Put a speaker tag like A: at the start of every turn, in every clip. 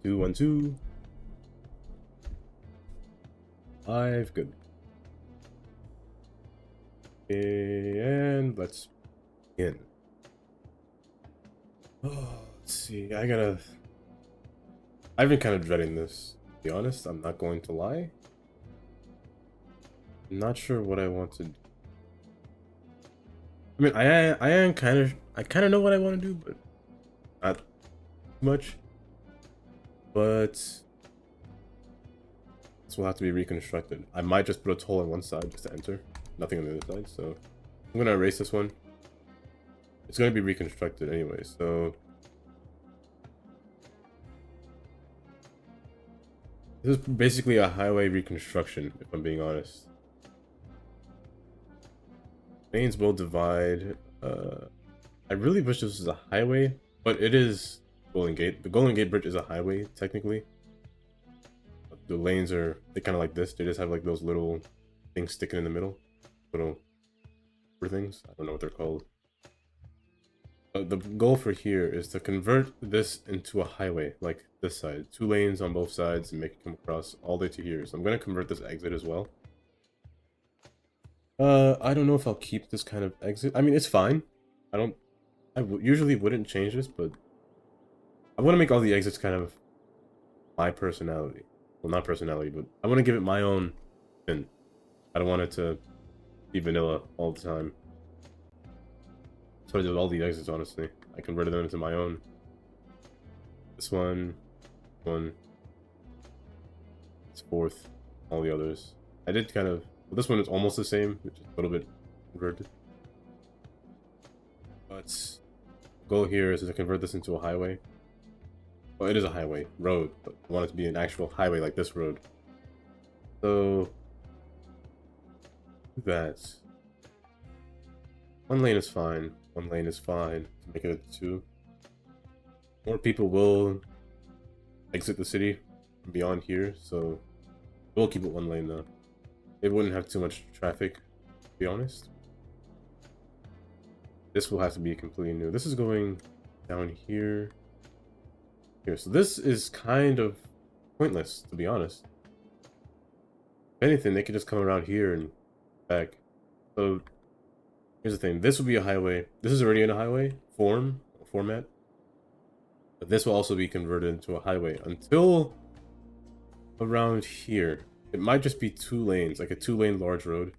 A: 2, 1, 2. 5, good. Okay, and let's begin. Oh, let's see. I've been kind of dreading this, to be honest. I'm not going to lie. I'm not sure what I want to do. I mean, I kind of know what I want to do, but not too much. But this will have to be reconstructed. I might just put a toll on one side just to enter. Nothing on the other side, so I'm gonna erase this one. It's gonna be reconstructed anyway, so this is basically a highway reconstruction, if I'm being honest. Lanes will divide. I really wish this was a highway, but it is Golden Gate. The Golden Gate Bridge is a highway, technically. The lanes are, they kind of like this. They just have like those little things sticking in the middle. Little things. I don't know what they're called. The goal for here is to convert this into a highway, like this side. 2 lanes on both sides and make it come across all the way to here. So I'm going to convert this exit as well. I don't know if I'll keep this kind of exit. I mean, it's fine. I usually wouldn't change this, but I want to make all the exits kind of my personality. Well, not personality, but I want to give it my own spin. I don't want it to be vanilla all the time. So I did with all the exits, honestly. I converted them into my own. This one. It's 4th. All the others. I did kind of... Well, this one is almost the same, which is a little bit converted. But the goal here is to convert this into a highway. Well, it is a highway. Road. But I want it to be an actual highway like this road. So... that. 1 lane is fine. 1 lane is fine to make it a 2. More people will exit the city from beyond here, so we'll keep it 1 lane though. It wouldn't have too much traffic, to be honest. This will have to be completely new. This is going down here. Here, so this is kind of pointless, to be honest. If anything, they could just come around here and back. So here's the thing, this will be a highway. This is already in a highway format. But this will also be converted into a highway until around here. It might just be 2 lanes, like a 2-lane large road.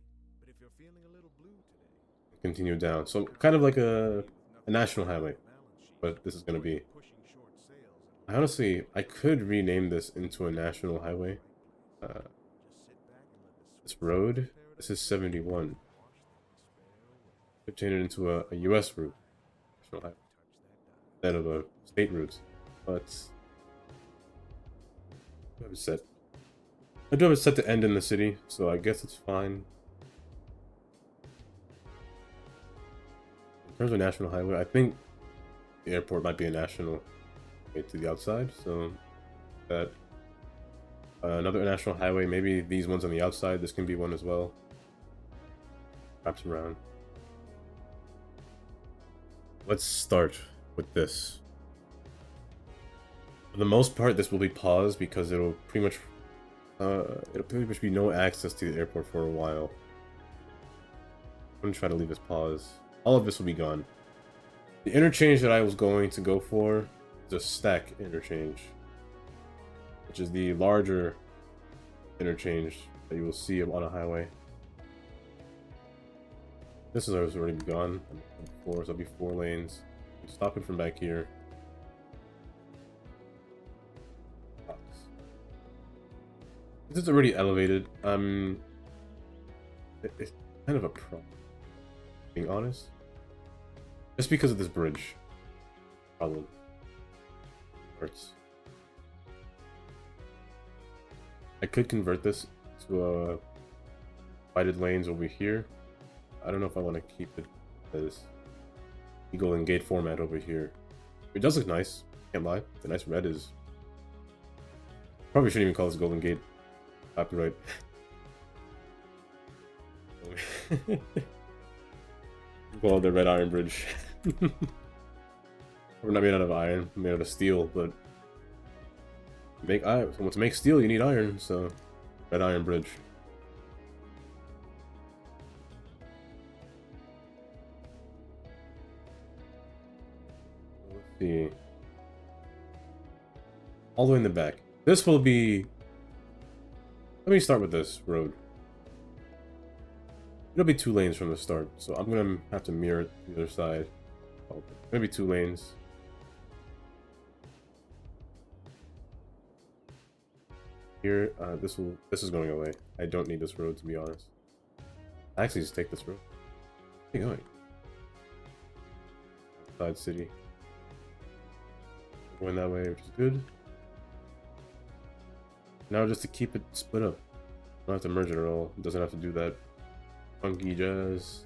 A: Continue down. So kind of like a national highway. But this is gonna be... I could rename this into a national highway. This road, this is 71. Could change it into a US route, instead of a state route. But I do have it set to end in the city, so I guess it's fine. In terms of national highway, I think the airport might be a national way to the outside, so that another national highway, maybe these ones on the outside, this can be one as well. Wraps around. Let's start with this. For the most part, this will be paused because it'll pretty much be no access to the airport for a while. I'm gonna try to leave this pause. All of this will be gone. The interchange that I was going to go for is a stack interchange, which is the larger interchange that you will see on a highway. This is already gone. So it'll be 4 lanes. I'm stopping from back here. This is already elevated. It's kind of a problem, being honest. Just because of this bridge problem. Hurts. I could convert this to divided lanes over here. I don't know if I want to keep it as the Golden Gate format over here. It does look nice, can't lie. The nice red is... Probably shouldn't even call this Golden Gate. Copyright. Call it the Red Iron Bridge. We're not made out of iron, made out of steel, but Make iron. So to make steel, you need iron. So, red iron bridge. Let's see. All the way in the back. This will be. Let me start with this road. It'll be 2 lanes from the start, so I'm gonna have to mirror it to the other side. Oh, maybe 2 lanes. Here, this is going away. I don't need this road, to be honest. I actually just take this road. Where are you going? Side city. Going that way, which is good. Now just to keep it split up. I don't have to merge it at all. It doesn't have to do that. Funky jazz.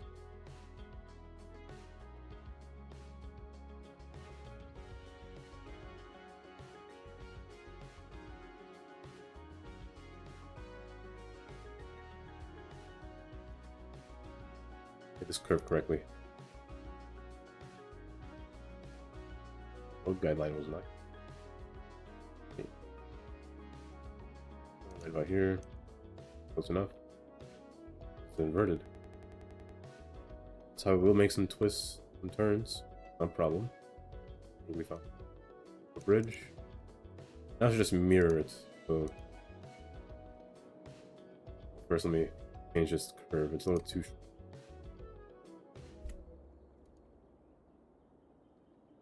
A: Get this curve correctly. Road guideline was nice. Okay. Right about here. Close enough. It's inverted. So we'll make some twists, some turns. No problem. It'll be fine. A bridge. Now I should just mirror it. So first, let me change this curve. It's a little too.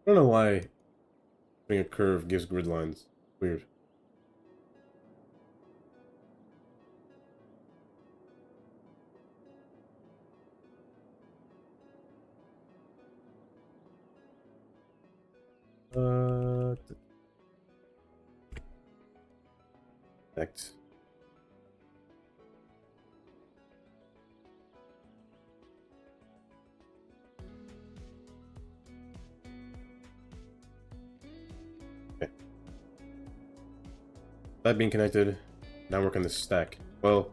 A: I don't know why putting a curve gives grid lines. Weird. Next. Okay. That being connected, now work on this stack. Well,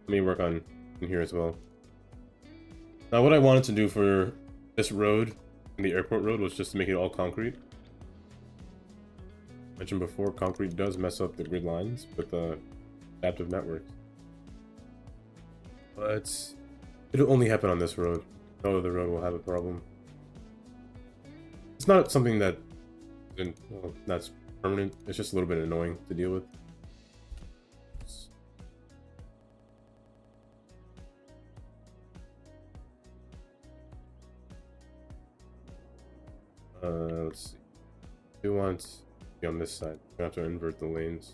A: let me work on in here as well. Now, what I wanted to do for this road, the airport road, was just to make it all concrete. Mentioned before, concrete does mess up the grid lines with adaptive networks. But it'll only happen on this road. No other road will have a problem. It's not something that, well, that's permanent. It's just a little bit annoying to deal with. Let's see. We want to be on this side. We have to invert the lanes.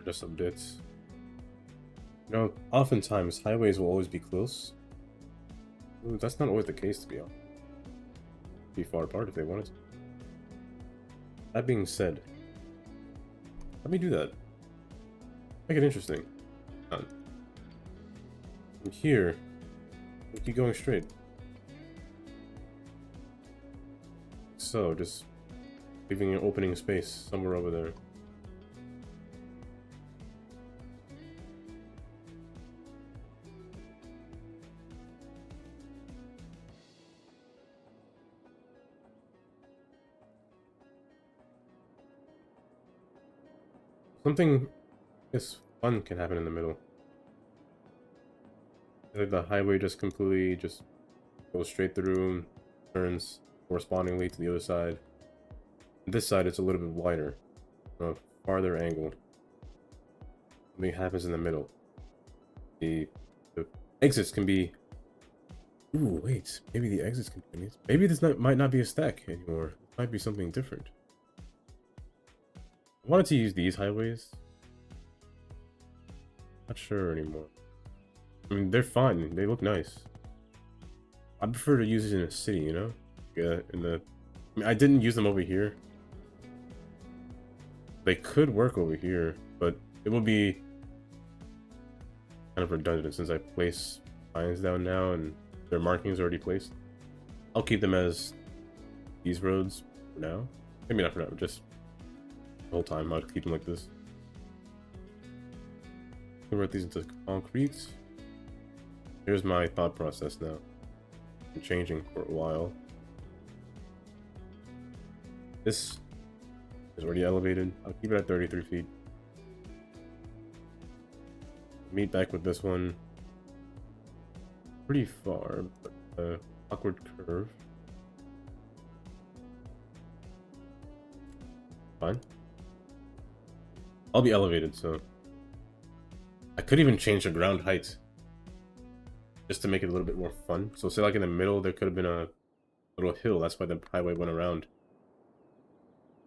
A: Just some bits. You know, oftentimes highways will always be close. Ooh, that's not always the case, to be honest. Be far apart if they wanted to. That being said, let me do that. Make it interesting. From here, we keep going straight. So, just leaving an opening space somewhere over there. Something is fun can happen in the middle. Like the highway just completely just goes straight through, turns correspondingly to the other side. This side it's a little bit wider, a farther angle. Something happens in the middle. The exits can be. Ooh, wait. Maybe the exits can be. Maybe this might not be a stack anymore. It might be something different. I wanted to use these highways. Not sure anymore. I mean, they're fine. They look nice. I prefer to use it in a city, you know? Yeah, I mean, I didn't use them over here. They could work over here, but it will be kind of redundant since I place lines down now and their markings already placed. I'll keep them as these roads for now. Maybe not for now, just the whole time. I'll keep them like this. Convert these into concrete. Here's my thought process now. I'm changing for a while. This is already elevated. I'll keep it at 33 feet. Meet back with this one. Pretty far, but awkward curve. Fine. I'll be elevated, so I could even change the ground height just to make it a little bit more fun. So say like in the middle, there could have been a little hill. That's why the highway went around.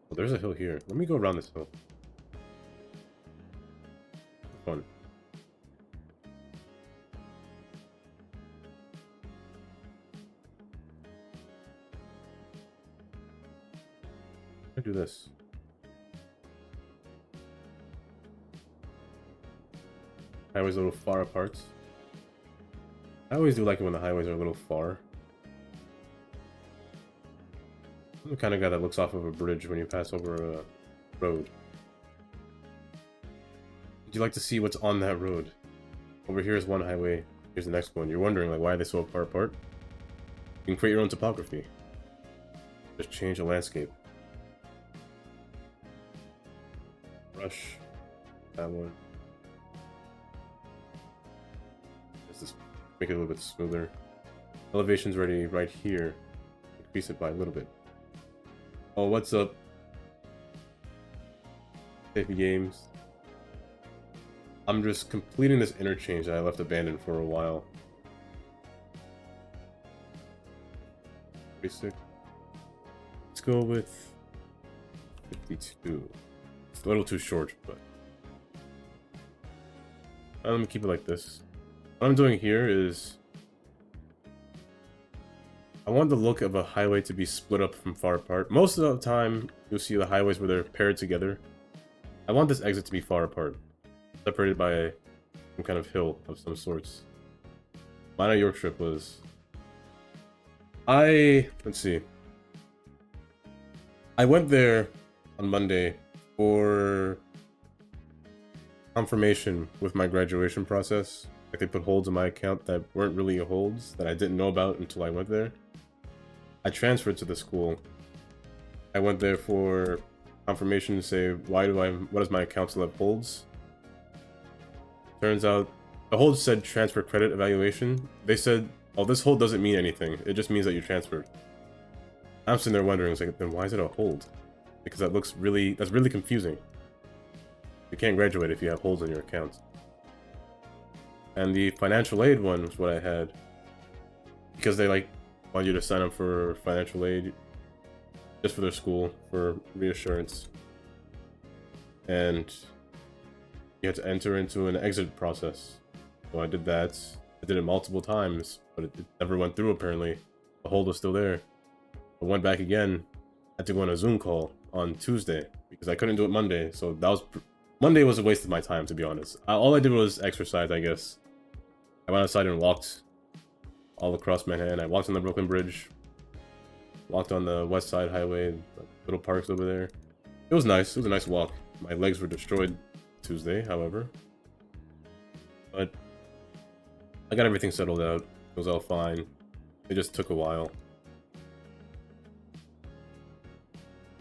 A: Oh, there's a hill here. Let me go around this hill. Fun. I do this. Highways a little far apart. I always do like it when the highways are a little far. I'm the kind of guy that looks off of a bridge when you pass over a road. Would you like to see what's on that road? Over here is one highway, here's the next one. You're wondering, like, why are they so far apart? You can create your own topography. Just change the landscape. Brush. That one. Just make it a little bit smoother. Elevation's already right here. Increase it by a little bit. Oh, what's up? Safety games. I'm just completing this interchange that I left abandoned for a while. 36. Let's go with 52. It's a little too short, but let me keep it like this. What I'm doing here is I want the look of a highway to be split up from far apart. Most of the time, you'll see the highways where they're paired together. I want this exit to be far apart, separated by some kind of hill of some sorts. My New York trip was... let's see. I went there on Monday for confirmation with my graduation process. Like, they put holds in my account that weren't really holds, that I didn't know about until I went there. I transferred to the school. I went there for confirmation to say, what does my account still have holds? Turns out, the hold said transfer credit evaluation. They said, oh, this hold doesn't mean anything. It just means that you transferred. I'm sitting there wondering, it's like, then why is it a hold? Because that's really confusing. You can't graduate if you have holds on your account. And the financial aid one was what I had. Because they want you to sign up for financial aid just for their school, for reassurance. And you had to enter into an exit process. So I did that. I did it multiple times, but it never went through apparently. The hold was still there. I went back again. I had to go on a Zoom call on Tuesday because I couldn't do it Monday. So that was... Monday was a waste of my time, to be honest. All I did was exercise, I guess. I went outside and walked all across Manhattan. I walked on the Brooklyn Bridge. Walked on the West Side Highway, the little parks over there. It was nice. It was a nice walk. My legs were destroyed Tuesday, however. But I got everything settled out. It was all fine. It just took a while.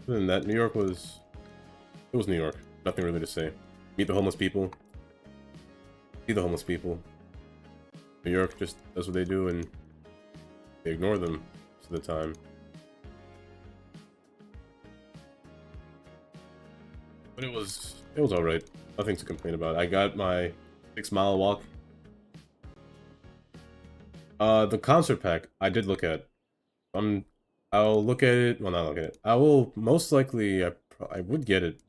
A: Other than that, New York was... It was New York. Nothing really to say. Meet the homeless people. See the homeless people. New York just does what they do and they ignore them most of the time. But it was alright. Nothing to complain about. I got my 6-mile walk. The concert pack I did look at. I'll look at it. Well, not look at it. I will most likely. I would get it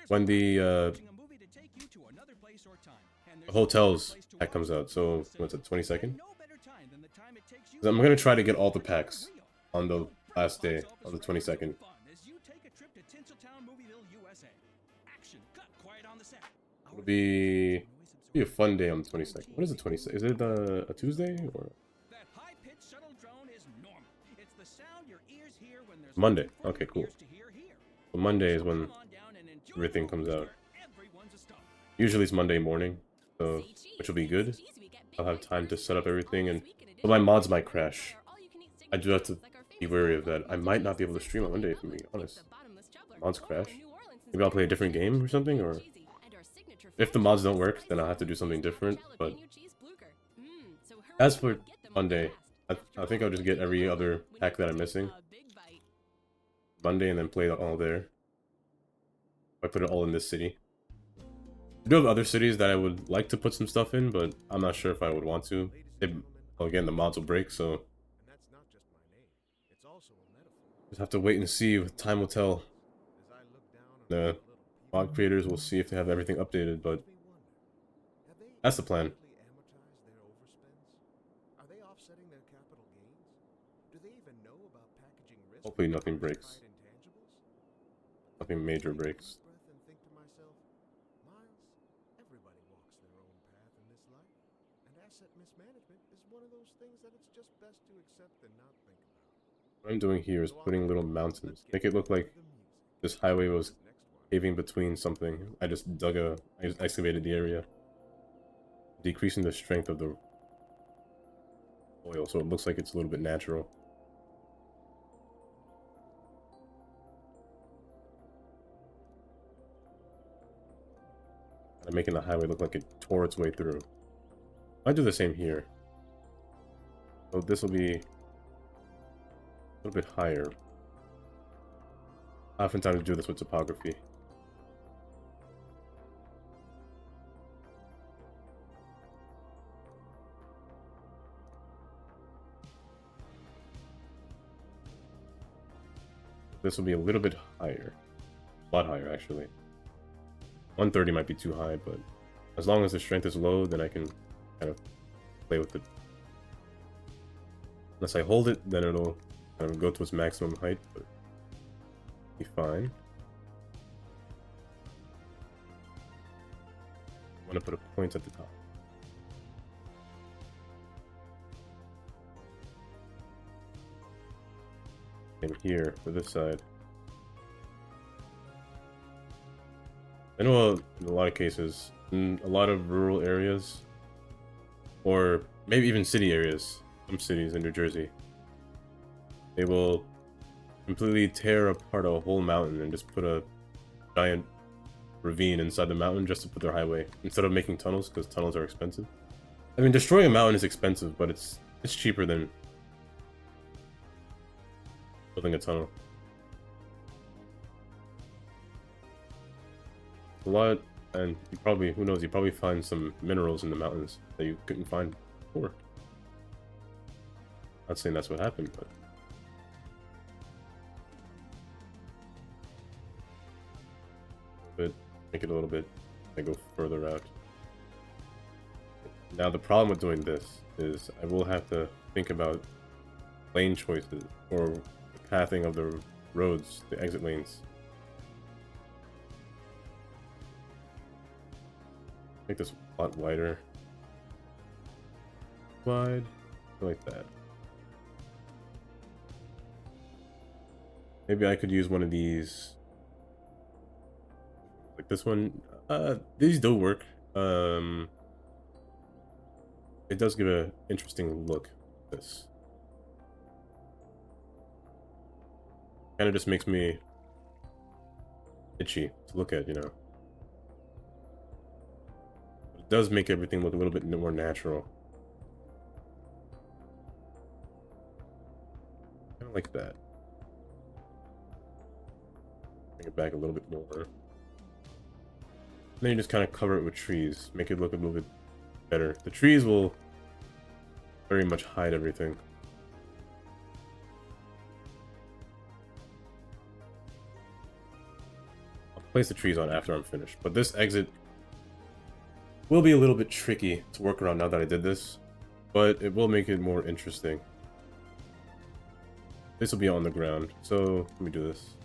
A: when the hotels pack comes out. So what's it? 22nd. I'm gonna try to get all the packs on the last day, on the 22nd. It'll be a fun day on the 22nd. What is the 22nd? Is it a Tuesday or Monday? Okay, cool. So Monday is when everything comes out. Usually it's Monday morning, so which will be good. I'll have time to set up everything, but my mods might crash. I do have to be wary of that. I might not be able to stream on Monday, if I'm being honest. Mods crash. Maybe I'll play a different game or something, or if the mods don't work, then I'll have to do something different. But as for Monday, I think I'll just get every other pack that I'm missing Monday and then play it all there. I put it all in this city. I do have other cities that I would like to put some stuff in, but I'm not sure if I would want to. Well, again, the mods will break, so just have to wait and see. Time will tell. The mod creators will see if they have everything updated, but that's the plan. Hopefully nothing breaks. Nothing major breaks. What I'm doing here is putting little mountains. Make it look like this highway was caving between something. I just excavated the area. Decreasing the strength of the oil so it looks like it's a little bit natural. I'm making the highway look like it tore its way through. I do the same here. So this will be a little bit higher. I oftentimes do this with topography. This will be a little bit higher. A lot higher, actually. 130 might be too high, but as long as the strength is low, then I can kind of play with it. Unless I hold it, then it'll kind of go to its maximum height, but be fine. I want to put a point at the top. And here for this side. I know in a lot of cases, in a lot of rural areas, or maybe even city areas, some cities in New Jersey, they will completely tear apart a whole mountain and just put a giant ravine inside the mountain just to put their highway, instead of making tunnels, because tunnels are expensive. I mean, destroying a mountain is expensive, but it's cheaper than building a tunnel. A lot, and you probably, who knows, you probably find some minerals in the mountains that you couldn't find before. Not saying that's what happened, but make it a little bit, and go further out. Now the problem with doing this is I will have to think about lane choices or the pathing of the roads, the exit lanes. Make this a lot wider. Wide, like that. Maybe I could use one of these, like this one. These do work. It does give an interesting look. This kind of just makes me itchy to look at, you know. It does make everything look a little bit more natural. Kind of like that. Bring it back a little bit more. Then you just kind of cover it with trees, make it look a little bit better. The trees will very much hide everything. I'll place the trees on after I'm finished, but this exit will be a little bit tricky to work around now that I did this, but it will make it more interesting. This will be on the ground, so let me do this.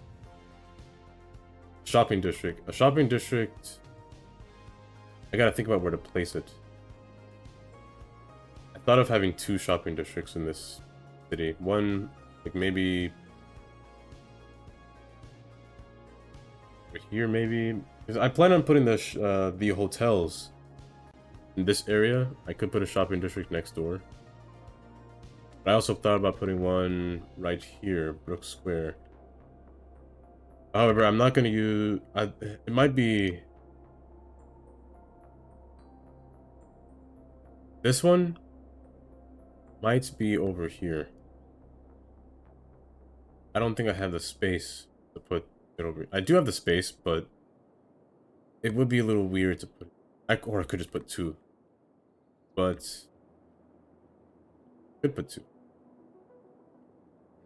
A: Shopping district. A shopping district, I gotta think about where to place it. I thought of having 2 shopping districts in this city. One, like maybe over here, maybe. Because I plan on putting the hotels in this area. I could put a shopping district next door. But I also thought about putting one right here, Brook Square. However, I'm not going to use... it might be... This one might be over here. I don't think I have the space to put it over. I do have the space, but it would be a little weird to put... or I could just put two. But... I could put two.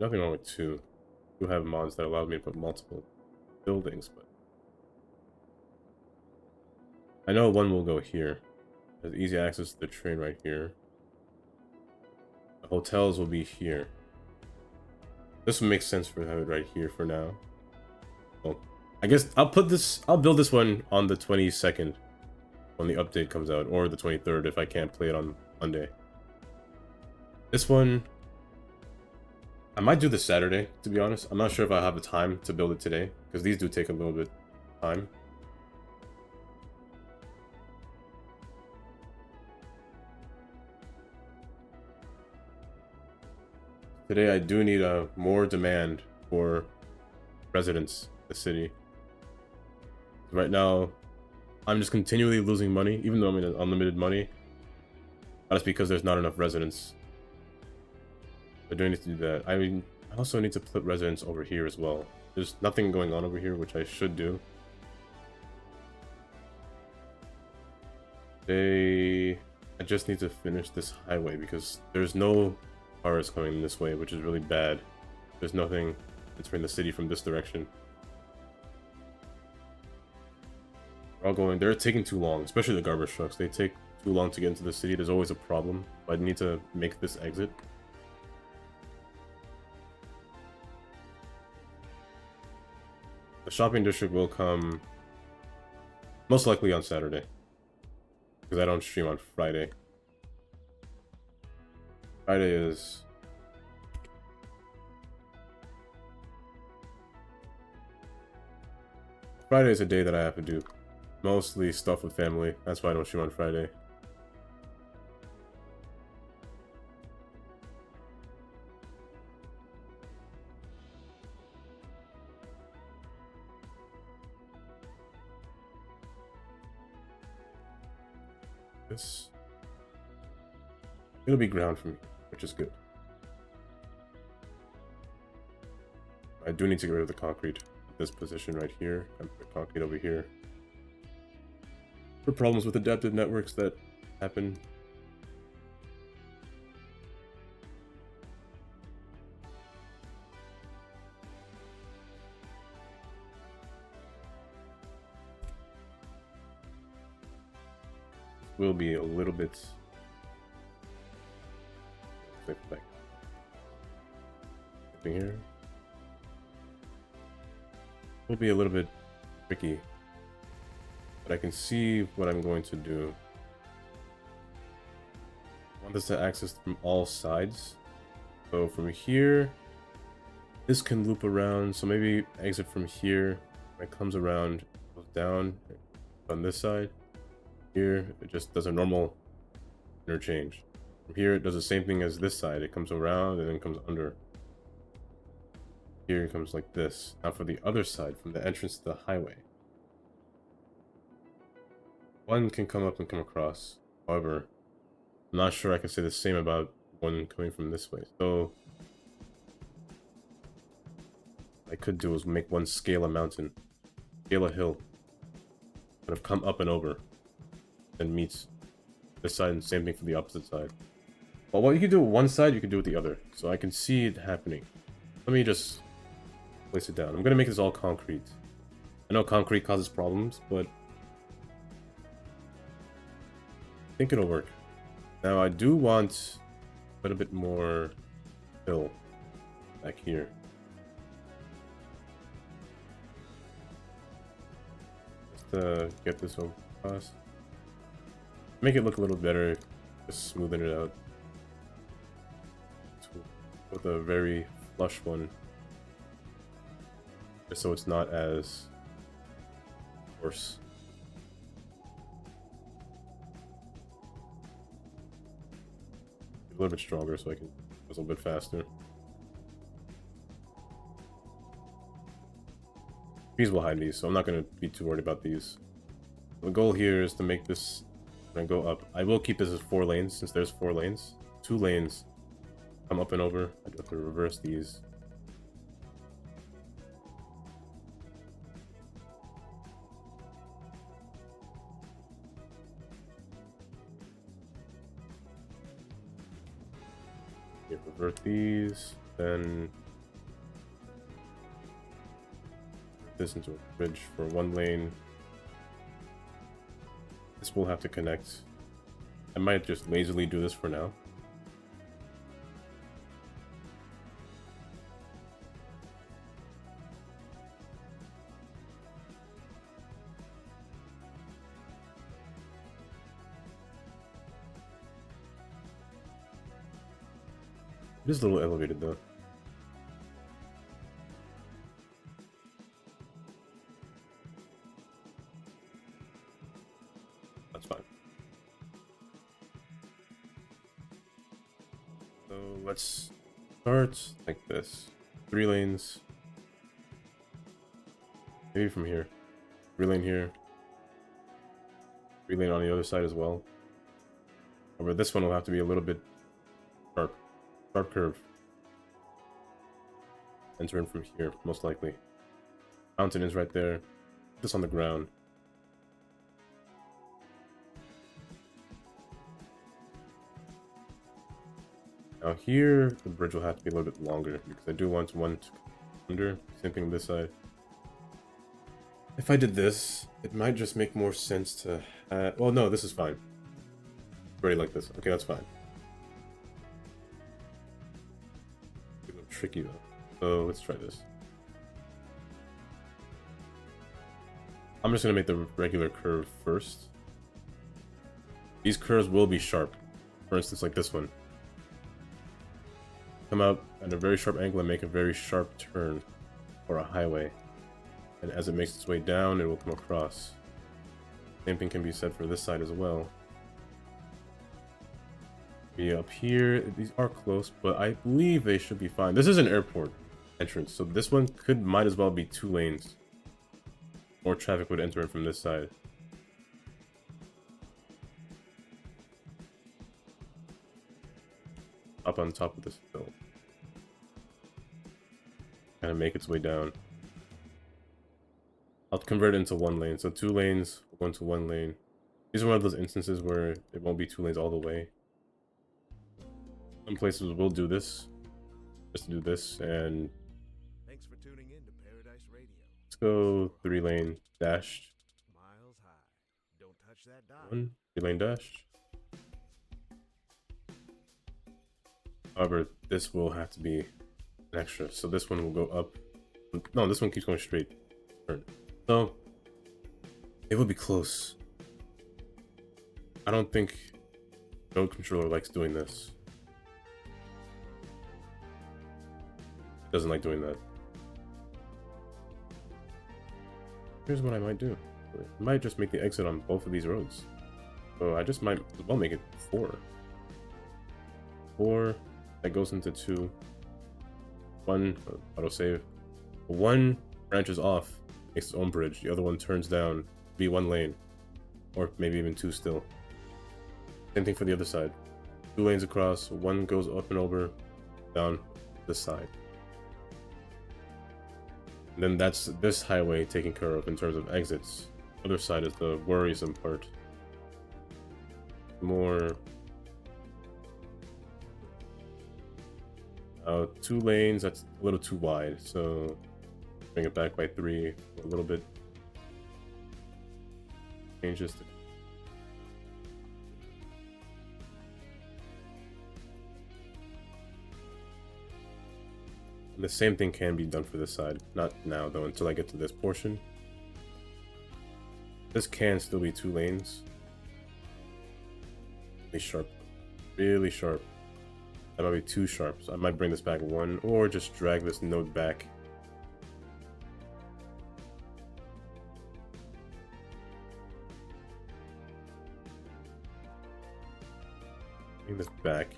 A: Nothing wrong with two. I do have mods that allow me to put multiple buildings, but... I know one will go here. There's easy access to the train right here. The hotels will be here. This would make sense for have it right here for now. Well, I guess I'll build this one on the 22nd when the update comes out, or the 23rd if I can't play it on Monday. This one, I might do this Saturday, to be honest. I'm not sure if I have the time to build it today, because these do take a little bit of time. Today I do need more demand for residents in the city. Right now, I'm just continually losing money, even though I'm in unlimited money. That's because there's not enough residents. I do need to do that. I mean, I also need to put residents over here as well. There's nothing going on over here, which I should do. I just need to finish this highway because there's no cars coming this way, which is really bad. There's nothing entering the city from this direction. They're taking too long, especially the garbage trucks. They take too long to get into the city. There's always a problem. I need to make this exit. The shopping district will come most likely on Saturday, because I don't stream on Friday. Friday is... Friday is a day that I have to do mostly stuff with family. That's why I don't stream on Friday. It'll be ground for me, which is good. I do need to get rid of the concrete. This position right here, and put concrete over here. For problems with adaptive networks that happen. Will be a little bit like here. Will be a little bit tricky, but I can see what I'm going to do. I want this to access from all sides. So from here, this can loop around. So maybe exit from here. When it comes around, goes down on this side. Here, it just does a normal interchange. From here, it does the same thing as this side. It comes around and then comes under. Here it comes like this. Now for the other side, from the entrance to the highway. One can come up and come across. However, I'm not sure I can say the same about one coming from this way. So, what I could do is make one scale a mountain, scale a hill, kind of come up and over. And meets this side, and same thing for the opposite side. Well, what you can do with one side, you can do with the other. So I can see it happening. Let me just place it down. I'm gonna make this all concrete. I know concrete causes problems, but I think it'll work. Now I do want a little bit more fill back here. Just to get this over across. Make it look a little better, just smoothing it out with a very flush one, just so it's not as coarse. A little bit stronger so I can a little bit faster. Trees will hide these, so I'm not going to be too worried about these. The goal here is to make this and go up. I will keep this as 4 lanes since there's 4 lanes. 2 lanes come up and over. I do have to reverse these. Okay, revert these, then this into a bridge for 1 lane. This will have to connect. I might just lazily do this for now. It is a little elevated though. That's fine. So let's start like this. 3 lanes. Maybe from here. 3 lane here. 3 lane on the other side as well. However, this one will have to be a little bit sharp. Sharp curve. Enter in from here, most likely. Mountain is right there. This on the ground. Now here, the bridge will have to be a little bit longer because I do want one to under. Same thing on this side. If I did this, it might just make more sense to... well, no, this is fine. Already like this. Okay, that's fine. A little tricky though. So let's try this. I'm just gonna make the regular curve first. These curves will be sharp. For instance, like this one. Come out at a very sharp angle and make a very sharp turn or a highway. And as it makes its way down, it will come across. Same thing can be said for this side as well. Be up here, these are close, but I believe they should be fine. This is an airport entrance, so this one might as well be 2 lanes. More traffic would enter in from this side. Up on top of this hill. Kind of make its way down. I'll convert it into 1 lane. So 2 lanes, 1 to 1 lane. These are one of those instances where it won't be 2 lanes all the way. Some places will do this. Just do this, and
B: thanks for tuning in to Paradise Radio.
A: Let's go 3 lane dashed.
B: Miles high. Don't touch that dial.
A: 1 3 lane dashed. However, this will have to be an extra. So this one will go up. No, this one keeps going straight. Turn. So it will be close. I don't think no controller likes doing this. It doesn't like doing that. Here's what I might do. I might just make the exit on both of these roads. So I just might as well make it 4. 4 that goes into 2. 1 autosave. 1 branches off, makes its own bridge. The other one turns down, be 1 lane, or maybe even 2 still. Same thing for the other side. 2 lanes across. 1 goes up and over, down this side. And then that's this highway taken care of in terms of exits. Other side is the worrisome part. More 2 lanes, that's a little too wide, so bring it back by 3 a little bit. Change this to... And the same thing can be done for this side. Not now though, until I get to this portion. This can still be 2 lanes. Really sharp. Really sharp. That might be too sharp, so I might bring this back 1, or just drag this node back. Bring this back.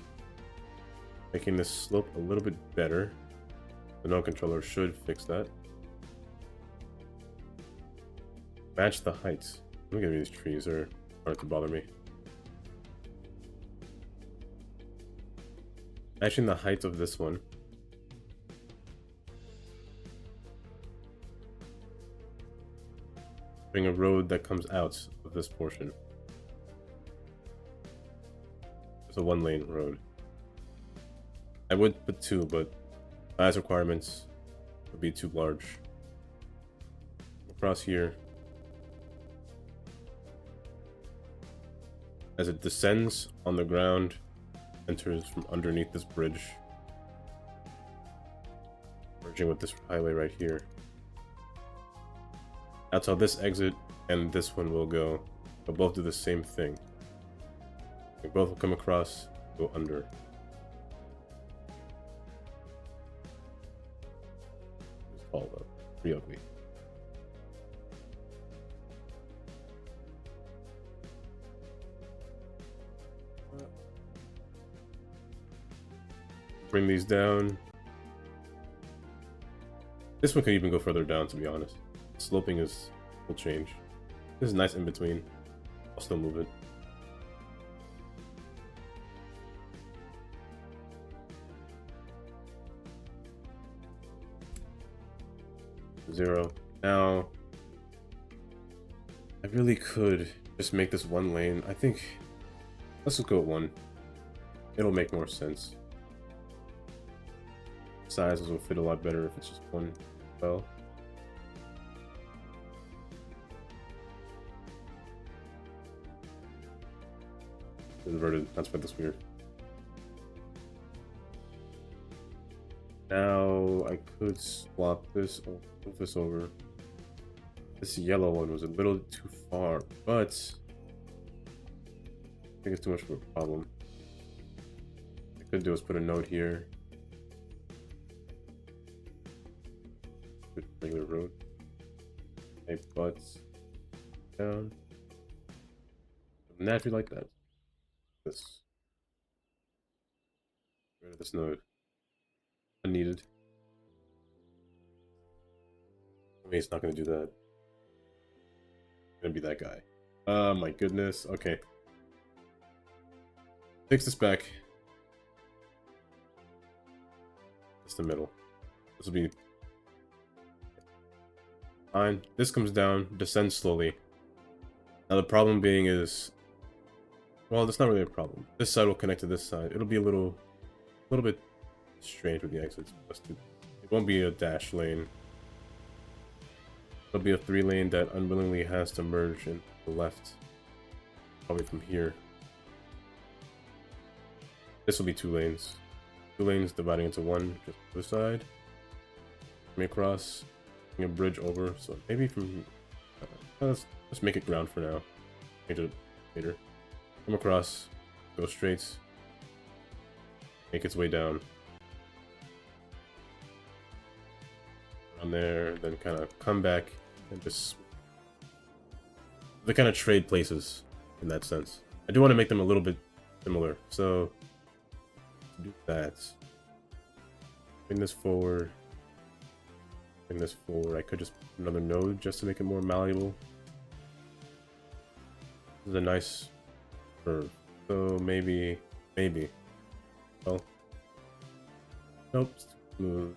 A: Making this slope a little bit better. The node controller should fix that. Match the heights. Let me get rid of these trees, they're starting to bother me. Matching the height of this one. Bring a road that comes out of this portion. It's a 1-lane road. I would put 2, but size requirements would be too large. Across here. As it descends on the ground, enters from underneath this bridge, merging with this highway right here. That's how this exit and this one will go. They'll both do the same thing. They both will come across, go under. It's all up. Pretty ugly. Bring these down. This one could even go further down, to be honest. Sloping will change. This is nice in between. I'll still move it. Zero. Now, I really could just make this 1 lane. I think, let's just go with 1. It'll make more sense. Sizes will fit a lot better if it's just 1 well. Inverted, that's why that's weird. Now I could swap this or move this over. This yellow one was a little too far, but I think it's too much of a problem. What I could do is put a node here. Good regular road. Okay, butts down. Naturally like that. This. Get rid of this node. Unneeded. I mean, it's not gonna do that. It's gonna be that guy. Oh my goodness. Okay. Fix this back. It's the middle. This will be fine. This comes down, descends slowly. Now the problem being is, well, that's not really a problem. This side will connect to this side. It'll be a little bit strange with the exits. It won't be a dash lane. It'll be a 3-lane that unwillingly has to merge in the left. Probably from here. This will be 2 lanes. 2 lanes dividing into 1 just to the side. Coming across, bring a bridge over. So maybe from let's make it ground for now. Change it later. Come across, go straight, make its way down. On there, then kind of come back and just. They kind of trade places in that sense. I do want to make them a little bit similar, so do that. Bring this forward. Bring this forward. I could just put another node just to make it more malleable. This is a nice curve. So maybe. Well. Nope. Smooth.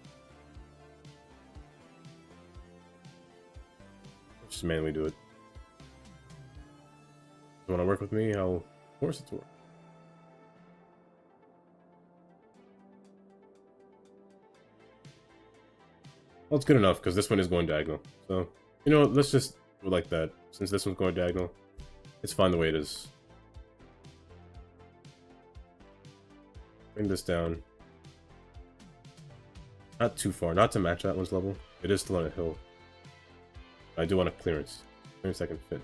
A: Just manually do it. You want to work with me? I'll force it to work. Well, it's good enough because this one is going diagonal. So, you know, let's just do it like that. Since this one's going diagonal, it's fine the way it is. Bring this down. Not too far, not to match that one's level. It is still on a hill. I do want a clearance. Clearance I can fit.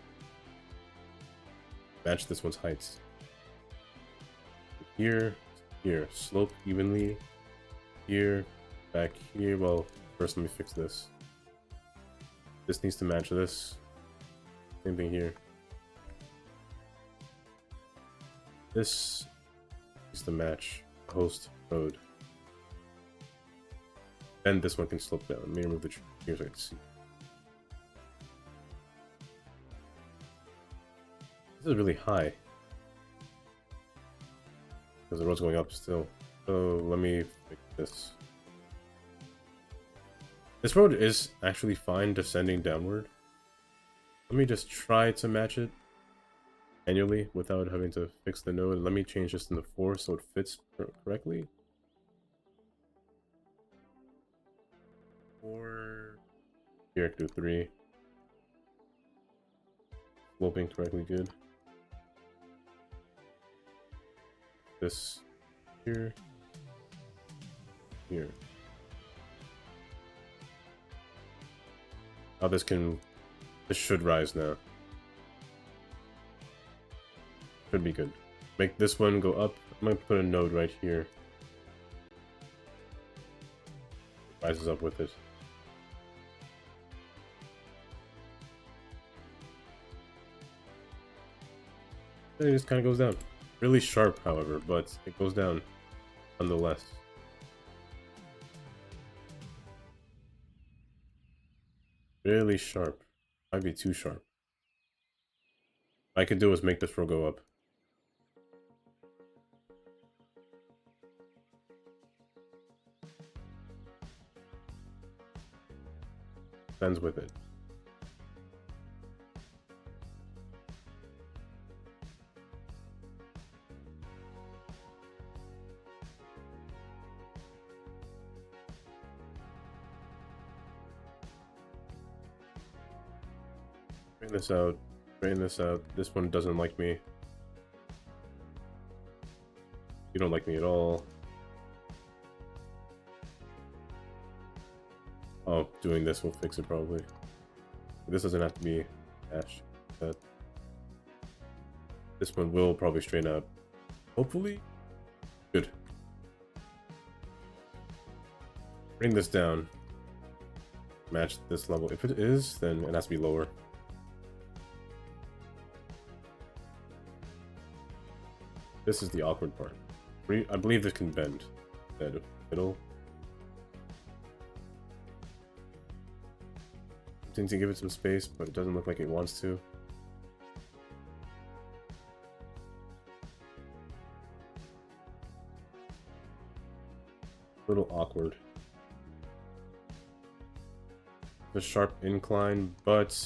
A: Match this one's heights. Here, here. Slope evenly. Here, back here. Well, first let me fix this. This needs to match this. Same thing here. This needs to match host road. Then this one can slope down. Let me remove the tree here so I can see. This is really high. Because the road's going up still. So let me fix this. This road is actually fine descending downward. Let me just try to match it manually without having to fix the node. Let me change this in the 4 so it fits correctly. 4. Here I can do 3. Sloping correctly good. This here. Here. Now this should rise now. Should be good. Make this one go up. I'm gonna put a node right here. Rises up with it. Then it just kind of goes down. Really sharp, however, but it goes down nonetheless. Really sharp. Might be too sharp. What I could do is make this row go up. Ends with it. Straighten this out. Straighten this out. This one doesn't like me. You don't like me at all. Oh, doing this will fix it probably. This doesn't have to be ash. This one will probably straighten out. Hopefully. Good. Bring this down. Match this level. If it is, then it has to be lower. This is the awkward part. I believe this can bend. Instead of middle. Seems to give it some space, but it doesn't look like it wants to. A little awkward. The sharp incline, but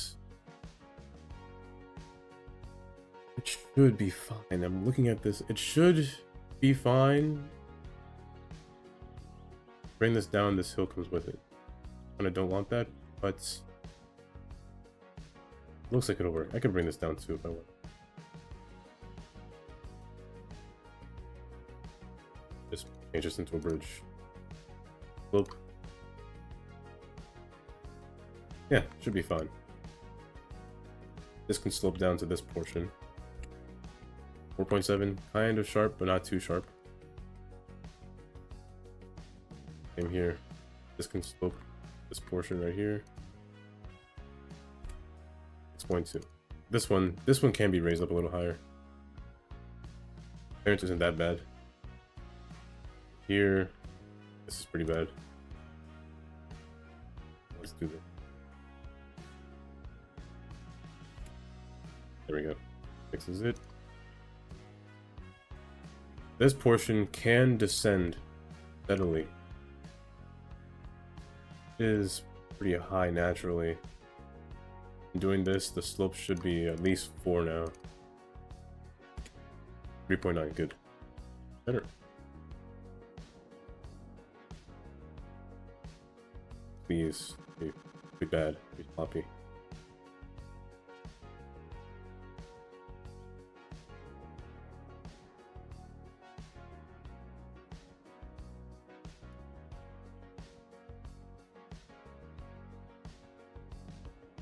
A: it should be fine. I'm looking at this. It should be fine. Bring this down, this hill comes with it. And I don't want that, but looks like it'll work. I can bring this down too if I want. Just change this into a bridge. Slope. Yeah, should be fine. This can slope down to this portion. 4.7, kind of sharp, but not too sharp. Same here. This can slope this portion right here. 6.2. This one can be raised up a little higher. Clearance isn't that bad. Here, this is pretty bad. Let's do this. There we go. Fixes it. This portion can descend steadily. It is pretty high naturally. Doing this, the slope should be at least 4 now. 3.9, good. Better. Please, be bad, be sloppy.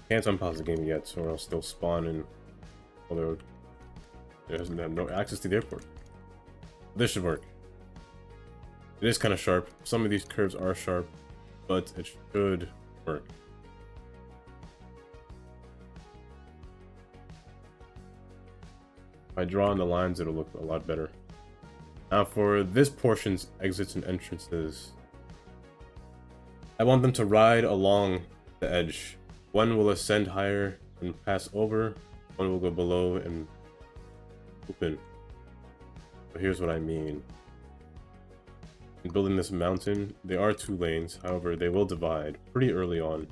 A: Can't unpause the game yet, so I'll still spawn in. Although it doesn't have no access to the airport. This should work. It is kind of sharp. Some of these curves are sharp, but it should work. If I draw on the lines, it'll look a lot better. Now for this portion's exits and entrances, I want them to ride along the edge. One will ascend higher and pass over, one will go below and open. So here's what I mean. In building this mountain, there are 2 lanes, however they will divide pretty early on,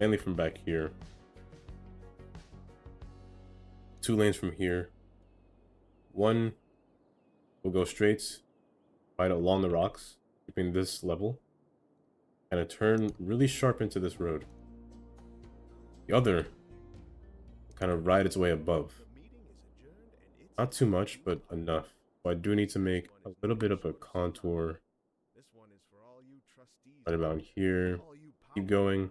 A: mainly from back here. 2 lanes from here. One will go straight right along the rocks, keeping this level, and a turn really sharp into this road. The other will kind of ride its way above. Not too much, but enough. So I do need to make a little bit of a contour right about here. Keep going.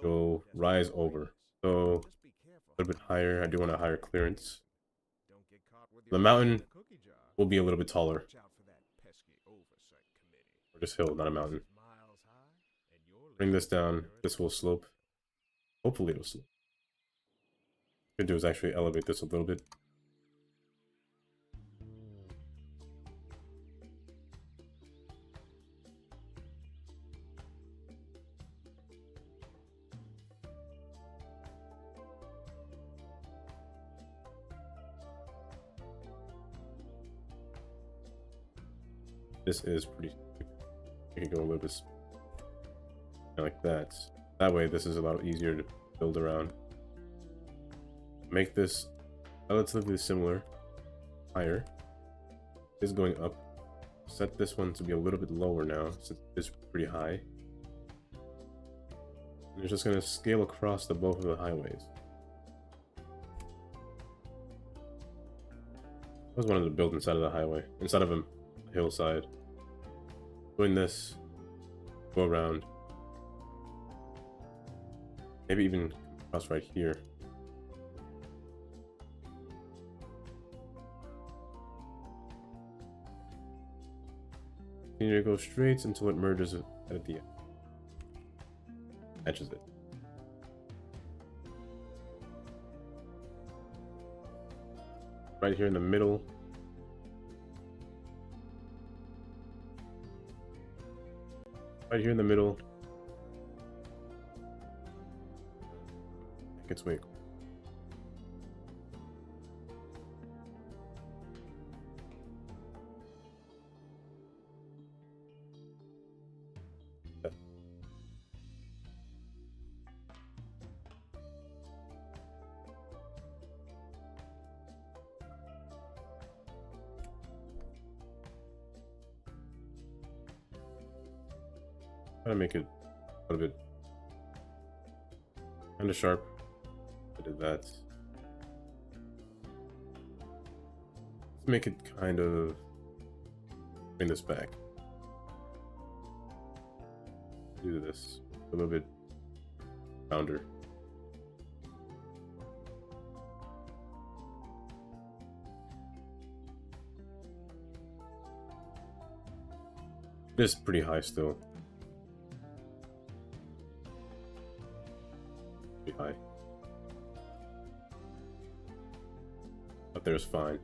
A: Go rise over. So a little bit higher. I do want a higher clearance. The mountain will be a little bit taller. Or just hill, not a mountain. Bring this down. This will slope. Hopefully it'll slope. What I could do is actually elevate this a little bit. This is pretty. I can go a little bit like that. That way, this is a lot easier to build around. Make this relatively similar, higher. This is going up. Set this one to be a little bit lower now, since it's pretty high. And you're just going to scale across the both of the highways. I always wanted to build inside of the highway, inside of a hillside. Doing this, go around. Maybe even across right here. Continue to go straight until it merges at the end. Matches it. Right here in the middle. Right here in the middle. Its way. Try to make it a little bit kind of sharp. I did that. Let's make it kind of bring this back. Do this a little bit rounder. It is pretty high still. Pretty high. Up there is fine.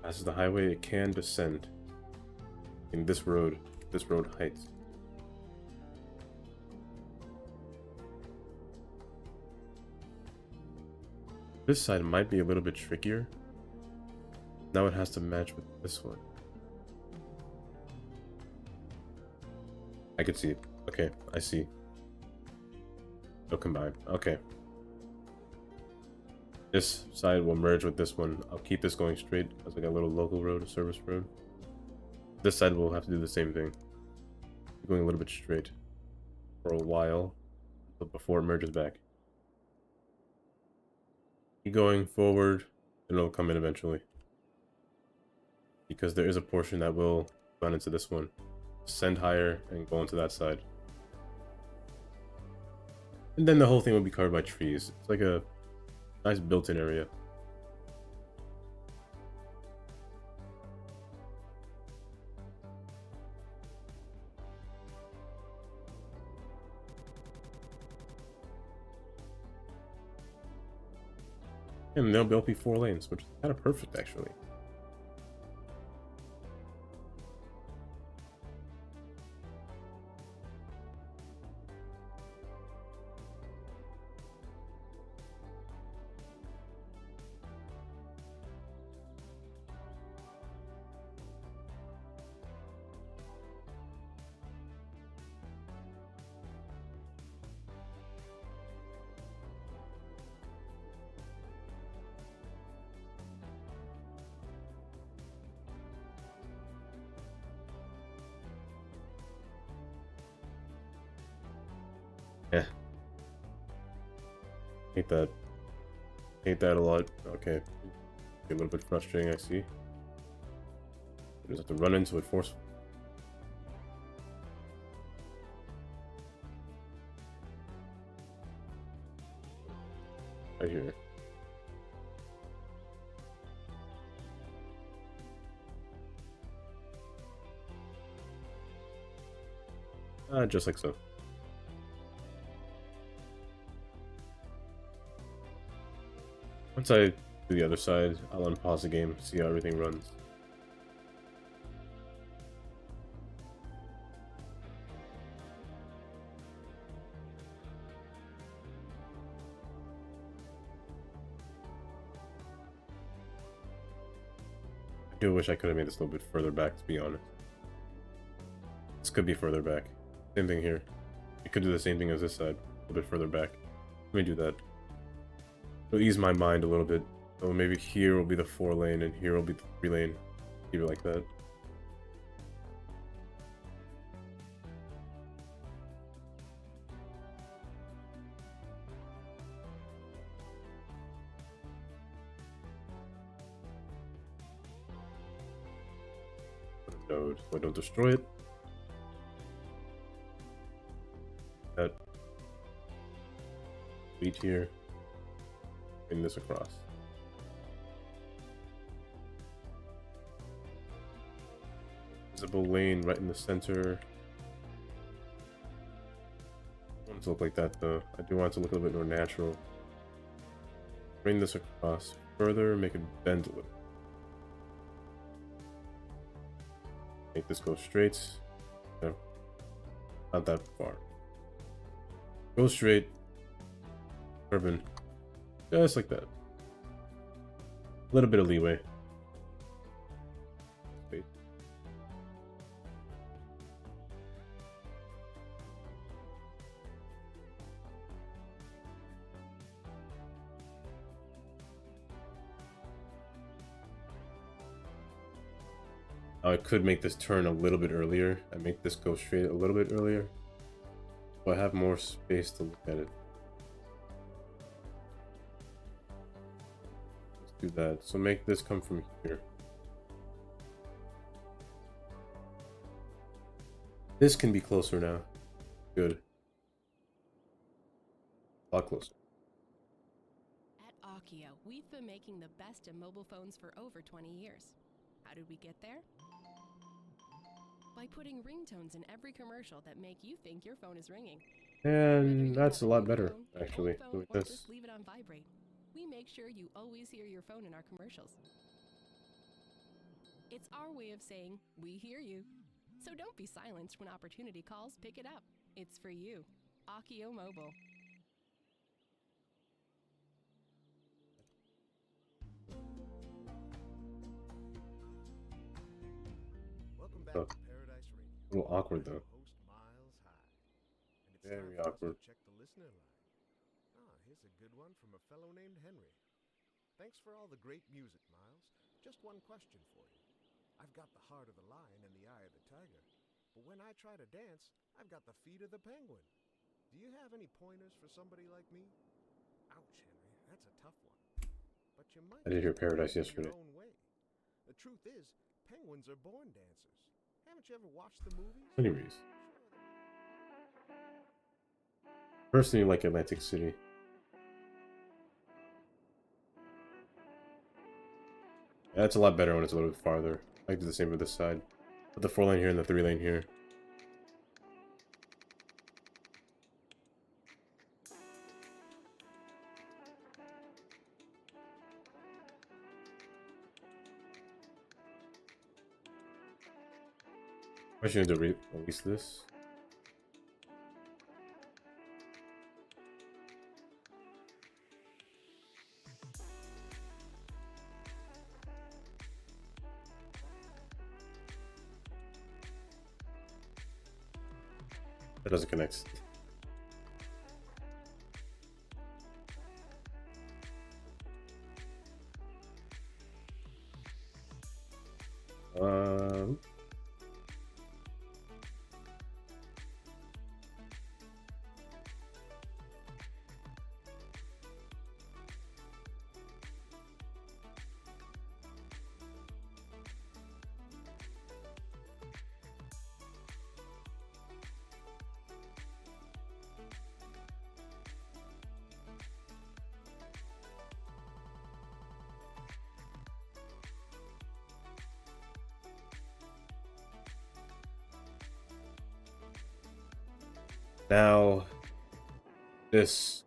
A: As the highway, it can descend in this road height. This side might be a little bit trickier. Now it has to match with this one. I can see it. Okay, I see. They'll combine. Okay. This side will merge with this one. I'll keep this going straight as like a little local road, a service road. This side will have to do the same thing. Going a little bit straight for a while, but before it merges back. Keep going forward, and it'll come in eventually. Because there is a portion that will run into this one. Send higher and go into that side. And then the whole thing will be covered by trees. It's like a nice built-in area. And they'll both be 4 lanes, which is kind of perfect, actually. Yeah. Hate that. Hate that a lot. Okay. A little bit frustrating, I see. You just have to run into it forcefully. Right here. Just like so. Once I do the other side, I'll unpause the game, see how everything runs. I do wish I could have made this a little bit further back, to be honest. This could be further back. Same thing here. It could do the same thing as this side, a little bit further back. Let me do that. It'll ease my mind a little bit. So maybe here will be the 4 lane and here will be the 3 lane. Keep it like that. Node, so I don't destroy it. That wheat here. Bring this across. Visible lane right in the center. I want it to look like that though. I do want it to look a little bit more natural. Bring this across further, make it bend a little. Make this go straight. No, not that far. Go straight. Urban. Just like that. A little bit of leeway. Wait. I could make this turn a little bit earlier. I make this go straight a little bit earlier. So I have more space to look at it. Let's do that. So make this come from here. This can be closer now. Good. A lot closer.
C: At Akio, we've been making the best in mobile phones for over 20 years. How did we get there? By putting ringtones in every commercial that make you think your phone is ringing.
A: And that's a lot better, actually, doing
C: or
A: this.
C: just leave it on vibrate. We make sure you always hear your phone in our commercials. It's our way of saying, we hear you. So don't be silenced when opportunity calls, pick it up. It's for you. Akio Mobile.
B: Welcome back
A: Oh,
B: to Paradise Radio.
A: a little awkward though.
B: Host Miles High. And it's
A: Very
B: time for us
A: awkward.
B: to check the listener line. Here's a good one from a fellow named Henry. Thanks for all the great music, Miles. Just one question for you. I've got the heart of the lion and the eye of the tiger, but when I try to dance, I've got the feet of the penguin. Do you have any pointers for somebody like me? Ouch, Henry, that's a tough one. But you might
A: I did hear
B: just have to
A: Paradise
B: do it
A: yesterday.
B: your own way. The truth is, penguins are born dancers. Haven't you ever watched the movies?
A: Anyways. Personally, like Atlantic City. Yeah, it's a lot better when it's a little bit farther. I do the same with this side. Put the 4-lane here and the 3-lane here. I'm actually going to release this. That doesn't connect. Um, now, this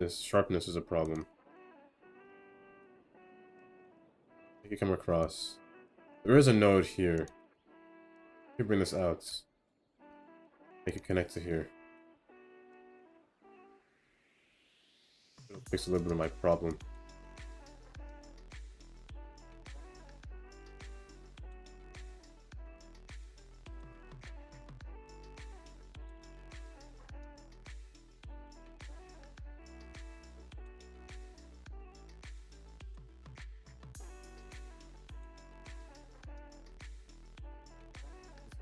A: sharpness is a problem. Make it come across. There is a node here. You can bring this out. Make it connect to here. It'll fix a little bit of my problem.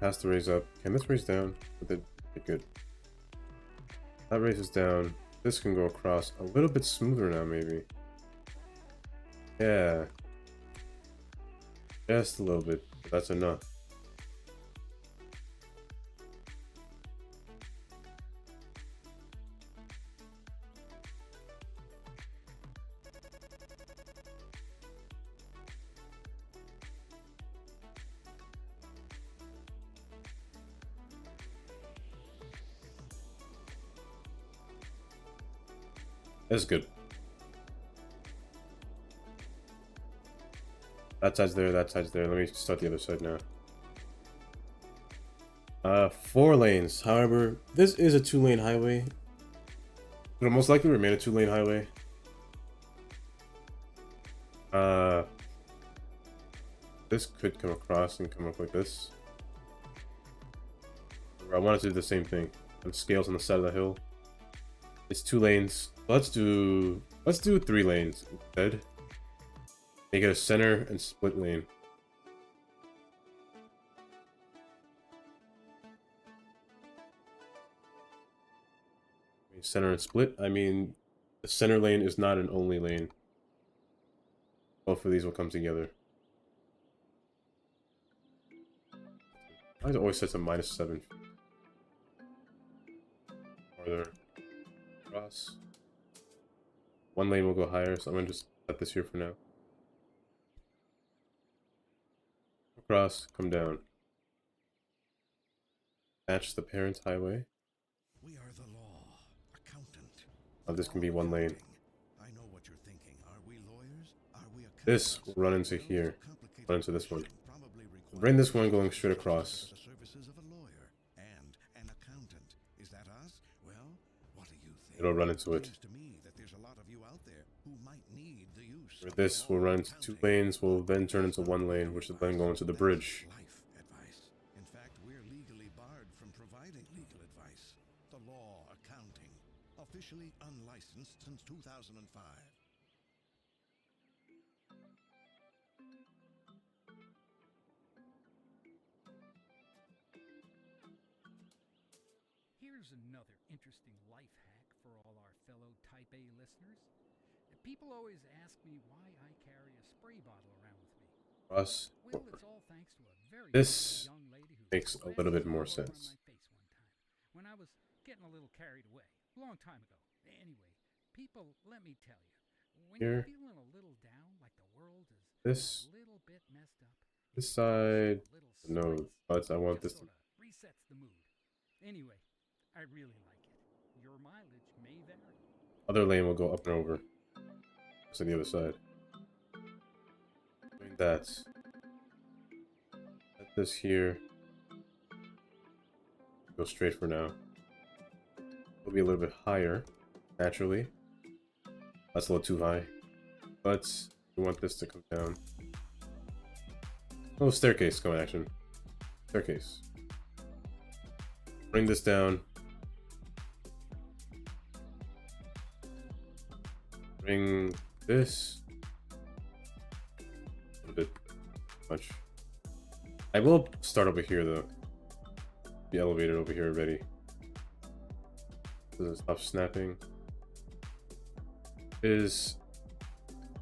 A: Has to raise up. Can this raise down? Okay, good. That raises down. This can go across a little bit smoother now, maybe. Yeah. Just a little bit. But that's enough. That's good. That side's there, that side's there. Let me start the other side now. 4 lanes. However, this is a 2-lane highway. It'll most likely remain a 2-lane highway. This could come across and come up like this. I wanted to do the same thing. And scales on the side of the hill. It's 2 lanes. Let's do 3 lanes instead. Make it a center and split lane. Center and split. I mean, the center lane is not an only lane. Both of these will come together. I always set to -7. Farther across. 1 lane will go higher, so I'm gonna just set this here for now. Across, come down. Match the parent highway.
B: We are the law, accountant.
A: This can be 1 lane.
B: I know what you're thinking. Are we lawyers? Are we accountants?
A: This will run into here. Run into this one. Bring this one going straight across.
B: The services of a lawyer and an accountant. Is that us? Well, what do you think?
A: It'll run into it.
B: Seems to me that there's a lot of you out there who might need the use.
A: Where this will run into 2 lanes, will then turn into 1 lane, which will then go into the bridge.
B: Life advice. In fact, we're legally barred from providing legal advice. The law accounting, officially unlicensed since 2005.
D: Here's another interesting life hack for all our fellow Type A listeners. People always ask me why I carry a spray bottle around with me.
A: Cross.
D: Well, it's all thanks to a very
A: This
D: young lady who
A: makes a little bit more sense.
D: When I was getting a little carried away. A long time ago. Anyway, people, let me tell you, when
A: Here.
D: you're feeling a little down, like the world is
A: This.
D: a little bit messed up,
A: This side. No, but I want this.
D: sort of resets the mood. Anyway, I really like it. Your mileage may vary.
A: Other lane will go up and over. To the other side. Doing that. Set this here. Go straight for now. It'll be a little bit higher, naturally. That's a little too high. But we want this to come down. Oh, staircase going action. Staircase. Bring this down. Bring this. A little bit much. I will start over here though. The elevator over here already. Doesn't stop snapping. It is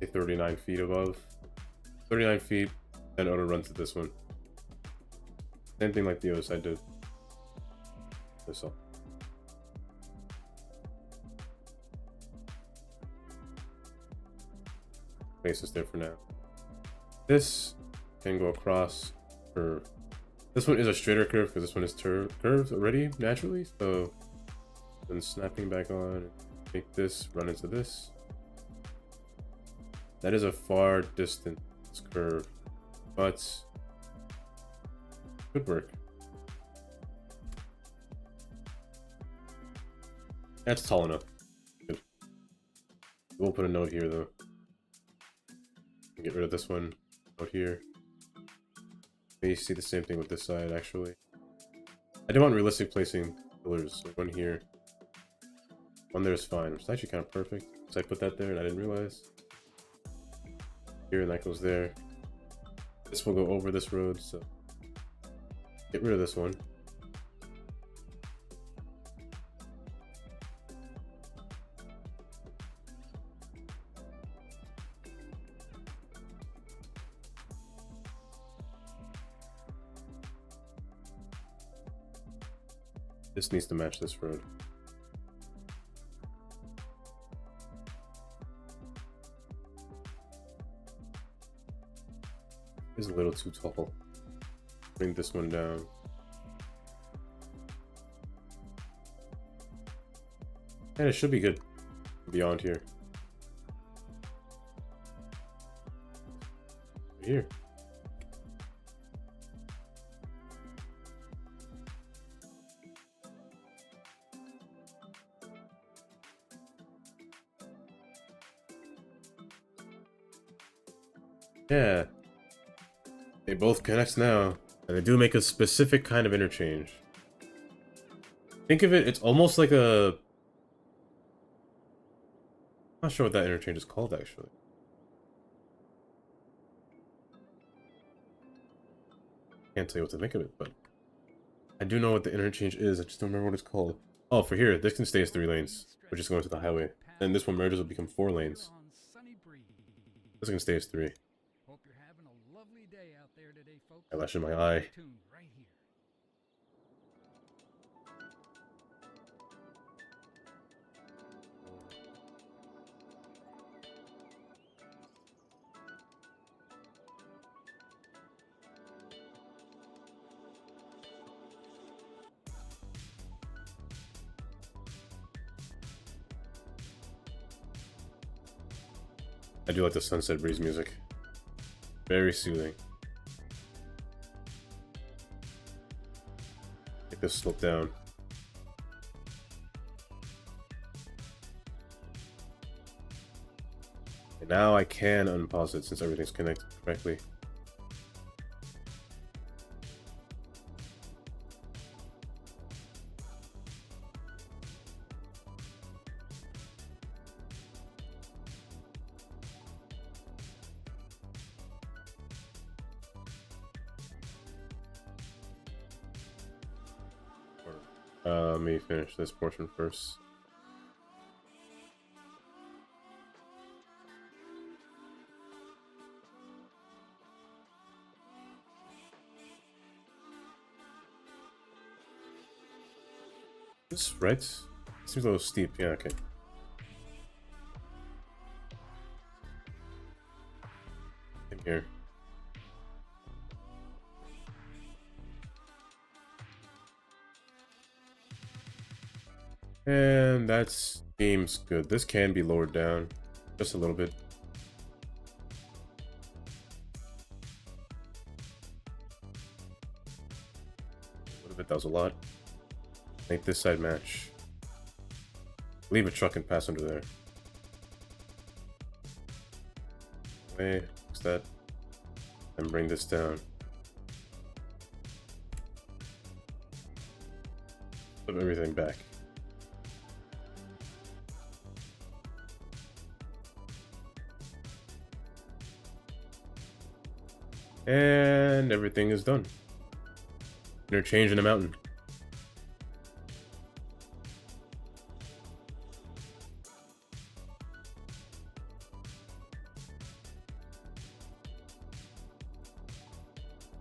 A: a 39 feet above. 39 feet, and auto run to this one. Same thing like the other side did. This all. Base is there for now. This can go across for. This one is a straighter curve because this one is curved already naturally. So then snapping back on, make this run into this. That is a far distance curve, but could work. That's tall enough. Good. We'll put a note here though. Get rid of this one out here. You see the same thing with this side actually. I do want realistic placing pillars. So one here. One there is fine, which is actually kind of perfect. So I put that there and I didn't realize. Here and that goes there. This will go over this road, so get rid of this one. This needs to match this road. Is a little too tall. Bring this one down. And it should be good beyond here. Here. Yeah. They both connect now, and they do make a specific kind of interchange. Think of it, it's almost like a... I'm not sure what that interchange is called, actually. Can't tell you what to think of it, but... I do know what the interchange is, I just don't remember what it's called. Oh, for here, this can stay as 3 lanes, which is going to the highway. And this one merges will become 4 lanes. This can stay as 3. Eyelash in my eye. I do like the sunset breeze music. Very soothing. Make this slope down. And now I can unpause it since everything's connected correctly. Let me finish this portion first. This right? Seems a little steep. Yeah, okay. In here. And that seems good. This can be lowered down just a little bit. A little bit, that was a lot. Make this side match. Leave a truck and pass under there. Okay, fix that. And bring this down. Put everything back. And everything is done. Interchange in the mountain.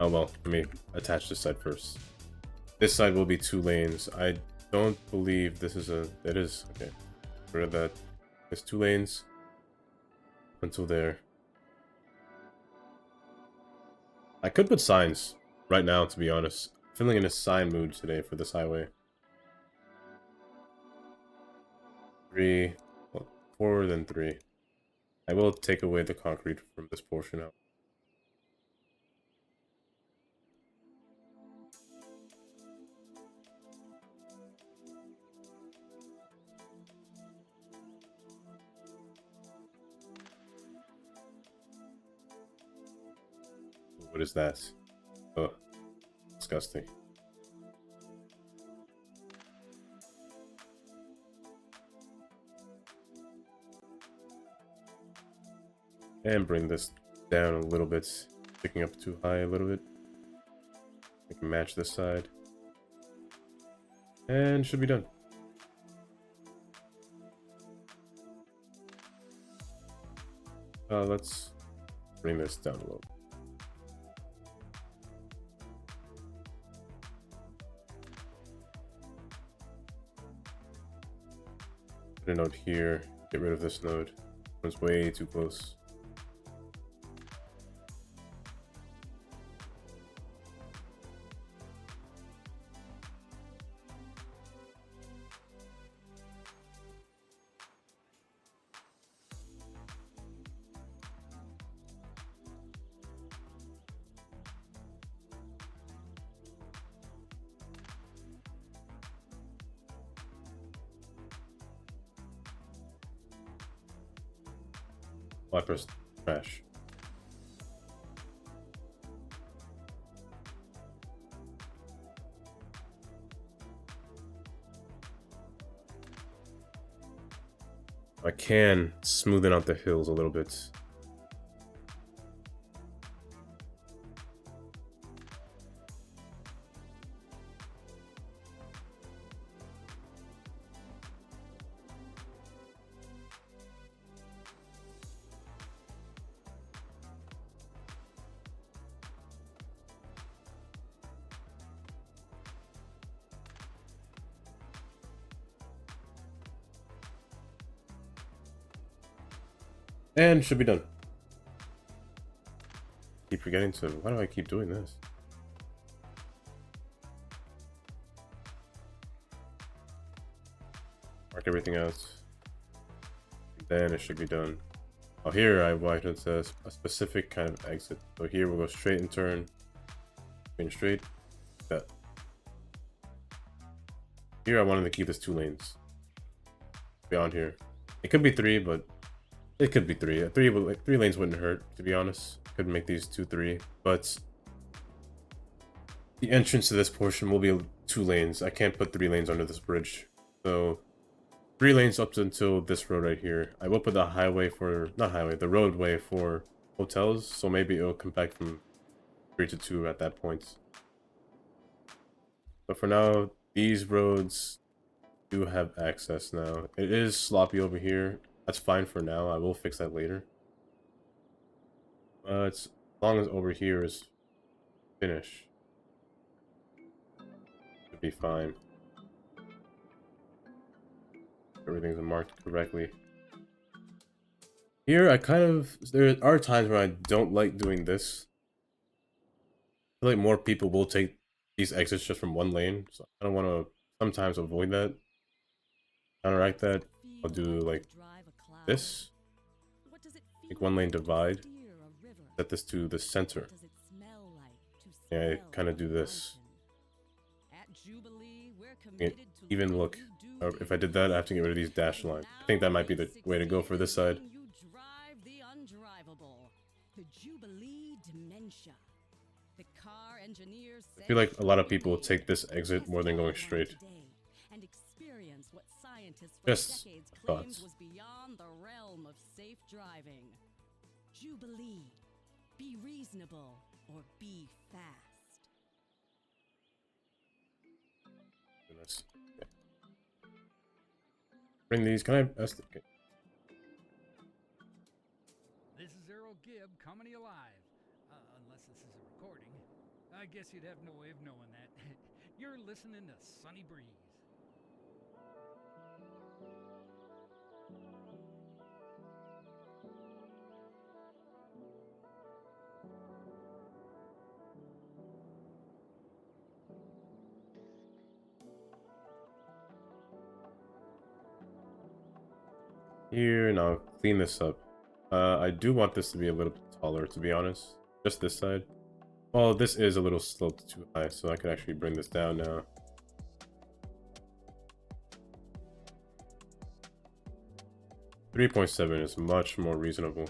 A: Oh well, let me attach this side first. This side will be 2 lanes. I don't believe this is a... It is. Okay. Rid of that. It's 2 lanes. Until there. I could put signs right now, to be honest. I'm feeling in a sign mood today for this highway. 3, well, 4, then 3. I will take away the concrete from this portion out. What is that? Oh, disgusting. And bring this down a little bit, picking up too high a little bit. We can match this side. And should be done. Let's bring this down a little. Put a node here, get rid of this node. It's way too close. Oh, I pressed crash. I can smoothen out the hills a little bit. And should be done. Keep forgetting to... Why do I keep doing this? Mark everything else. Then it should be done. Oh, here I wanted it says a specific kind of exit. So here we'll go straight and turn. Straight. That. Here I wanted to keep this 2 lanes. Beyond here. It could be 3, but... It could be 3. 3 lanes wouldn't hurt, to be honest. Could make these 2, 3. But... the entrance to this portion will be 2 lanes. I can't put 3 lanes under this bridge. So... 3 lanes up until this road right here. I will put the highway for... Not highway, the roadway for hotels. So maybe it'll come back from 3 to 2 at that point. But for now, these roads do have access now. It is sloppy over here. That's fine for now. I will fix that later. As long as over here is finished, should be fine. Everything's marked correctly. Here, there are times where I don't like doing this. I feel like more people will take these exits just from one lane, so I don't want to sometimes avoid that. Counteract that, I'll do like this. Make one lane divide. Set this to the center. Yeah, I kind of do this. Even look. If I did that, I have to get rid of these dash lines. I think that might be the way to go for this side. I feel like a lot of people take this exit more than going straight. Just thoughts.
E: Jubilee, be reasonable or be fast.
A: Goodness. Okay. Bring these. Can I? Okay.
D: This is Earl Gibb coming to you live. Unless this is a recording. I guess you'd have no way of knowing that. You're listening to Sunny Breeze.
A: Here, now clean this up. I do want this to be a little bit taller, to be honest. Just this side. Well, this is a little sloped too high, so I can actually bring this down now. .7 is much more reasonable.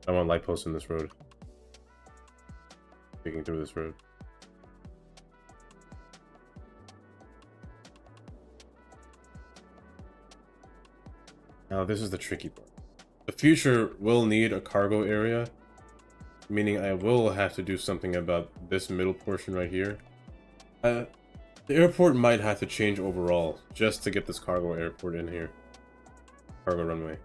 A: I want light posts in this road. Taking through this road. Now this is the tricky part. The future will need a cargo area, meaning I will have to do something about this middle portion right here. The airport might have to change overall just to get this cargo airport in here. Cargo runway.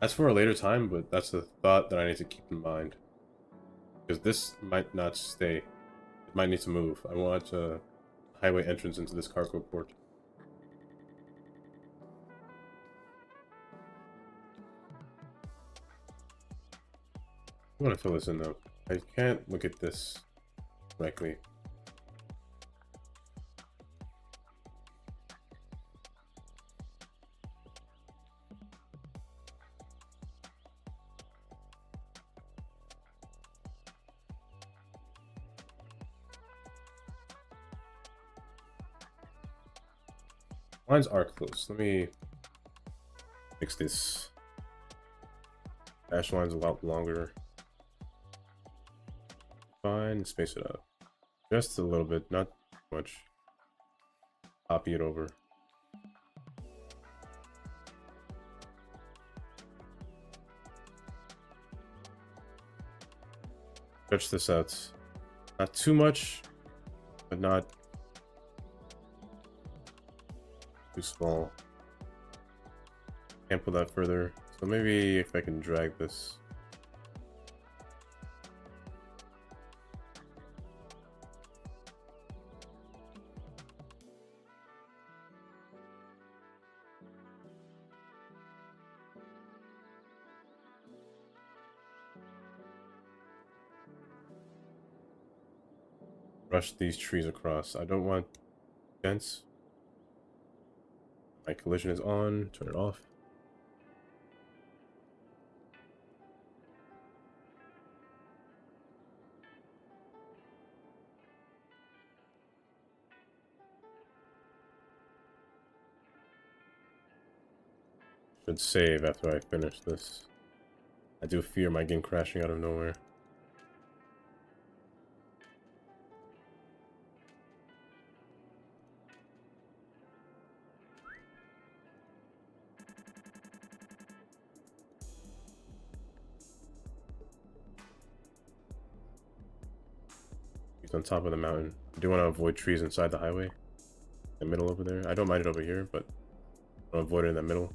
A: That's for a later time, but that's the thought that I need to keep in mind. Because this might not stay. It might need to move. I want a highway entrance into this cargo port. I want to fill this in though. I can't look at this correctly. Lines are close. Let me fix this. Dash line's a lot longer. Fine, space it out. Just a little bit, not much. Copy it over. Stretch this out. Not too much, but not too small. Can't pull that further. So maybe if I can drag this. Brush these trees across. I don't want dents. My collision is on. Turn it off. Should save after I finish this. I do fear my game crashing out of nowhere. It's on top of the mountain. I do want to avoid trees inside the highway. The middle over there. I don't mind it over here, but I'll avoid it in the middle.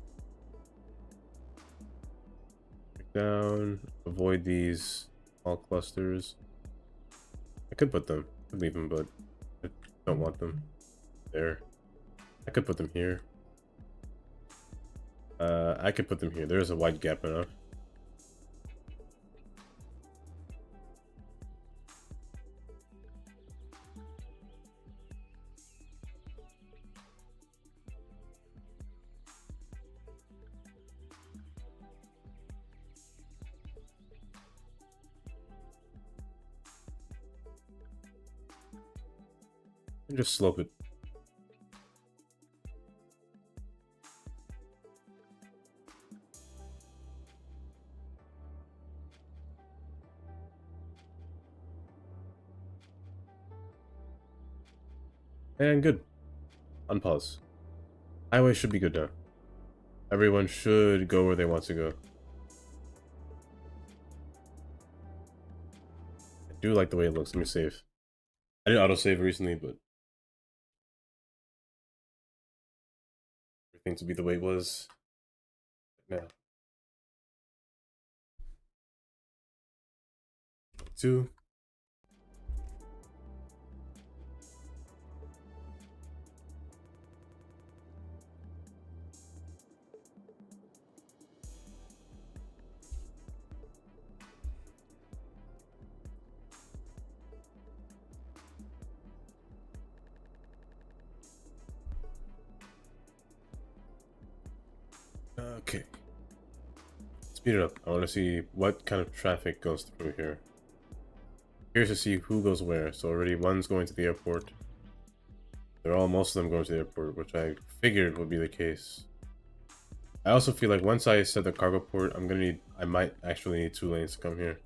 A: Back down. Avoid these small clusters. I could put them. I could leave them, but I don't want them there. I could put them here. I could put them here. There's a wide gap enough. And just slope it. And good. Unpause. Highway should be good now. Everyone should go where they want to go. I do like the way it looks. Let me save. I didn't autosave recently, but everything to be the way it was. Now. 2. Okay. Speed it up. I want to see what kind of traffic goes through here. Curious to see who goes where. So already one's going to the airport. Most of them going to the airport, which I figured would be the case. I also feel like once I set the cargo port, I might actually need 2 lanes to come here.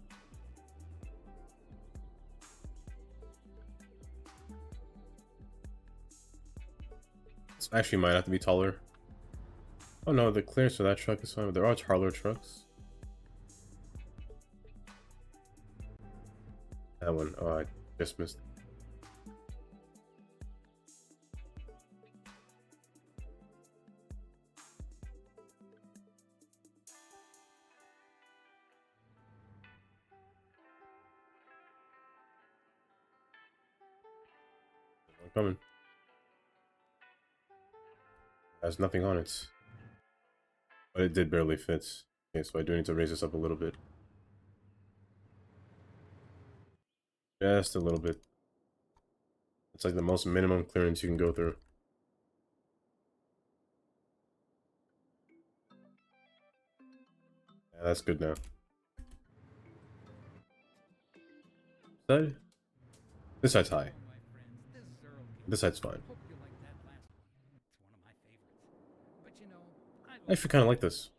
A: This actually might have to be taller. Oh no, the clearance for that truck is fine, but there are taller trucks. That one, oh, I just missed it. I'm coming. Has nothing on it. But it did barely fit. Okay, so I do need to raise this up a little bit. Just a little bit. It's like the most minimum clearance you can go through. Yeah, that's good now. Side? This side's high. This side's fine. I actually kind of like this.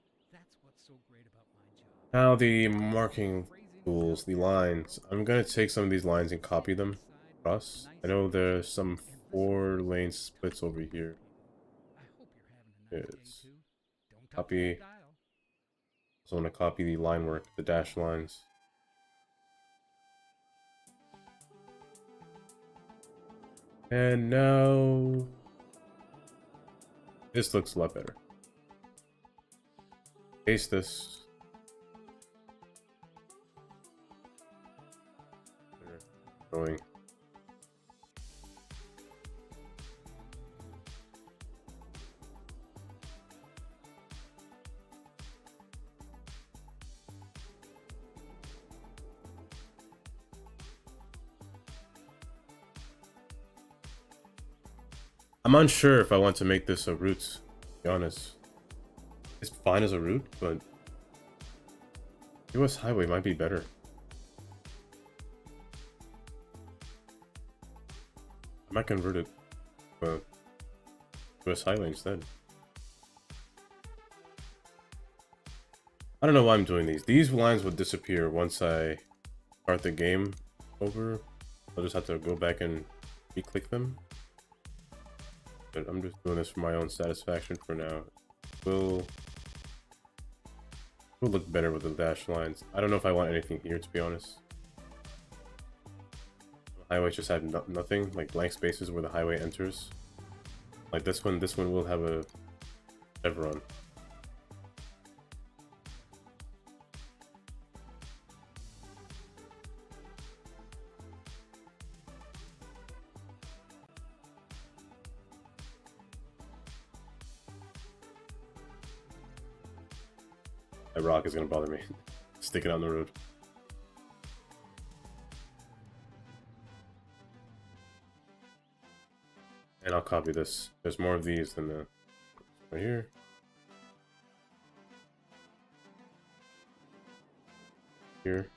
A: Now the marking tools, the lines. I'm gonna take some of these lines and copy them across. I know there's some 4-lane splits over here. It's copy. So I want to copy the line work, the dash lines. And now this looks a lot better. Paste this. Going. I'm unsure if I want to make this a route, to be honest. It's fine as a route, but US Highway might be better. I might convert it to US Highway instead. I don't know why I'm doing these. These lines would disappear once I start the game over. I'll just have to go back and re-click them. But I'm just doing this for my own satisfaction for now. Will look better with the dash lines. I don't know if I want anything here, to be honest. The highway just had nothing, like blank spaces where the highway enters. Like this one will have a chevron. That rock is gonna bother me. Sticking out in the road. And I'll copy this. There's more of these than the right here. Here.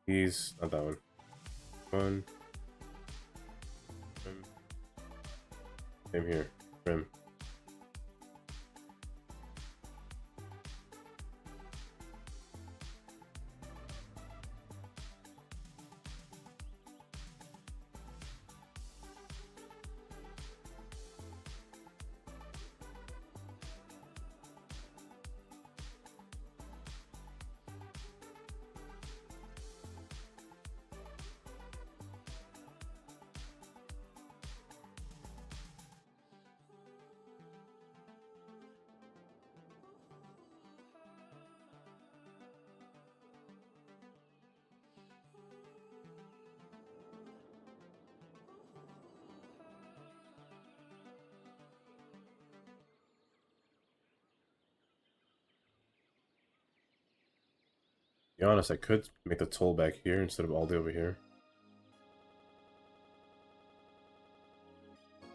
A: These, not that one. One. Trim. Same here. Trim. To be honest, I could make the toll back here instead of all the way over here.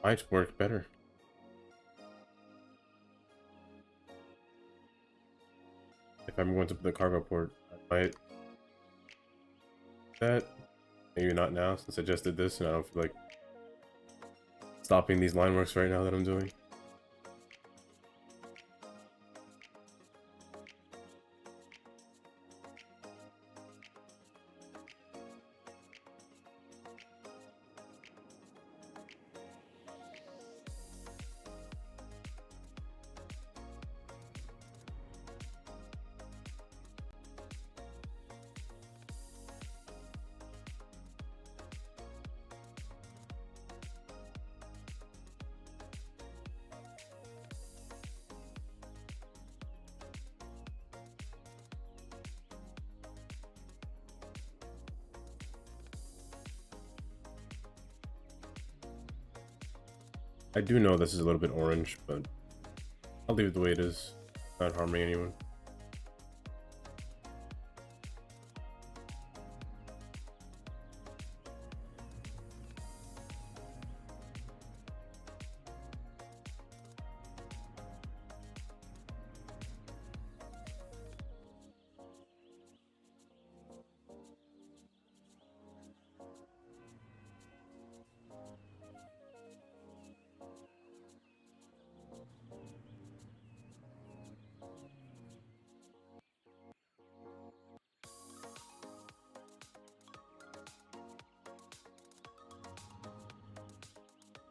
A: Might work better. If I'm going to the cargo port, I might... That... Maybe not now, since I just did this and I don't feel like stopping these line works right now that I'm doing. I do know this is a little bit orange, but I'll leave it the way it is. Not harming anyone.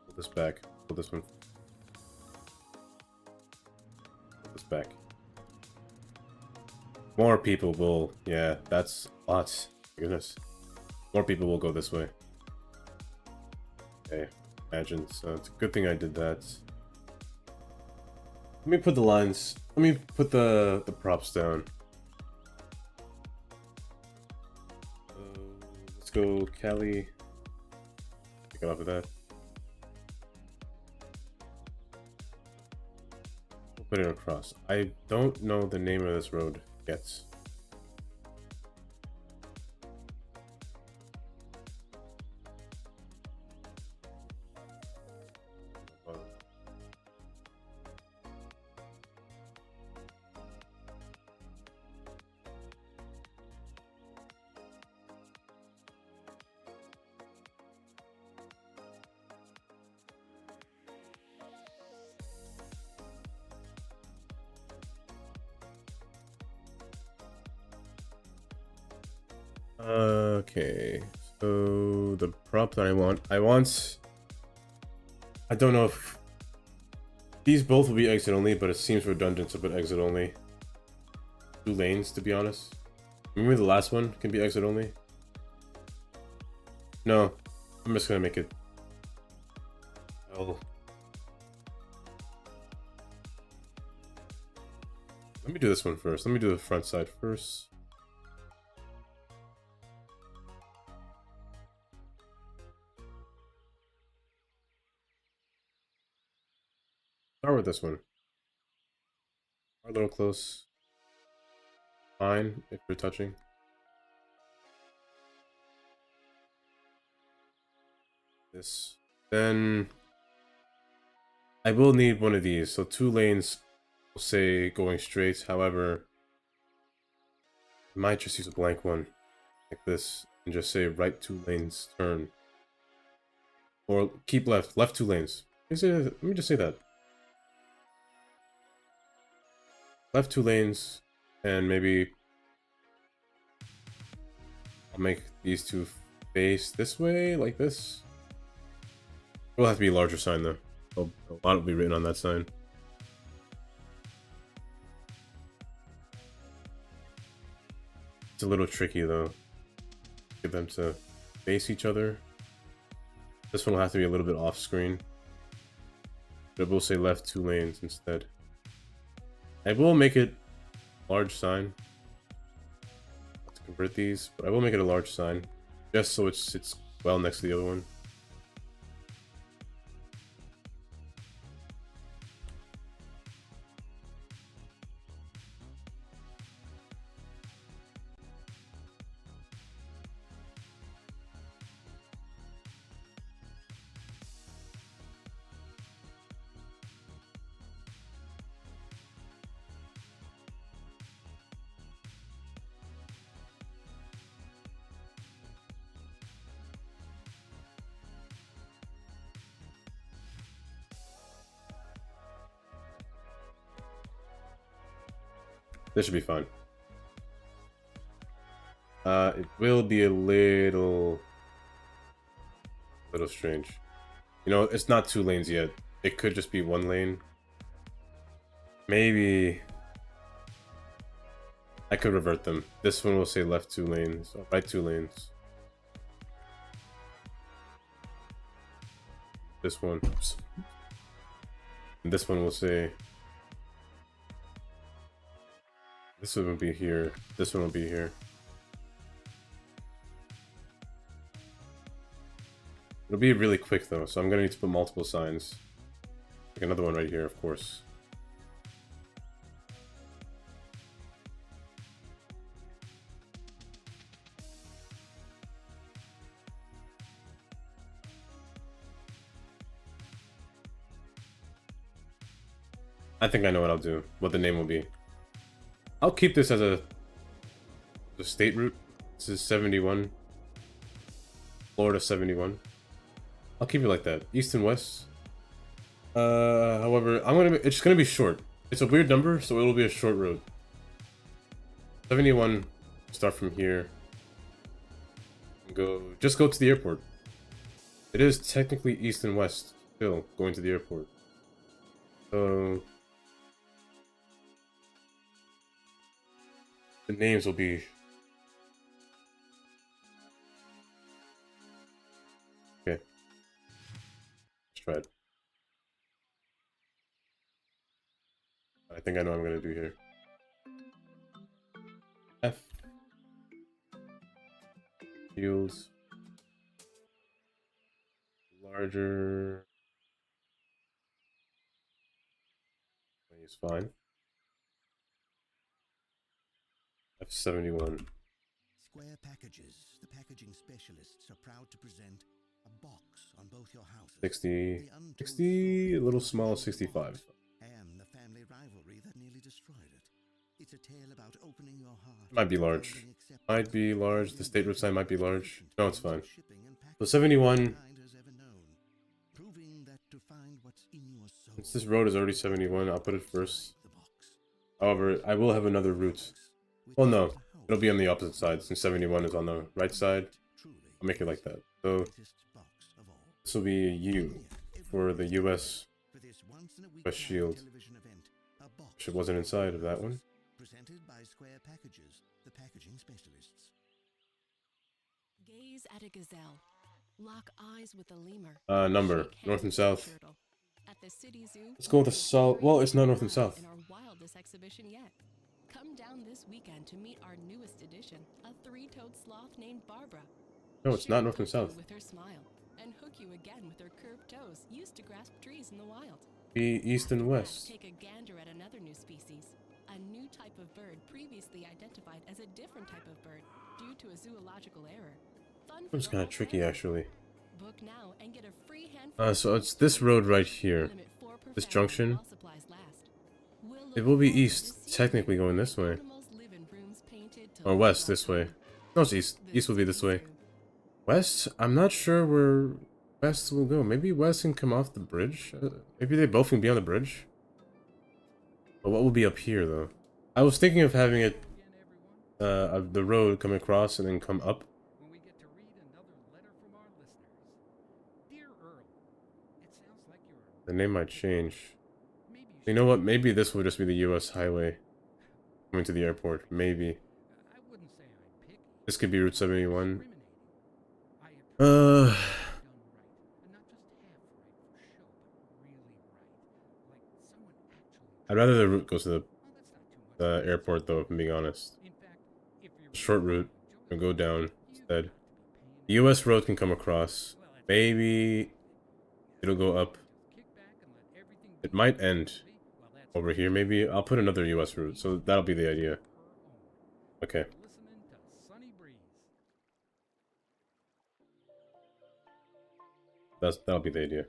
A: Pull this back. Pull this one. Pull this back. More people will... Yeah, that's lots. Goodness. More people will go this way. Okay, imagine. So it's a good thing I did that. Let me put the lines... Let me put the props down. Let's go Cali. Pick it off of that. We'll put it across. I don't know the name of this road yet. Okay, so the prop that I don't know if these both will be exit only, but it seems redundant to put exit only. 2 lanes, to be honest. Maybe the last one can be exit only. No, I'm just gonna make it. Oh. Let me do this one first. Let me do the front side first. Start with this one. A little close. Fine, if you're touching. This. Then I will need one of these. So 2 lanes, we'll say going straight. However, I might just use a blank one like this and just say right 2 lanes turn. Or keep left. Left 2 lanes. Let me just say that. Left 2 lanes, and maybe I'll make these two face this way, like this. It will have to be a larger sign though. A lot will be written on that sign. It's a little tricky though. Get them to face each other. This one will have to be a little bit off screen. But we'll say left 2 lanes instead. I will make it large sign. Let's convert these, but I will make it a large sign. Just so it sits well next to the other one. This should be fine. It will be a little strange. You know, it's not 2 lanes yet. It could just be 1 lane. Maybe I could revert them. This one will say left 2 lanes, or right 2 lanes. This one, oops. And this one will say this one will be here. This one will be here. It'll be really quick though, so I'm gonna need to put multiple signs. Like another one right here, of course. I think I know what I'll do, what the name will be. I'll keep this as a state route. This is 71. Florida 71. I'll keep it like that. East and west. However, it's gonna be short. It's a weird number, so it'll be a short road. 71, start from here. Just go to the airport. It is technically east and west, still, going to the airport. So the names will be... Okay. Let's try it. I think I know what I'm gonna do here. F. Fields. Larger. Is fine. F71.
F: Square Packages, the packaging specialists, are proud to present a box on both your houses.
A: 60, a little small, 65.
F: And the family rivalry that nearly destroyed it. It's a tale about opening your heart.
A: Might be large. Might be large. The state route sign might be large. No, it's fine. So 71. Since this road is already 71, I'll put it first. However, I will have another route. Well, no. It'll be on the opposite side since 71 is on the right side. I'll make it like that. So this will be U for the US shield. Wish it wasn't inside of that one.
F: Presented by Square Packages, the packaging specialists.
C: Gaze at a gazelle. Lock eyes with a lemur.
A: Number
C: Shake
A: north and
C: hands with a
A: south.
C: turtle. At the city zoo.
A: Let's go with the south. Well, it's not north and south.
C: In our wildest exhibition yet. Come down this weekend to meet our newest addition, a three-toed sloth named Barbara.
A: No, it's not north and south.
C: With her smile, and hook you again with her curved toes, used to grasp trees in the wild.
A: Be east and west.
C: Take a gander at another new species, a new type of bird previously identified as a different type of bird due to a zoological error. Fun for
A: It's
C: the
A: kind
C: whole
A: of tricky,
C: family.
A: actually.
C: Book now and get a free handful.
A: So it's this road right here.
C: Limit 4 per
A: This
C: family
A: junction.
C: while supplies last. We'll
A: It
C: look
A: will be
C: forward to
A: east,
C: this
A: technically
C: season.
A: going this way.
C: Animals live in rooms painted to
A: Or
C: look
A: west,
C: like
A: this way.
C: home.
A: No, it's east.
C: The
A: East will be this
C: city
A: way.
C: zoo.
A: West? I'm not sure where west will go. Maybe west can come off the bridge? Maybe they both can be on the bridge? But what will be up here, though? I was thinking of having it, of the road come across and then come up.
D: When we get to read another letter from our listeners. Dear Earl, it sounds like you're
A: The name might change.
D: maybe
A: You know what? Maybe this will just be the US highway coming to the airport. Maybe.
D: I wouldn't say I'm picky.
A: This could be Route 71.
D: Discriminating. I appreciate done right, and not just half right for show, but really right. Like someone actually.
A: I'd rather the route goes to
D: Oh, that's not too much.
A: the airport, though, if I'm being honest.
D: In fact, if you're
A: Short route.
D: enjoy
A: Or go down
D: you
A: instead.
D: got to be
A: The
D: paying
A: US road can come across.
D: Well, that's
A: Maybe it'll go up.
D: just kick back and let everything
A: It
D: be
A: might
D: as it
A: end
D: should be. Well, that's
A: over here. Maybe I'll put another US route. So that'll be the idea.
D: her own.
A: Okay.
D: Listening to Sunny Breeze.
A: That'll be the idea.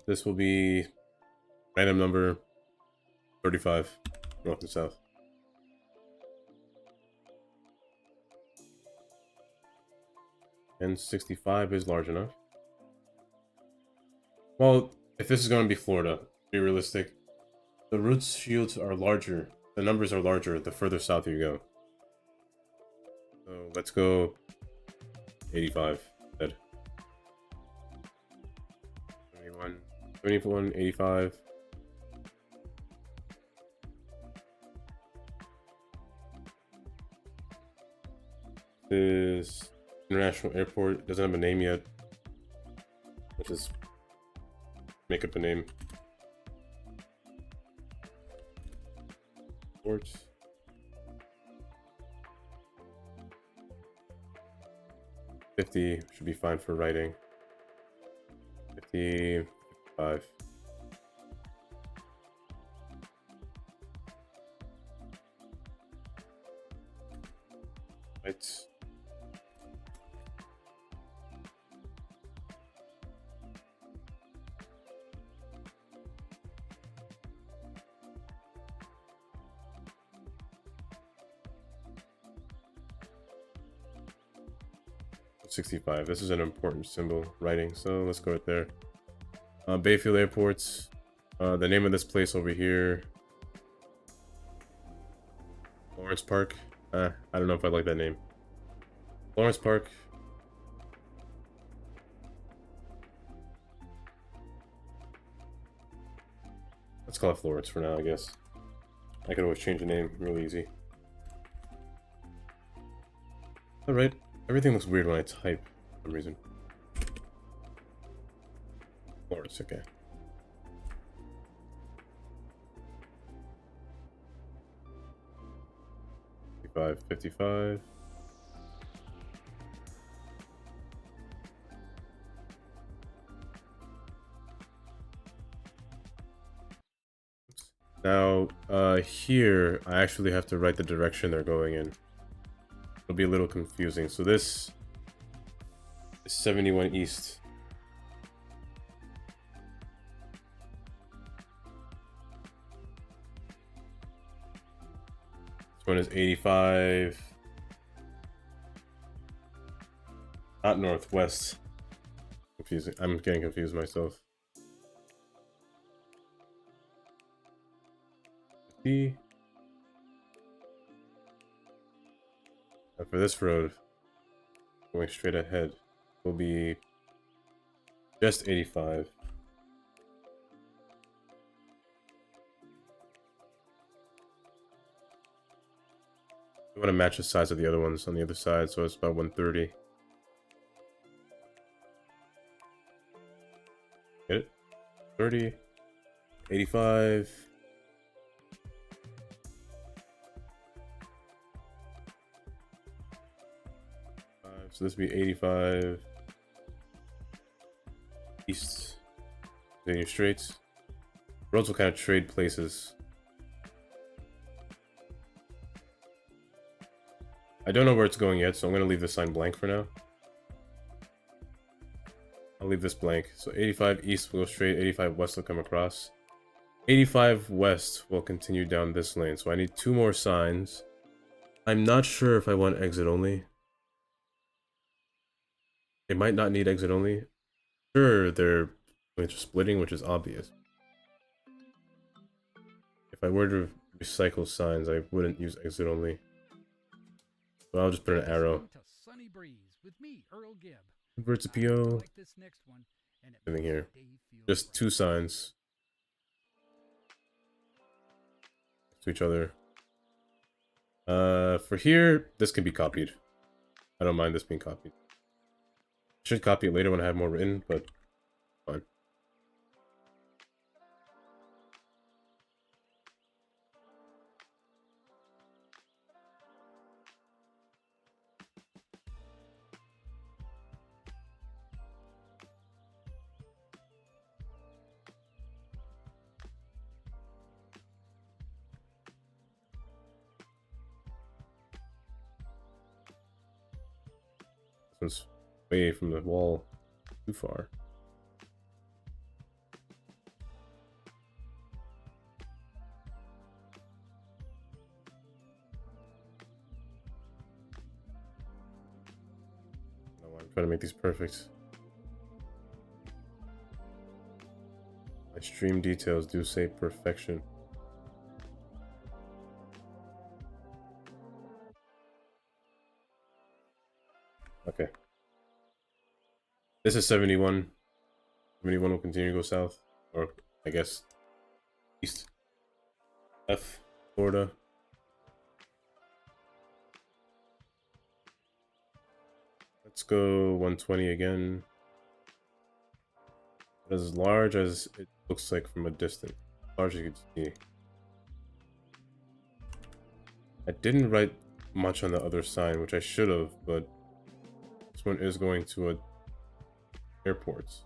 A: This will be random number 35, north and south. And 65 is large enough. Well, if this is going to be Florida, be realistic. The route shields are larger. The numbers are larger the further south you go. So let's go 85 instead. 71, 85. This international airport doesn't have a name yet. Let's just make up a name. Port. $50 should be fine for writing. 50, 55. Right. $65. This is an important symbol writing, so let's go right there. Bayfield Airports. The name of this place over here. Lawrence Park. I don't know if I like that name. Lawrence Park. Let's call it Florence for now, I guess. I can always change the name really easy. Alright. Everything looks weird when I type for some reason. Florence, okay. 55. Now, here, I actually have to write the direction they're going in. It'll be a little confusing. So this is 71 East. This one is 85. Not northwest. Confusing. I'm getting confused myself. 60. And for this road, going straight ahead, will be just 85. We want to match the size of the other ones on the other side, so it's about 130. Get it? 30, 85. So this would be 85 east. Continue straight. Roads will kind of trade places. I don't know where it's going yet, so I'm going to leave this sign blank for now. I'll leave this blank. So 85 east will go straight, 85 west will come across. 85 west will continue down this lane, so I need 2 more signs. I'm not sure if I want exit only. They might not need exit only. Sure, they're splitting, which is obvious. If I were to recycle signs, I wouldn't use exit only. So I'll just put an arrow.
D: Sunny Breeze with me, Earl Gibb.
A: Convert to PO.
D: Like this next one, and
A: Anything here. Just 2 signs. To each other. For here, this can be copied. I don't mind this being copied. Should copy it later when I have more written, but fine. This one's way from the wall. Too far. No, I'm trying to make these perfect. My stream details do say perfection. Okay. This is 71. 71 will continue to go south. Or, I guess, east. F, Florida. Let's go 120 again. As large as it looks like from a distance. Large as you can see. I didn't write much on the other sign, which I should have, but this one is going to a airports.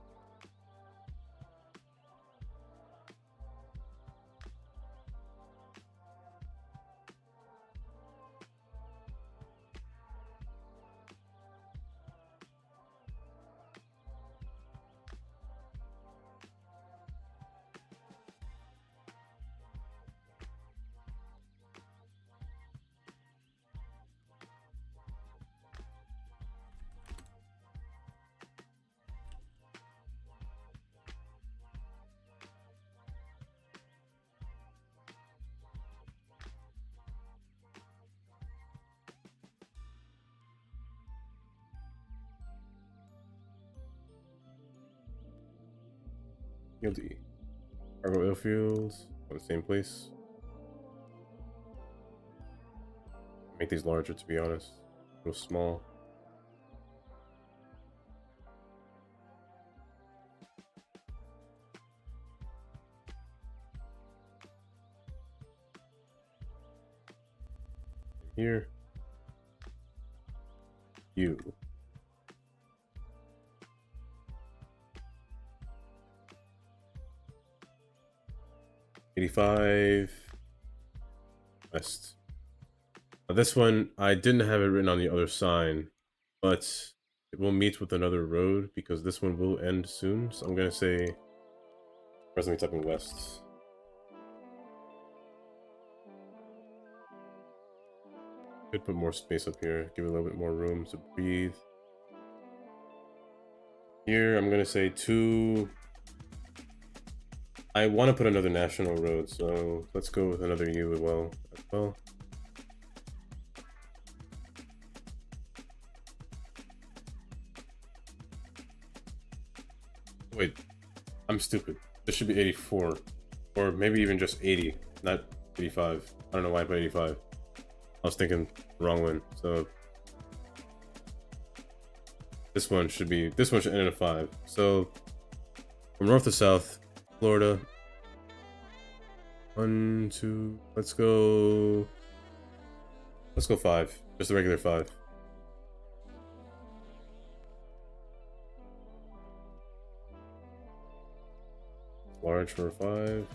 A: Guilty. Cargo airfields on the same place. Make these larger, to be honest. A little small. Here. You. $85 west. Now this one, I didn't have it written on the other sign, but it will meet with another road because this one will end soon. So I'm gonna say, first let me type in west. Could put more space up here, give it a little bit more room to breathe. Here, I'm gonna say 2. I want to put another national road, so let's go with another U as well. Wait, I'm stupid. This should be 84. Or maybe even just 80, not 85. I don't know why I put 85. I was thinking the wrong one. So this one should end in a 5. So from north to south, Florida. 1, 2, let's go 5. Just a regular 5. Large for a 5.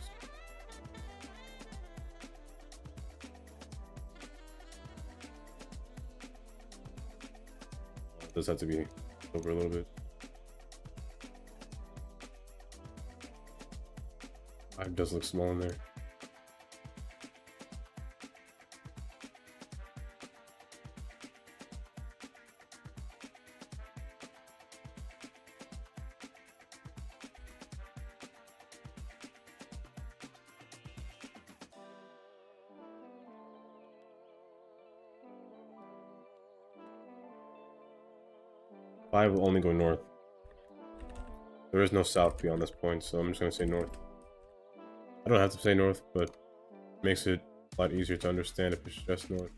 A: It does have to be over a little bit. It does look small in there. Five will only go north. There is no south beyond this point, so I'm just gonna say north. I don't have to say north, but it makes it a lot easier to understand if it's just north.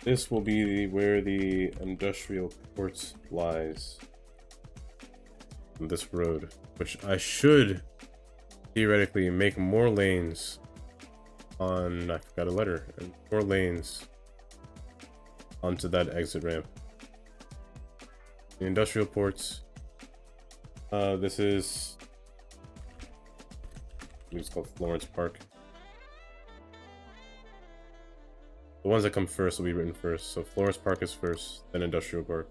A: This will be where the industrial port lies. On this road, which I should theoretically make more lanes on, I forgot a letter, and more lanes onto that exit ramp. The industrial ports. This is, it's called Florence Park. The ones that come first will be written first. So Florence Park is first, then Industrial Park.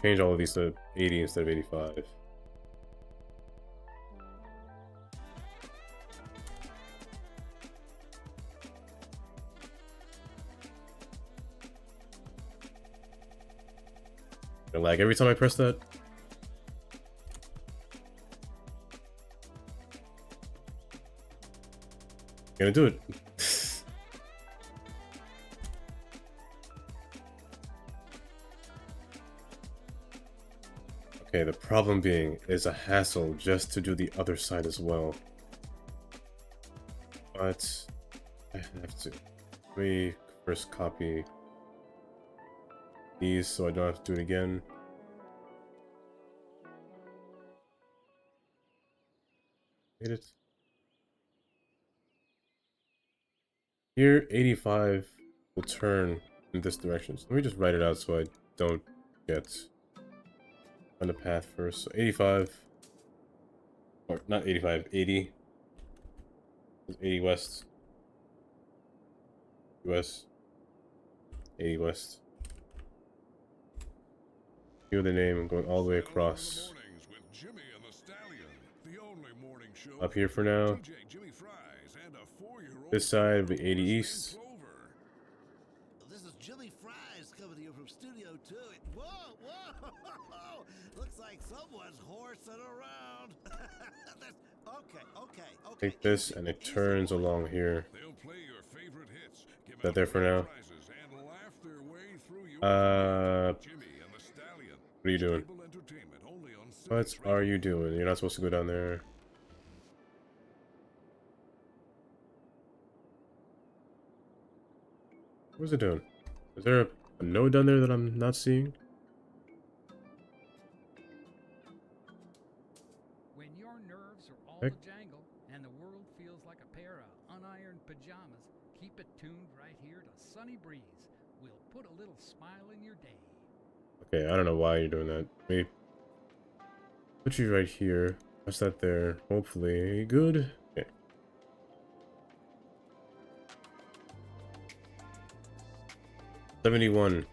A: Change all of these to 80 instead of 85. I lag every time I press that. Gonna do it. Okay, the problem being is a hassle just to do the other side as well. But I have to. Let me first copy these so I don't have to do it again. Made it. Here, 85 will turn in this direction. So let me just write it out so I don't get on the path first. So 85, or not 85, 80. 80 west. West. 80 west. Hear the name, I'm going all the way across. Up here for now. This side will be 80 east.
F: This is Jimmy Fry's coming to you from Studio 2. Whoa, whoa! Looks like someone's horsing around. Okay.
A: Take this and it turns along here. Is that there for now? What are you doing? What are you doing? You're not supposed to go down there. What's it doing? Is there a node down there that I'm not seeing?
D: When your nerves are all
A: Heck.
D: a jangle and the world feels like a pair of unironed pajamas, keep it tuned right here to Sunny Breeze. We'll put a little smile in your day.
A: Okay, I don't know why you're doing that. Maybe put you right here. Press that there. Hopefully, good. Okay. $71.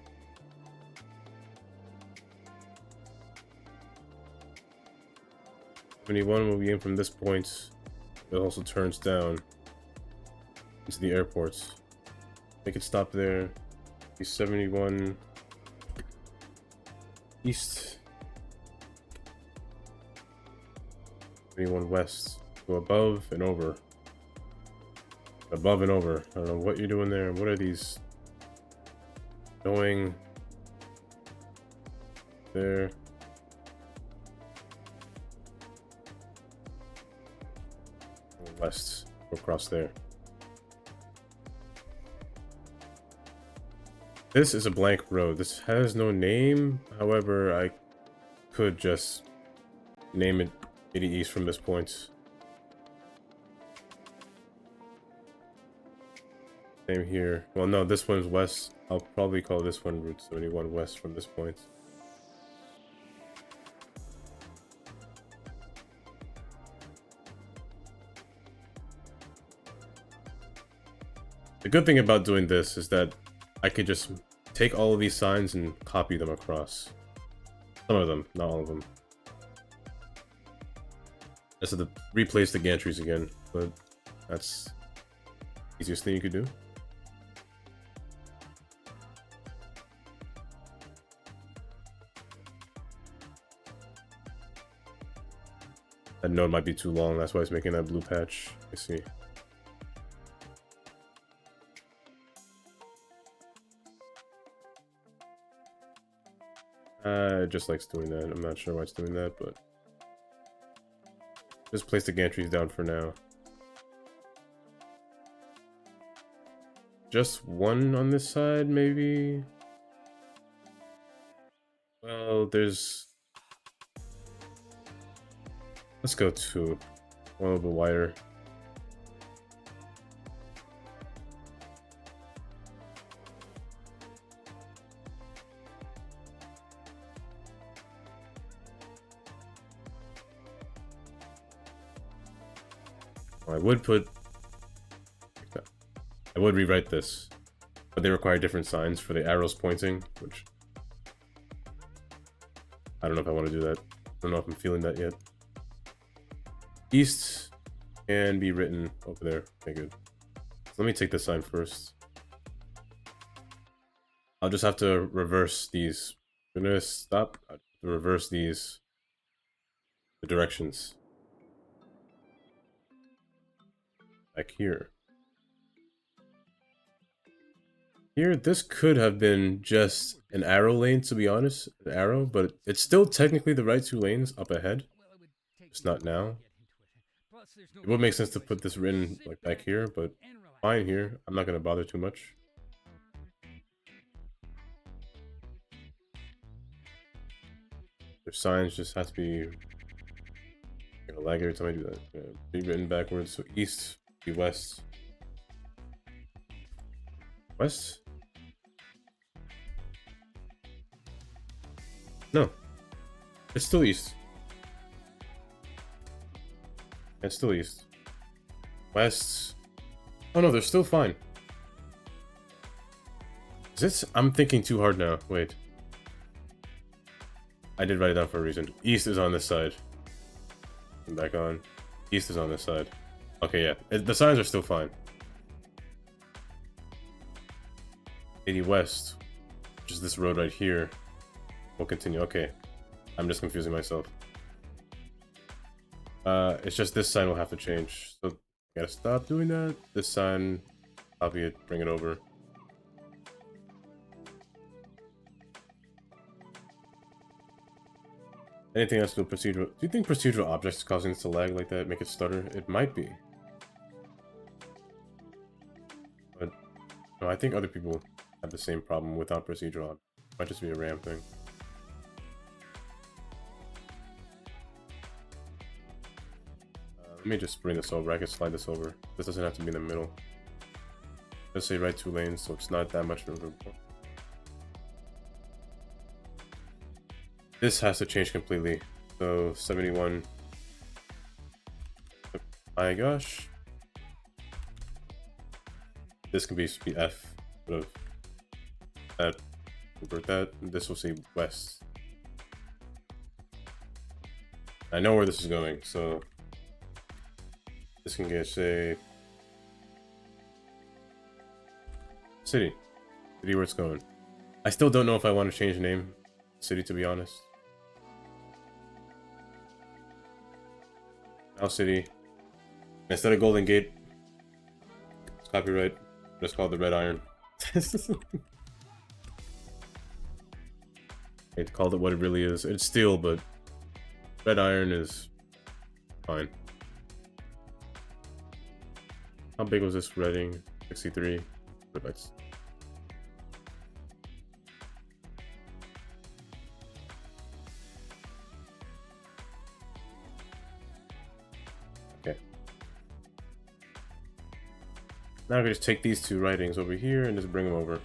A: $71 will be in from this point. It also turns down into the airports. Make it stop there. 71 east, 71 west. Go above and over. Above and over. I don't know what you're doing there. What are these going there? West. Go across there. This is a blank road. This has no name. However, I could just name it 80 east from this point. Same here. Well, no, this one's west. I'll probably call this one Route 71 west from this point. The good thing about doing this is that I could just take all of these signs and copy them across. Some of them, not all of them. Just have to replace the gantries again, but that's the easiest thing you could do. That node might be too long, that's why it's making that blue patch. Let's see. It just likes doing that. I'm not sure why it's doing that, but just place the gantries down for now. Just one on this side, maybe? Well, there's... Let's go two. One a little bit wider. I would rewrite this, but they require different signs for the arrows pointing, which I don't know if I want to do that. I don't know if I'm feeling that yet. East can be written over there. Okay, good. So let me take this sign first. I'll just have to reverse these. I'm gonna stop. I have to reverse the directions. Back here. Here, this could have been just an arrow lane, to be honest. An arrow, but it's still technically the right two lanes up ahead. It's not now. It would make sense to put this written like back here, but fine here. I'm not going to bother too much. Their signs just have to be... I'm gonna lag every time I do that. Be written backwards, so east, be west. West? No. It's still east. It's still east. West. Oh no, they're still fine. Is this... I'm thinking too hard now. Wait. I did write it down for a reason. East is on this side. And back on. East is on this side. Okay, yeah. The signs are still fine. 80 west, which is this road right here. We'll continue. Okay. I'm just confusing myself. It's just this sign will have to change. So, gotta stop doing that. This sign, copy it, bring it over. Anything else to do procedural? Do you think procedural objects causing this to lag like that, make it stutter? It might be. But, no, I think other people have the same problem without procedural objects. It might just be a RAM thing. Let me just bring this over. I can slide this over. This doesn't have to be in the middle. Let's say right two lanes, so it's not that much of a... This has to change completely. So 71. My gosh. This can be F. Sort of that. Convert that. This will say west. I know where this is going, so this can get say city. City where it's going. I still don't know if I want to change the name. City, to be honest. Now City. Instead of Golden Gate. It's copyright. It's called the Red Iron. I called it what it really is. It's steel, but Red Iron is fine. How big was this rating? 63 kilobytes. Okay. Now I can just take these two writings over here and just bring them over.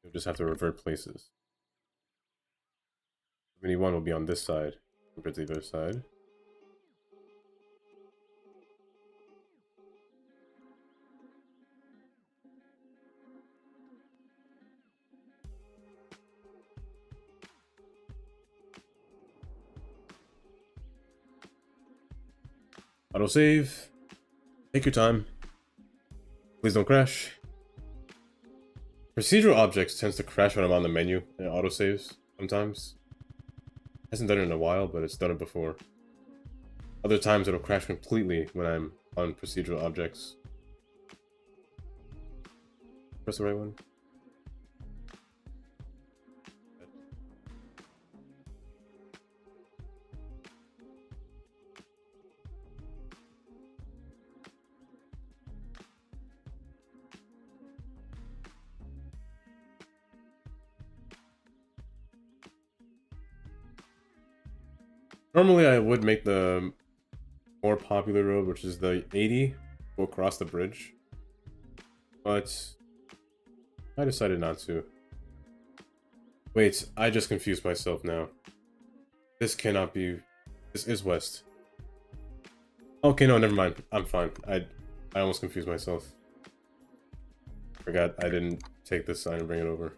A: You'll just have to revert places. 71 will be on this side compared to the other side. Autosave. Take your time. Please don't crash. Procedural objects tends to crash when I'm on the menu and it autosaves sometimes. Hasn't done it in a while, but it's done it before. Other times it'll crash completely when I'm on procedural objects. Press the right one. Normally I would make the more popular road, which is the 80, go across the bridge. But I decided not to. Wait, I just confused myself now. This cannot be... This is west. Okay, no, never mind. I'm fine. I almost confused myself. Forgot I didn't take this sign and bring it over.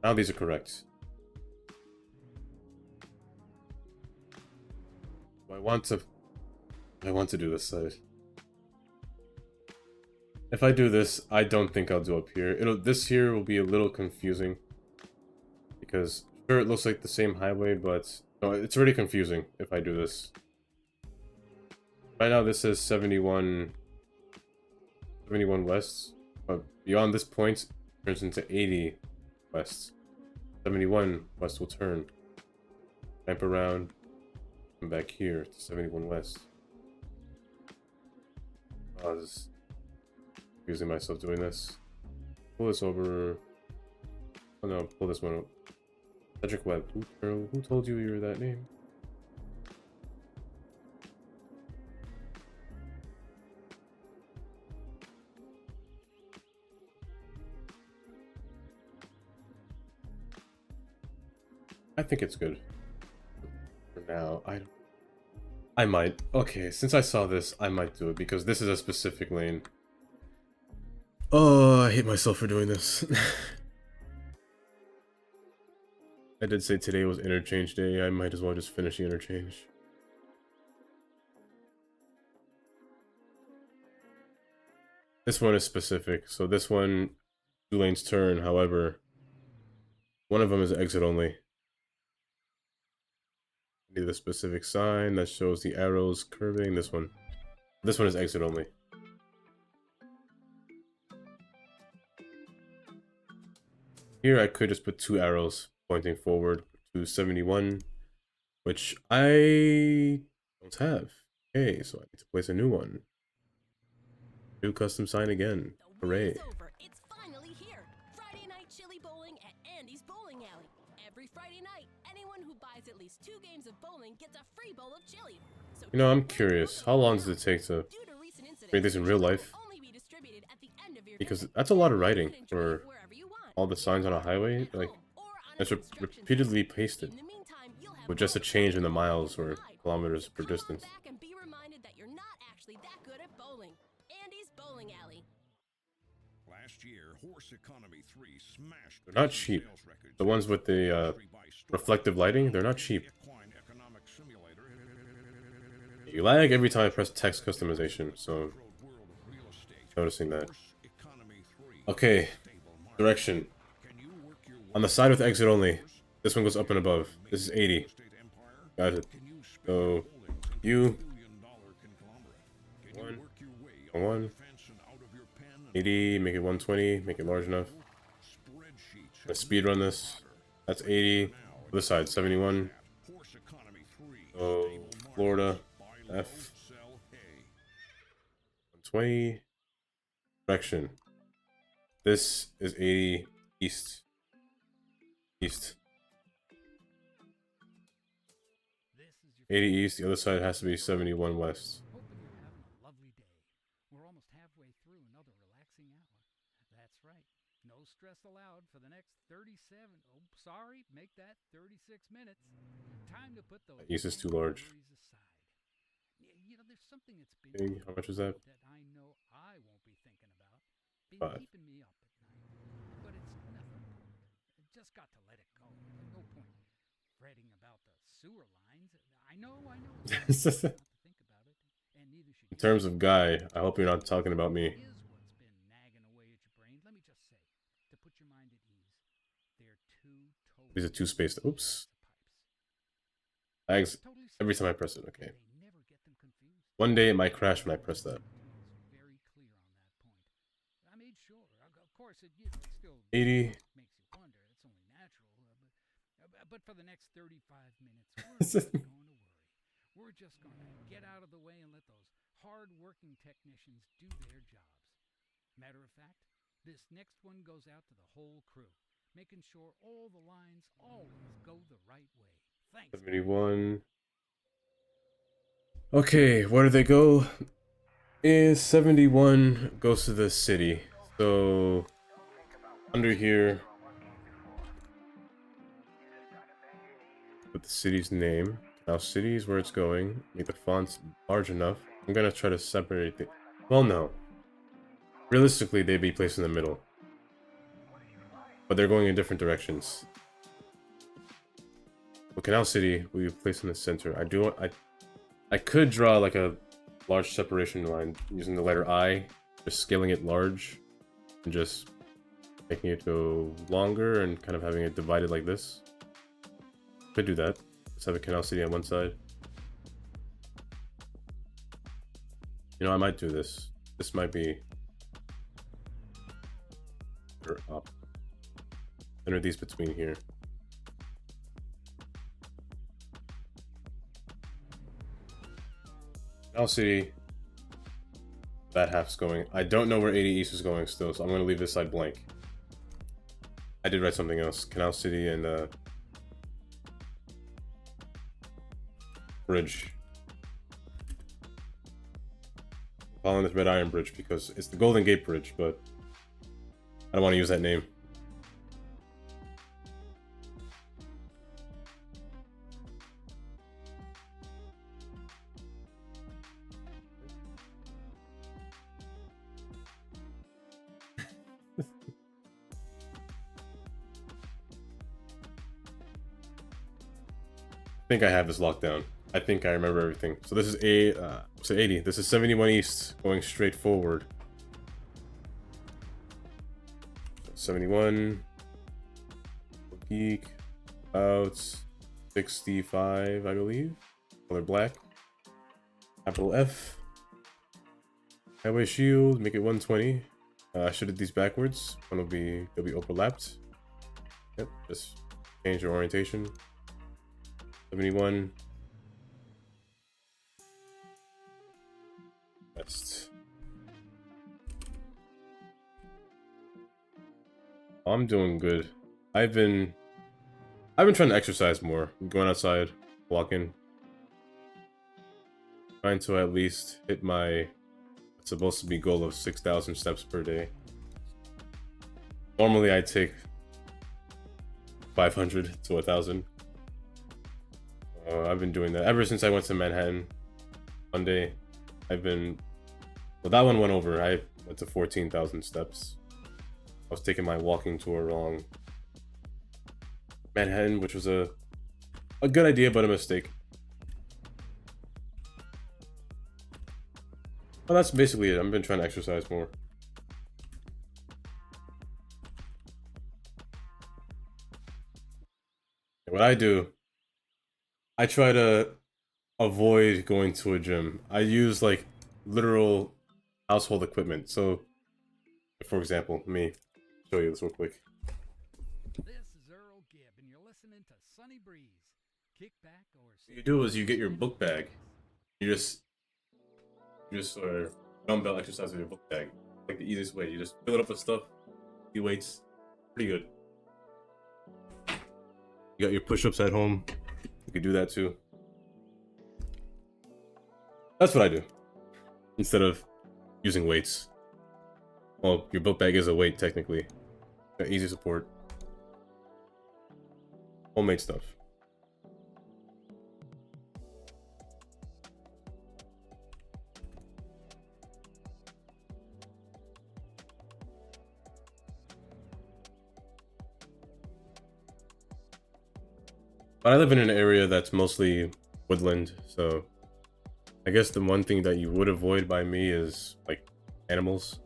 A: Now these are correct. I want to do this side. If I do this, I don't think I'll do up here. This here will be a little confusing. Because sure it looks like the same highway, but no, it's already confusing if I do this. Right now this says 71 west, but beyond this point it turns into 80 west. 71 west will turn. Ramp around. Come back here to 71 west. I was confusing myself doing this. Pull this over. Oh no, pull this one up. Cedric Webb. Who told you were that name? I think it's good. For now, I might. Okay, since I saw this, I might do it because this is a specific lane. Oh, I hate myself for doing this. I did say today was Interchange Day. I might as well just finish the Interchange. This one is specific. So this one, 2 lanes turn. However, one of them is exit only. Need a specific sign that shows the arrows curving. This one is exit only. Here I could just put 2 arrows pointing forward to 71, which I don't have. Okay, so I need to place a new one. New custom sign again. Hooray.
C: It's finally here. Friday night chili bowling at Andy's Bowling Alley. Every Friday night, anyone who buys at least 2 games of bowling gets a free bowl of chili. So
A: you know, I'm curious. How long does it take to read this in real life? Because that's a lot of writing for all the signs on a highway. Like, that's repeatedly pasted. with just a change in the miles or kilometers per distance.
C: Back and be reminded that you're not actually that good at bowling. Andy's Bowling Alley.
B: Last year, Horse Economy 3 smashed
A: They're not
B: daily
A: cheap.
B: sales records.
A: The ones with the reflective lighting, they're not cheap.
B: Equine economic simulator.
A: You lag every time I press text customization, so
B: World of real estate.
A: noticing that.
B: Horse Economy 3.
A: Okay,
B: Stable market.
A: direction.
B: Can you work your way
A: On the side with exit only. This one goes up and above. This is 80.
B: estate empire?
A: Got it.
B: Can you spend
A: So,
B: your holdings into
A: you-
B: a billion-dollar conglomerate? Can
A: One.
B: you work your way
A: A
B: over
A: one.
B: the fence and out of your pen and
A: 80, make it 120, make it large enough.
B: spreadsheets?
A: Let's speed run this. That's 80. Other side, 71.
B: Horse Economy 3.
A: Oh,
B: Stable market.
A: Florida,
B: Buy low,
A: F.
B: sell hay.
A: 120. Direction. This is 80 east. East.
D: This is your
A: 80 east, the other side has to be 71 west.
D: Hoping you're having a lovely day. We're almost halfway through another relaxing hour. That's right. No stress allowed for the next 37. Oh, sorry. Make that 36 minutes. Time to put those
A: East is too
D: annual
A: large.
D: worries aside. You know, there's something that's been
A: Okay, how much is that?
D: I know I won't be thinking about. Been
A: 5.
D: keeping me up at night. But it's nothing important. Just got to let it go. No point fretting about the sewer lines. I know. It's not to think about it, and neither should
A: In
D: you.
A: terms of guy, I hope you're not talking about me.
D: Is what's been nagging away at your brain. Let me just say, to put your mind at ease, they're two totally
A: These are two spaced. Oops.
D: pipes.
A: Lags
D: Totally
A: every time I
D: separate.
A: press it. Okay.
D: They never get them confused.
A: One day it might crash when I press that.
D: Very clear on that point. I made sure. Of course, it still
A: 80.
D: makes you wonder. It's only natural. But for the next 35 minutes, we're not going to worry. We're just going to get out of the way and let those hard-working technicians do their jobs. Matter of fact, this next one goes out to the whole crew, making sure all the lines always go the right way. Thanks.
A: 71. Okay, where do they go? Is 71 goes to the city. So under here, put the city's name. Now city is where it's going. Make the fonts large enough. I'm gonna try to separate the. Well, no. Realistically, they'd be placed in the middle, but they're going in different directions. Well, Canal City will be placed in the center. I could draw like a large separation line using the letter I, just scaling it large, and just making it go longer and kind of having it divided like this. Could do that. Let's have a Canal City on one side. You know, I might do this. This might be or up. Enter these between here. Canal City. That half's going. I don't know where 80 East is going still, so I'm going to leave this side blank. I did write something else. Canal City and Bridge. I'm calling this Red Iron Bridge because it's the Golden Gate Bridge, but I don't want to use that name. I think I have this locked down. I think I remember everything. So this is 80. This is 71 East going straight forward. 71. Geek. About 65, I believe. Color black. Capital F. Highway shield. Make it 120. I should have these backwards. One will be they'll be overlapped. Yep. Just change your orientation. 71. West. I'm doing good. I've been trying to exercise more. Going outside, walking. Trying to at least hit my what's supposed to be goal of 6,000 steps per day. Normally I take 500 to 1,000. I've been doing that ever since I went to Manhattan. Monday, I've been. Well, that one went over. I went to 14,000 steps. I was taking my walking tour along Manhattan, which was a good idea, but a mistake. Well, that's basically it. I've been trying to exercise more. What I do, I try to avoid going to a gym. I use like literal household equipment. So, for example, let me show you this real quick.
D: This is Earl Gibb, and you're listening to Sunny Breeze. Kick back or
A: What you do is you get your book bag. You just dumbbell exercise with your book bag. Like the easiest way. You just fill it up with stuff. You weights. Pretty good. You got your push-ups at home. You could do that too. That's what I do. Instead of using weights. Well, your book bag is a weight technically. Got easy support. Homemade stuff. But I live in an area that's mostly woodland, so I guess the one thing that you would avoid by me is like animals.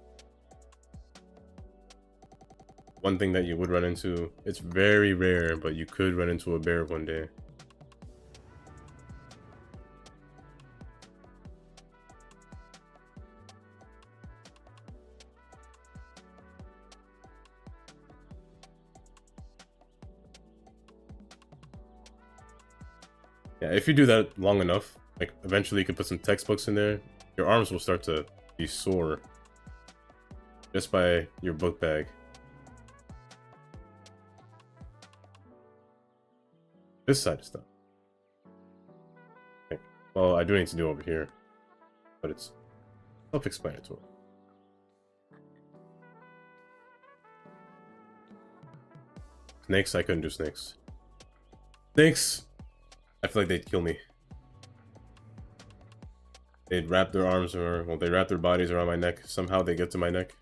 A: One thing that you would run into, it's very rare, but you could run into a bear one day. Yeah, if you do that long enough, like eventually you can put some textbooks in there, your arms will start to be sore just by your book bag. This side is done. Okay. Well, I do need to do over here, but it's self-explanatory. Snakes, I couldn't do snakes. Snakes, I feel like they'd kill me. They'd wrap their arms around, well, they wrap their bodies around my neck. Somehow they get to my neck.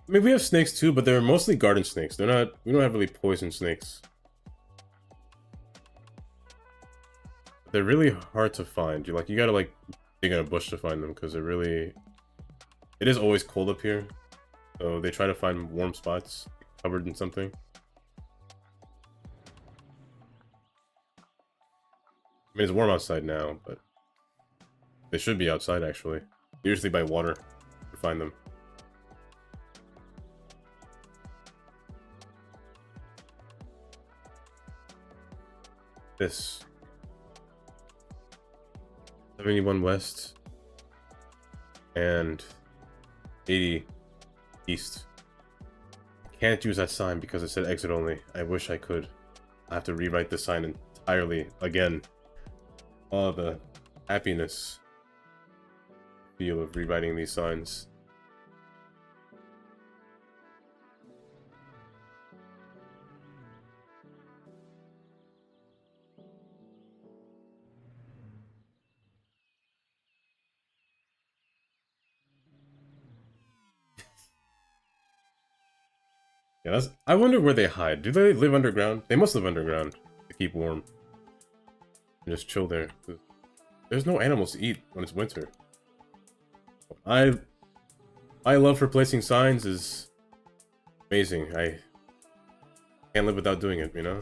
A: I mean, we have snakes too, but they're mostly garden snakes. We don't have really poison snakes. They're really hard to find. You gotta like dig in a bush to find them because it is always cold up here. So they try to find warm spots covered in something. I mean, it's warm outside now, but they should be outside actually. Usually by water to find them. This 71 west and 80 east. Can't use that sign because it said exit only. I wish I could. I have to rewrite this sign entirely again. Oh, the happiness feel of rewriting these signs. Yeah, I wonder where they hide. Do they live underground? They must live underground to keep warm. And just chill there. There's no animals to eat when it's winter. My love for placing signs is amazing. I can't live without doing it, you know?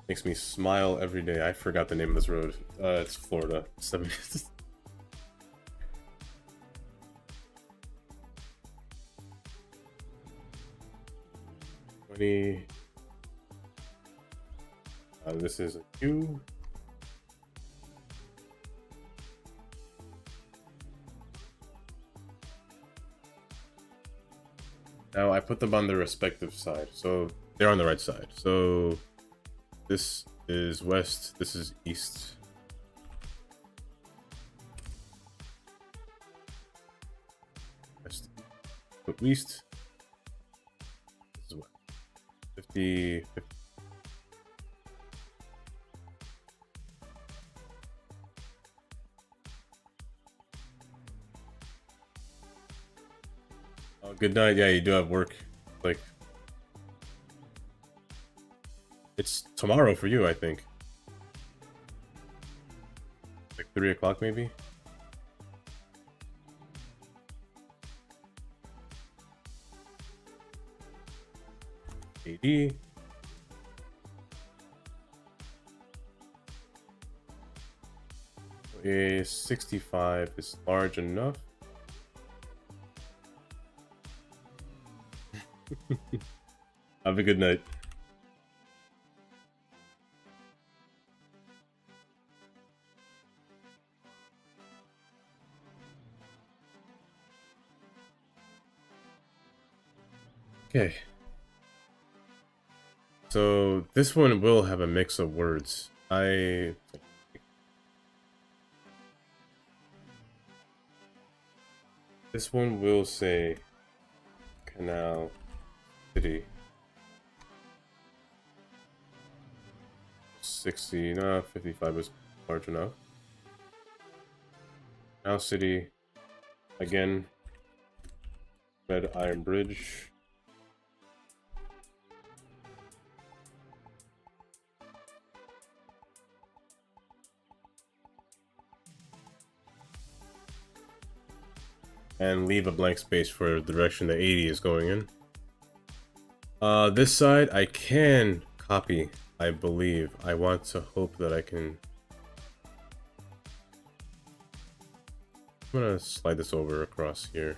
A: Makes me smile every day. I forgot the name of this road. It's Florida. 70. 20. This is a Q. Now I put them on their respective side, so they're on the right side. So this is west, this is east. West, but east. This is what? 50, 50. Oh, good night. Yeah, you do have work. Like, it's tomorrow for you, I think. Like 3 o'clock, maybe? AD. A 65 is large enough. Have a good night. Okay. So this one will have a mix of words. This one will say Canal City. 60, no, 55 is large enough. Canal City, again, Red Iron Bridge. And leave a blank space for the direction the 80 is going in. This side I can copy, I believe. I want to hope that I can... I'm gonna slide this over across here.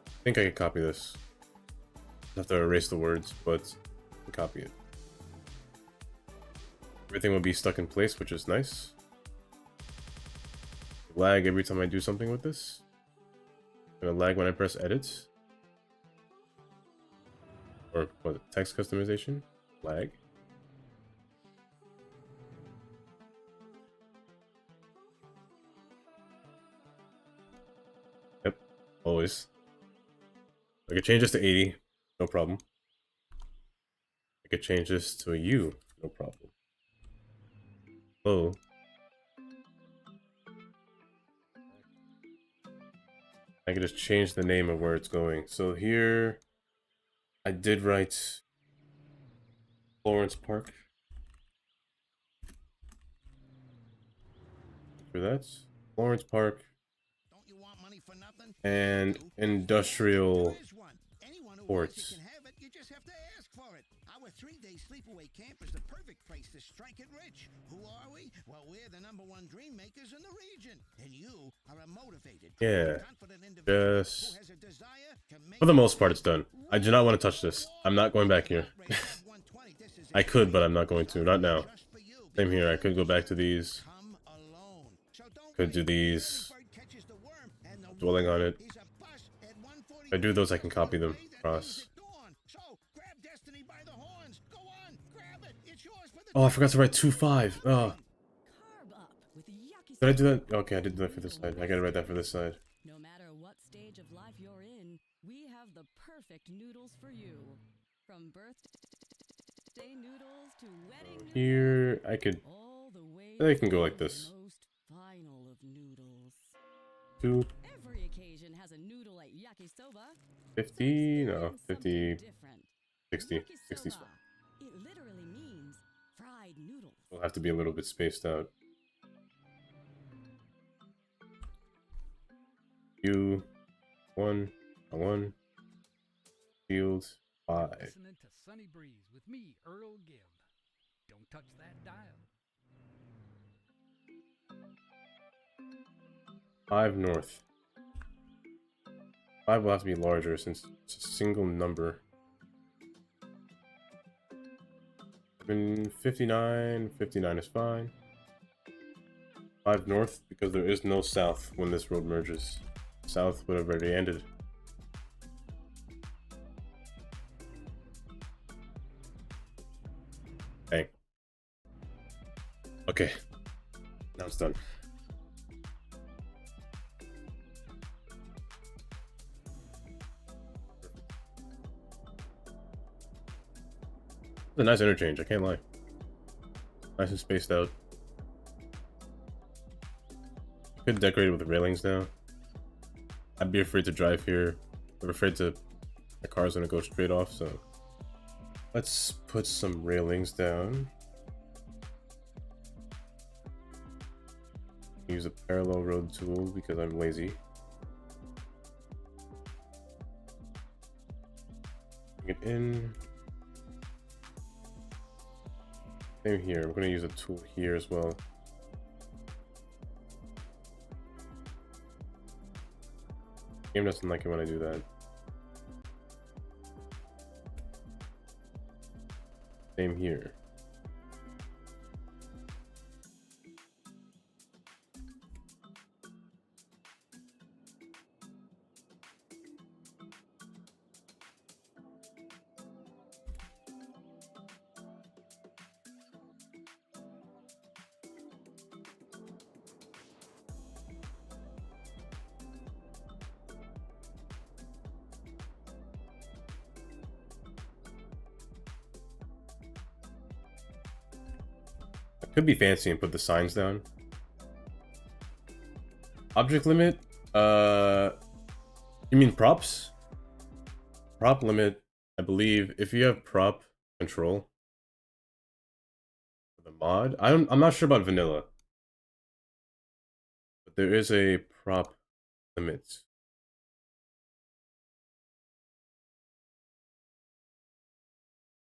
A: I think I can copy this. I have to erase the words, but I can copy it. Everything will be stuck in place, which is nice. Lag every time I do something with this. I'm gonna lag when I press edit. Or what, text customization? Lag. Yep, always. I could change this to 80, no problem. I could change this to a U, no problem. Oh. I could just change the name of where it's going. So here, I did write Florence Park. For that, Florence Park.
F: Don't you want money for nothing?
A: And industrial ports.
F: You just have to ask for it. Our 3-day sleepaway camp is the perfect place to strike it rich. Who are we? Well, we're the #1 dream makers in the region. And you are a motivated, confident individual who has a desire to make...
A: For the most part, it's done. I do not want to touch this. I'm not going back here. I could, but I'm not going to. Not now. Same here. I could go back to these. Could do these. Dwelling on it. If I do those, I can copy them across. Oh, I forgot to write 2-5. Oh. Did I do that? Okay, I did that for this side. I gotta write that for this side.
E: No matter what stage of life you're in, we have the perfect noodles for you. From birthday noodles to wedding noodles,
A: Here, I could... I can go like this.
E: Final of noodles.
A: 2.
E: Every occasion has a noodle at yakisoba.
A: 50? No, 50. 60. 60 is fine.
E: It literally means fried noodles.
A: We'll have to be a little bit spaced out. U 1 1 field 5.
D: Listening to Sunny Breeze with me, Earl Gibb. Don't touch that dial.
A: 5 north. 5 will have to be larger since it's a single number. 59. 59 is fine. 5 north because there is no south when this road merges. South would have already ended. Bang. Okay. Now it's done. It's a nice interchange, I can't lie. Nice and spaced out. Could decorate it with railings now. I'd be afraid to drive here. I'm afraid to my car's gonna go straight off, so let's put some railings down. Use a parallel road tool because I'm lazy. Bring it in. Same here. I'm gonna use a tool here as well. Game doesn't like it when I do that. Same here. Could be fancy and put the signs down. Object limit? You mean props? Prop limit, I believe, if you have prop control for the mod, I'm not sure about vanilla, but there is a prop limit.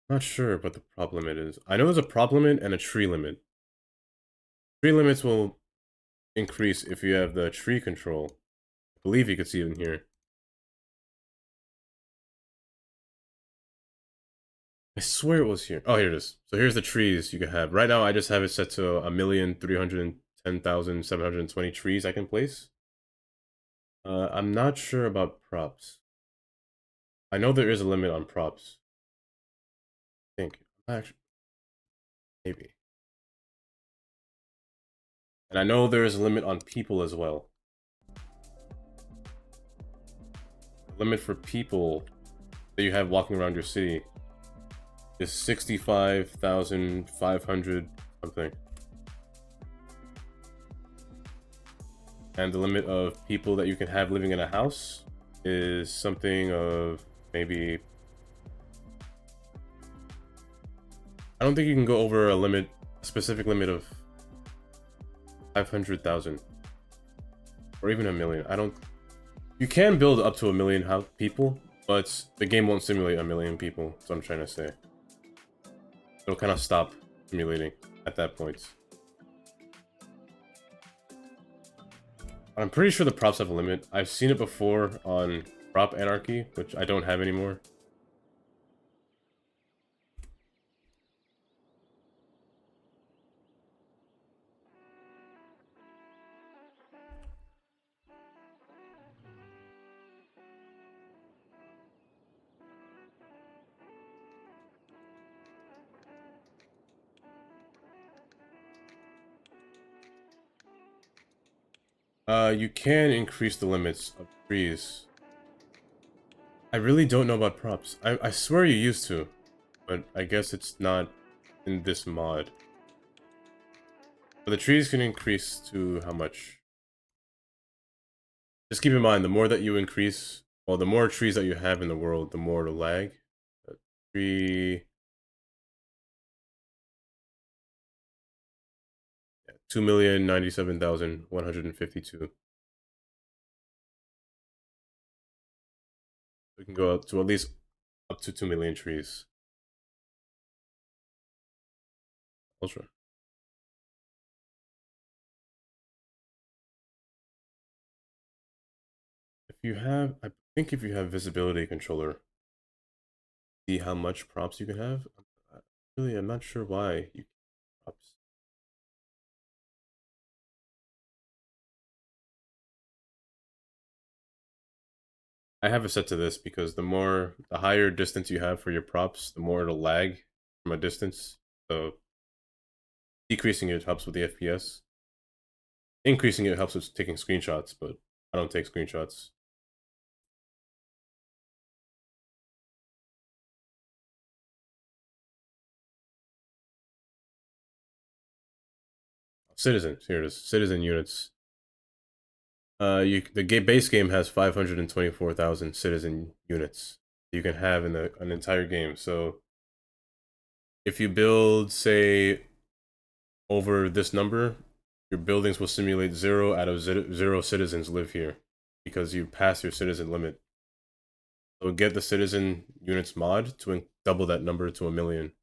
A: Not sure what the prop limit is. I know there's a prop limit and a tree limit. Tree limits will increase if you have the tree control. I believe you could see it in here. I swear it was here. Oh, here it is. So here's the trees you can have. Right now, I just have it set to 1,310,720 trees I can place. I'm not sure about props. I know there is a limit on props. I think. Actually, maybe. And I know there is a limit on people as well. The limit for people that you have walking around your city is 65,500 something. And the limit of people that you can have living in a house is something of maybe... I don't think you can go over a limit, a specific limit of 500,000. Or even a million. I don't... You can build up to 1,000,000 people, but the game won't simulate 1,000,000 people, that's what I'm trying to say. It'll kind of stop simulating at that point. I'm pretty sure the props have a limit. I've seen it before on Prop Anarchy, which I don't have anymore. You can increase the limits of trees. I really don't know about props. I swear you used to, but I guess it's not in this mod. But the trees can increase to how much? Just keep in mind, the more that you increase, well, the more trees that you have in the world, the more it'll lag. Tree... 2,097,152. We can go up to at least up to 2 million trees. Ultra. If you have, I think if you have visibility controller, see how much props you can have. Really, I'm not sure why you can props. I have it set to this because the higher distance you have for your props, the more it'll lag from a distance. So decreasing it helps with the FPS. Increasing it helps with taking screenshots, but I don't take screenshots. Citizens, here it is. Citizen units. The base game has 524,000 citizen units you can have in an entire game. So if you build, say, over this number, your buildings will simulate 0 out of 0 citizens live here because you pass your citizen limit. So get the citizen units mod to double that number to 1,000,000.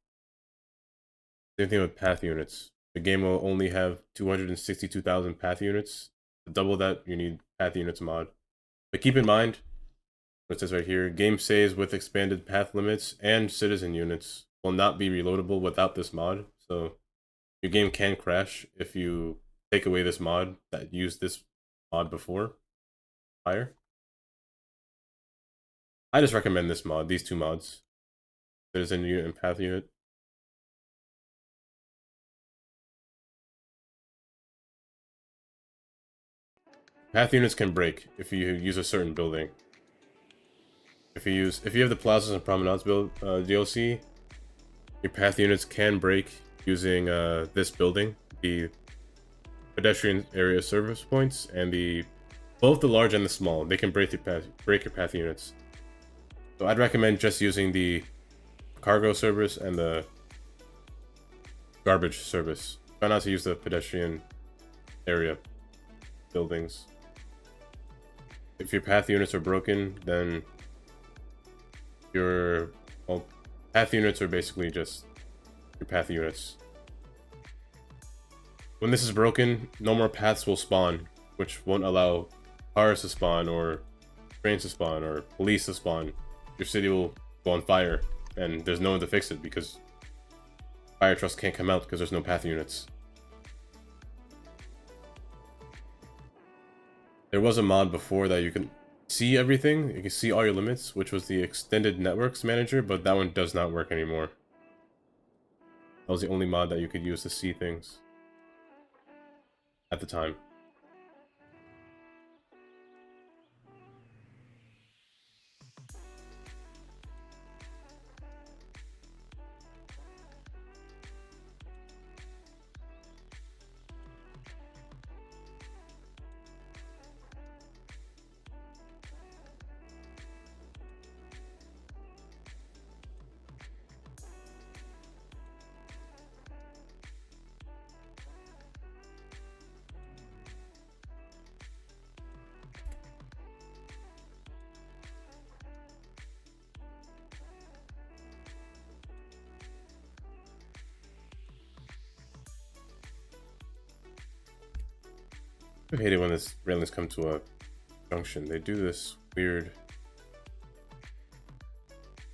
A: Same thing with path units. The game will only have 262,000 path units. To double that, you need path units mod. But keep in mind, what it says right here, game saves with expanded path limits and citizen units will not be reloadable without this mod. So your game can crash if you take away this mod that used this mod before, prior. I just recommend this mod, these two mods. Citizen unit and path unit. Path units can break if you use a certain building. If you have the plazas and promenades build DLC, your path units can break using this building, the pedestrian area service points, and both the large and the small. They can break your path units. So I'd recommend just using the cargo service and the garbage service. Try not to use the pedestrian area buildings. If your path units are broken, then path units are basically just your path units. When this is broken, no more paths will spawn, which won't allow cars to spawn, or trains to spawn, or police to spawn. Your city will go on fire, and there's no one to fix it because fire trucks can't come out because there's no path units. There was a mod before that you can see everything. You can see all your limits, which was the Extended Networks Manager, but that one does not work anymore. That was the only mod that you could use to see things at the time. I hate it when this railings come to a junction. They do this weird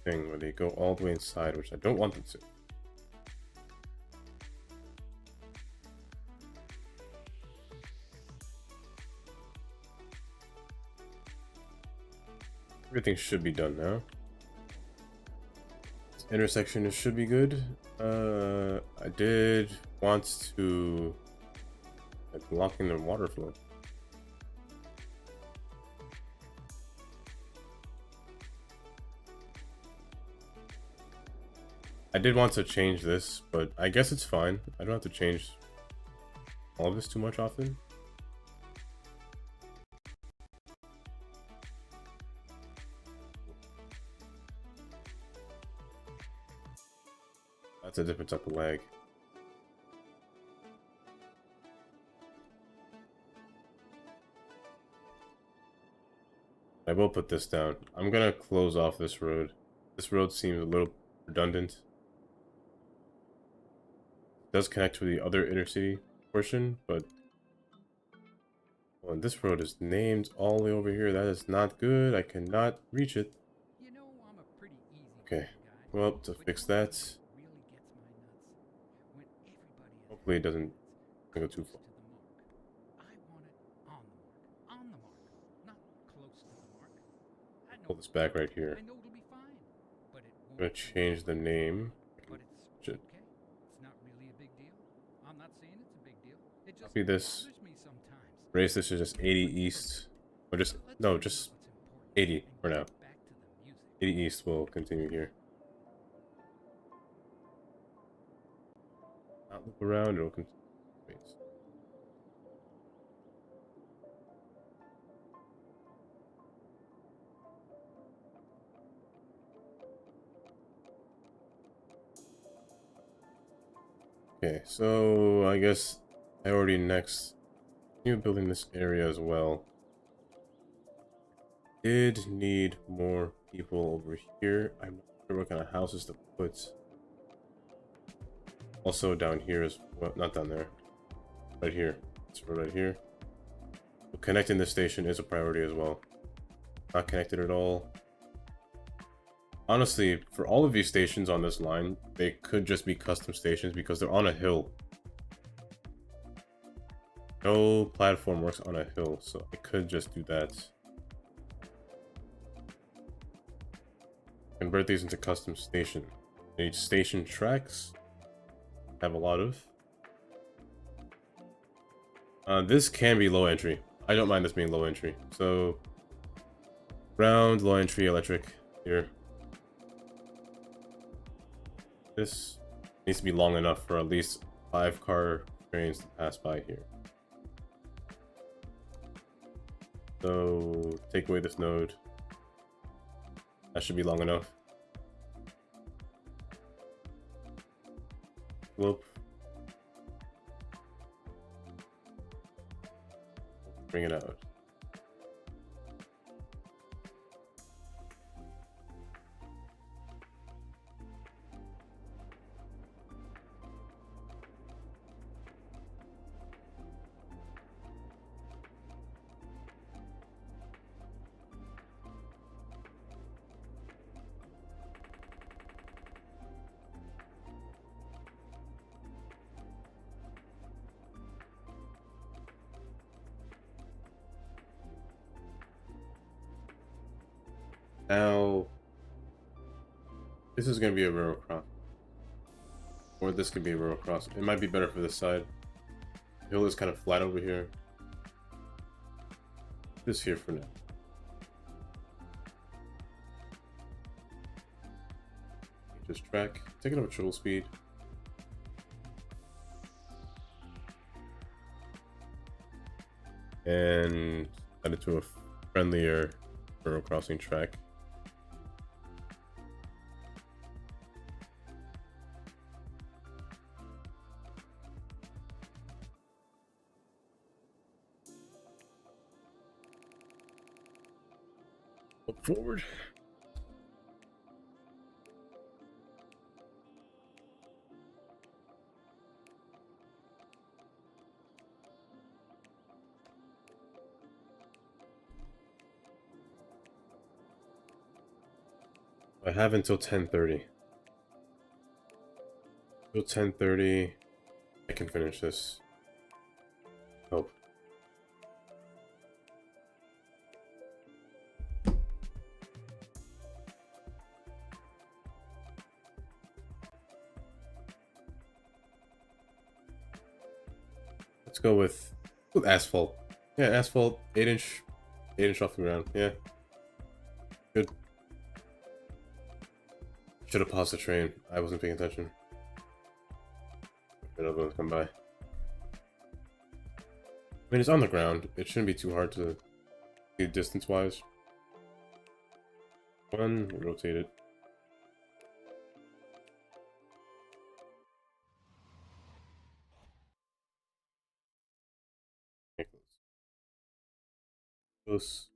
A: thing where they go all the way inside, which I don't want them to. Everything should be done now. This intersection should be good. I did want to blocking the water flow. I did want to change this, but I guess it's fine. I don't have to change all of this too much often. That's a different type of lag. I will put this down. I'm gonna close off this road. This road seems a little redundant. It does connect to the other intercity portion, but well, this road is named all the way over here. That is not good. I cannot reach it.
D: You know, I'm a pretty easy
A: Okay.
D: guy,
A: Well, to
D: but
A: fix
D: you know
A: that,
D: what really gets my nuts? When everybody in
A: hopefully it doesn't go too
D: close
A: far.
D: to the mark. I want it on the mark, not close to the mark. I know
A: Pull this back right here.
D: I know it'll be fine, but it
A: I'm
D: won't.
A: gonna change the name.
D: But it's
A: Shit.
D: okay. It's not really a big deal. I'm not saying it's a big deal. It just
A: Copy this.
D: bothers me sometimes.
A: Raise this to just 80 east. Or just, no, just 80 for now.
D: Back to the music.
A: 80 east will continue here. Not loop around, it'll continue. Wait. Okay, so I guess priority next. Continue building this area as well. Did need more people over here. I'm not sure what kind of houses to put. Also down here as well, not down there. Right here. It's right here. But connecting this station is a priority as well. Not connected at all. Honestly, for all of these stations on this line, they could just be custom stations because they're on a hill. No platform works on a hill, so I could just do that. Convert these into custom station. Need station tracks. Have a lot of. This can be low entry. I don't mind this being low entry. So, ground, low entry, electric here. This needs to be long enough for at least 5 car trains to pass by here. So, take away this node. That should be long enough. Whoop. Bring it out. Now, this is going to be a railroad cross. Or this could be a railroad cross. It might be better for this side. The hill is kind of flat over here. This here for now. Just track. Take it up at triple speed. And add it to a friendlier railroad crossing track. Look forward. I have until 10:30. Until 10:30, I can finish this. Hope. Let's go with asphalt. Yeah, asphalt, 8 inch off the ground. Yeah, good. Should have paused the train. I wasn't paying attention. Another one's come by. I mean, it's on the ground. It shouldn't be too hard to see distance-wise. One, rotate it. Okay, close.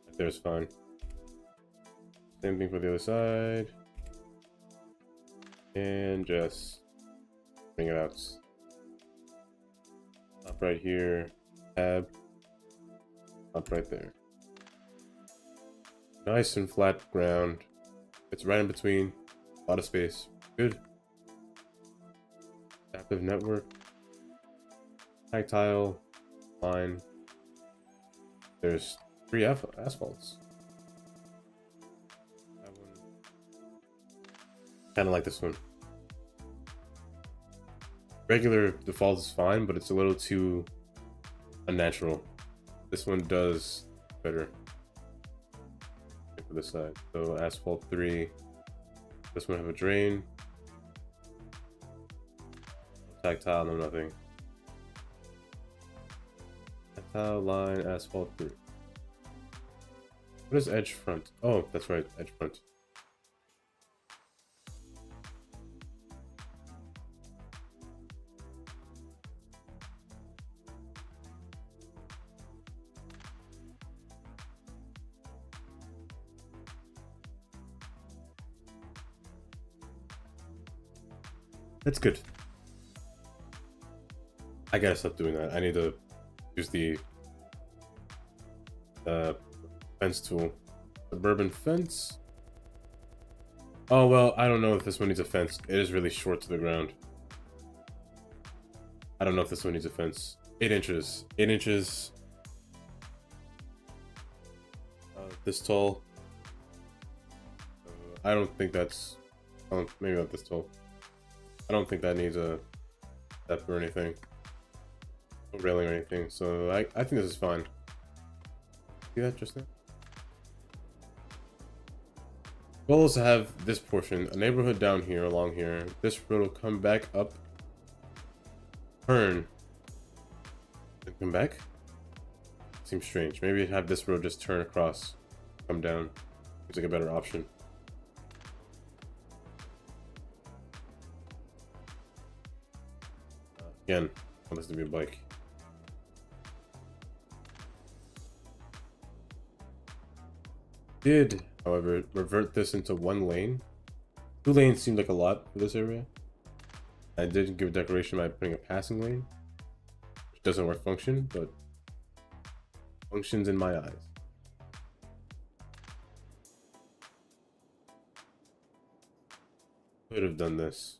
A: Right there's fine. Same thing for the other side. And just bring it out. Up right here. Tab. Up right there. Nice and flat ground. It's right in between. A lot of space. Good. Adaptive network. Tactile. Line. There's 3 asphalts. That one. Kind of like this one. Regular default is fine, but it's a little too unnatural. This one does better. For this side. So asphalt 3. This one have a drain. Tactile, no nothing. Tactile, line, asphalt 3. What is edge front? Oh, that's right, edge front. That's good. I gotta stop doing that. I need to use the fence tool. Suburban fence. Oh well, I don't know if this one needs a fence. It is really short to the ground. I don't know if this one needs a fence. 8 inches. 8 inches. This tall. I don't think that's... Oh, maybe not this tall. I don't think that needs a step or anything. No railing or anything. So I think this is fine. See that just now? Goal is to have this portion, a neighborhood down here, along here. This road will come back up, turn, and come back. Seems strange. Maybe have this road just turn across, come down. Seems like a better option. Again, I want this to be a bike. Did, however, revert this into 1 lane. 2 lanes seemed like a lot for this area. I did give a decoration by putting a passing lane, which doesn't work function, but functions in my eyes. Could have done this.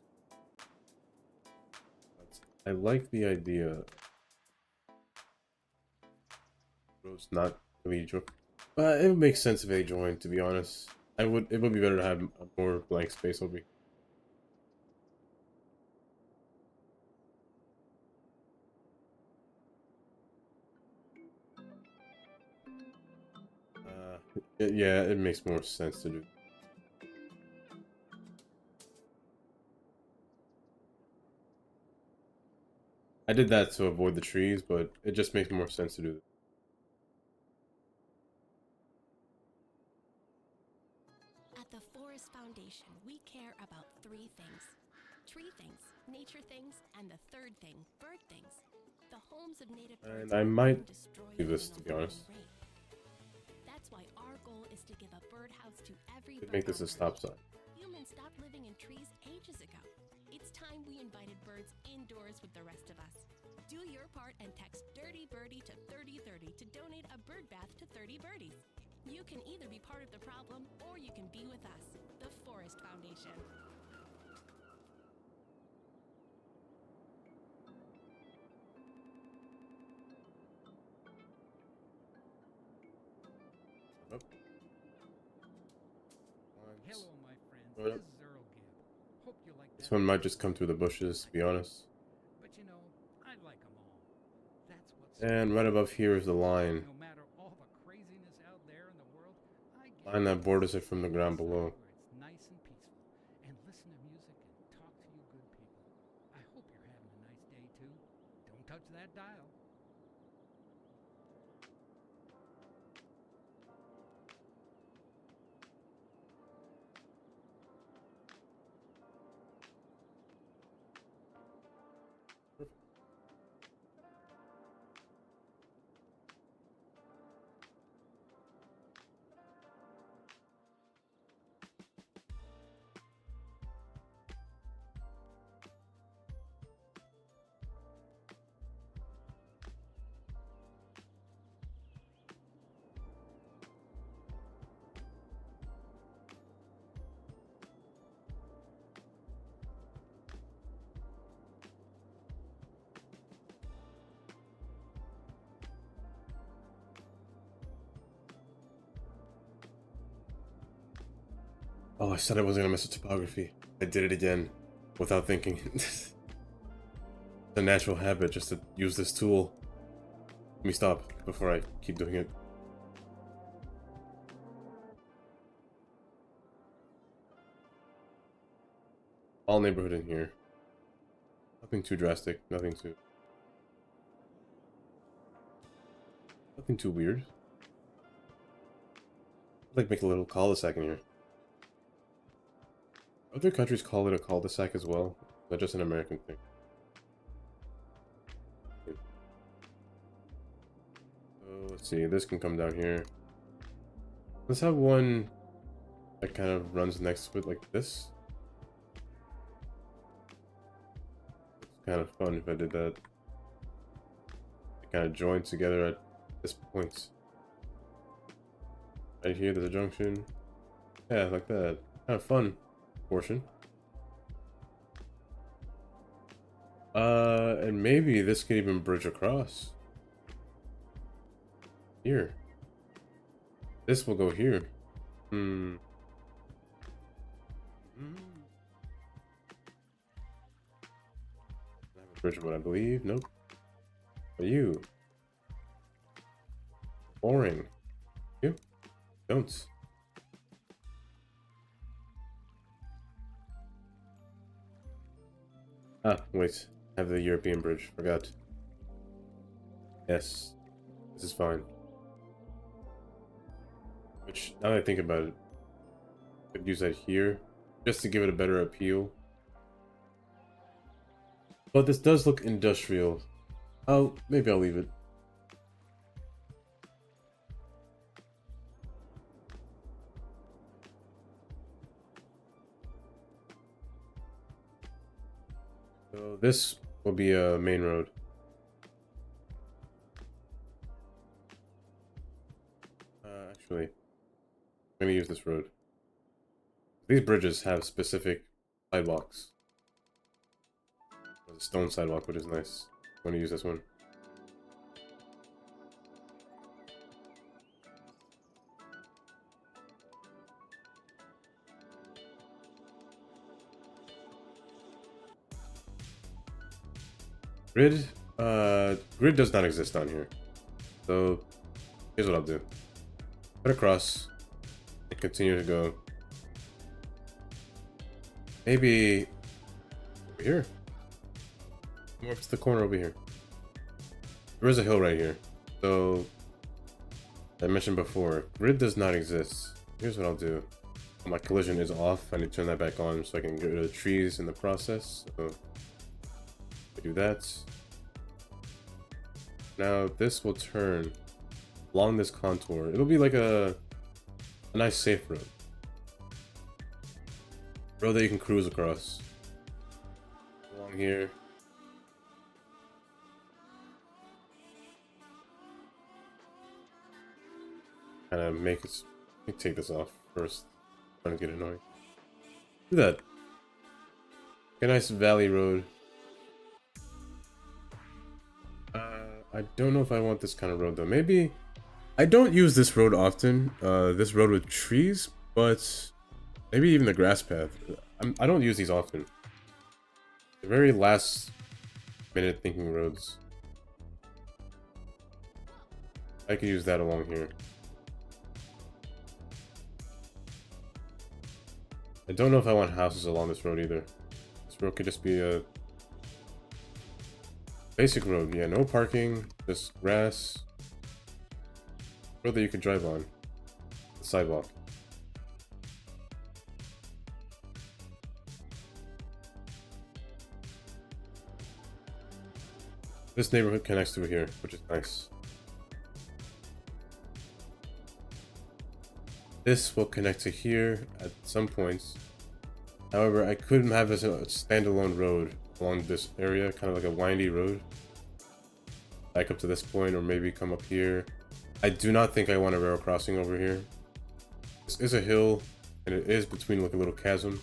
A: I like the idea. Road's not really joined, but it would make sense if they joined. To be honest, it would be better to have a more blank space over here. Yeah, it makes more sense to do. I did that to avoid the trees, but it just makes more sense to do this.
C: At the Forest Foundation, we care about 3 things. Tree things, nature things, and the third thing, bird things. The homes of native birds
A: And I might
C: are destroyed
A: do this,
C: at
A: to
C: an
A: be honest.
C: alarming rate. That's why our goal is to give a birdhouse to every
A: Could make this a
C: bird
A: stop
C: owner.
A: sign.
C: Humans stopped living in trees ages ago. It's time we invited birds indoors with the rest of us. Do your part and text Dirty Birdie to 3030 to donate a bird bath to 30 birdies. You can either be part of the problem or you can be with us, the Forest Foundation.
D: Hello, my friends.
A: What up?
D: This is Earl Gibb. Hope you like
A: This
D: that.
A: one might just come through the bushes, to be honest.
D: But you know, I like them all. That's what's
A: And right above here is the line.
D: no matter all the craziness out there in the world, I get
A: Line that borders it from the ground below.
D: where it's nice and peaceful and listen to music and talk to you good people. I hope you're having a nice day too. Don't touch that dial.
A: Oh, I said I wasn't gonna miss a topography. I did it again, without thinking. It's a natural habit just to use this tool. Let me stop before I keep doing it. All neighborhood in here. Nothing too drastic, nothing too weird. I'd like make a little cul-de-sac in here. Other countries call it a cul-de-sac as well. Not just an American thing. So let's see, this can come down here. Let's have one that kind of runs next to it like this. kind of fun if I did that. They kind of join together at this point. Right here, there's a junction. Yeah, like that. Kind of fun portion. And maybe this could even bridge across. Here. This will go here. Hmm. I have a bridge, what I believe. Nope. But you. Boring. You. Don't. Ah, wait. I have the European bridge. Forgot. Yes. This is fine. Which, now that I think about it, I could use that here. Just to give it a better appeal. But this does look industrial. Oh, maybe I'll leave it. So this will be a main road. Actually, I'm gonna use this road. These bridges have specific sidewalks. There's a stone sidewalk, which is nice. I'm gonna use this one. Grid? Grid does not exist on here. So, here's what I'll do. Put across, and continue to go. Maybe over here. More up to the corner over here. There is a hill right here. So, I mentioned before, grid does not exist. Here's what I'll do. My collision is off. I need to turn that back on so I can get rid of the trees in the process. So, I do that. Now this will turn along this contour. It'll be like a nice safe road. Road that you can cruise across. Along here. Kind of make it. Let me take this off first. I'm trying to get annoying. Do that. A nice valley road. I don't know if I want this kind of road though. Maybe I don't use this road often. This road with trees, but maybe even the grass path. I don't use these often. The very last minute thinking roads. I could use that along here. I don't know if I want houses along this road either. This road could just be a basic road. Yeah, no parking, just grass. Road that you could drive on. The sidewalk. This neighborhood connects through here, which is nice. This will connect to here at some points. However, I could have this as a standalone road along this area, kind of like a windy road. Back up to this point, or maybe come up here. I do not think I want a rail crossing over here. This is a hill, and it is between like a little chasm.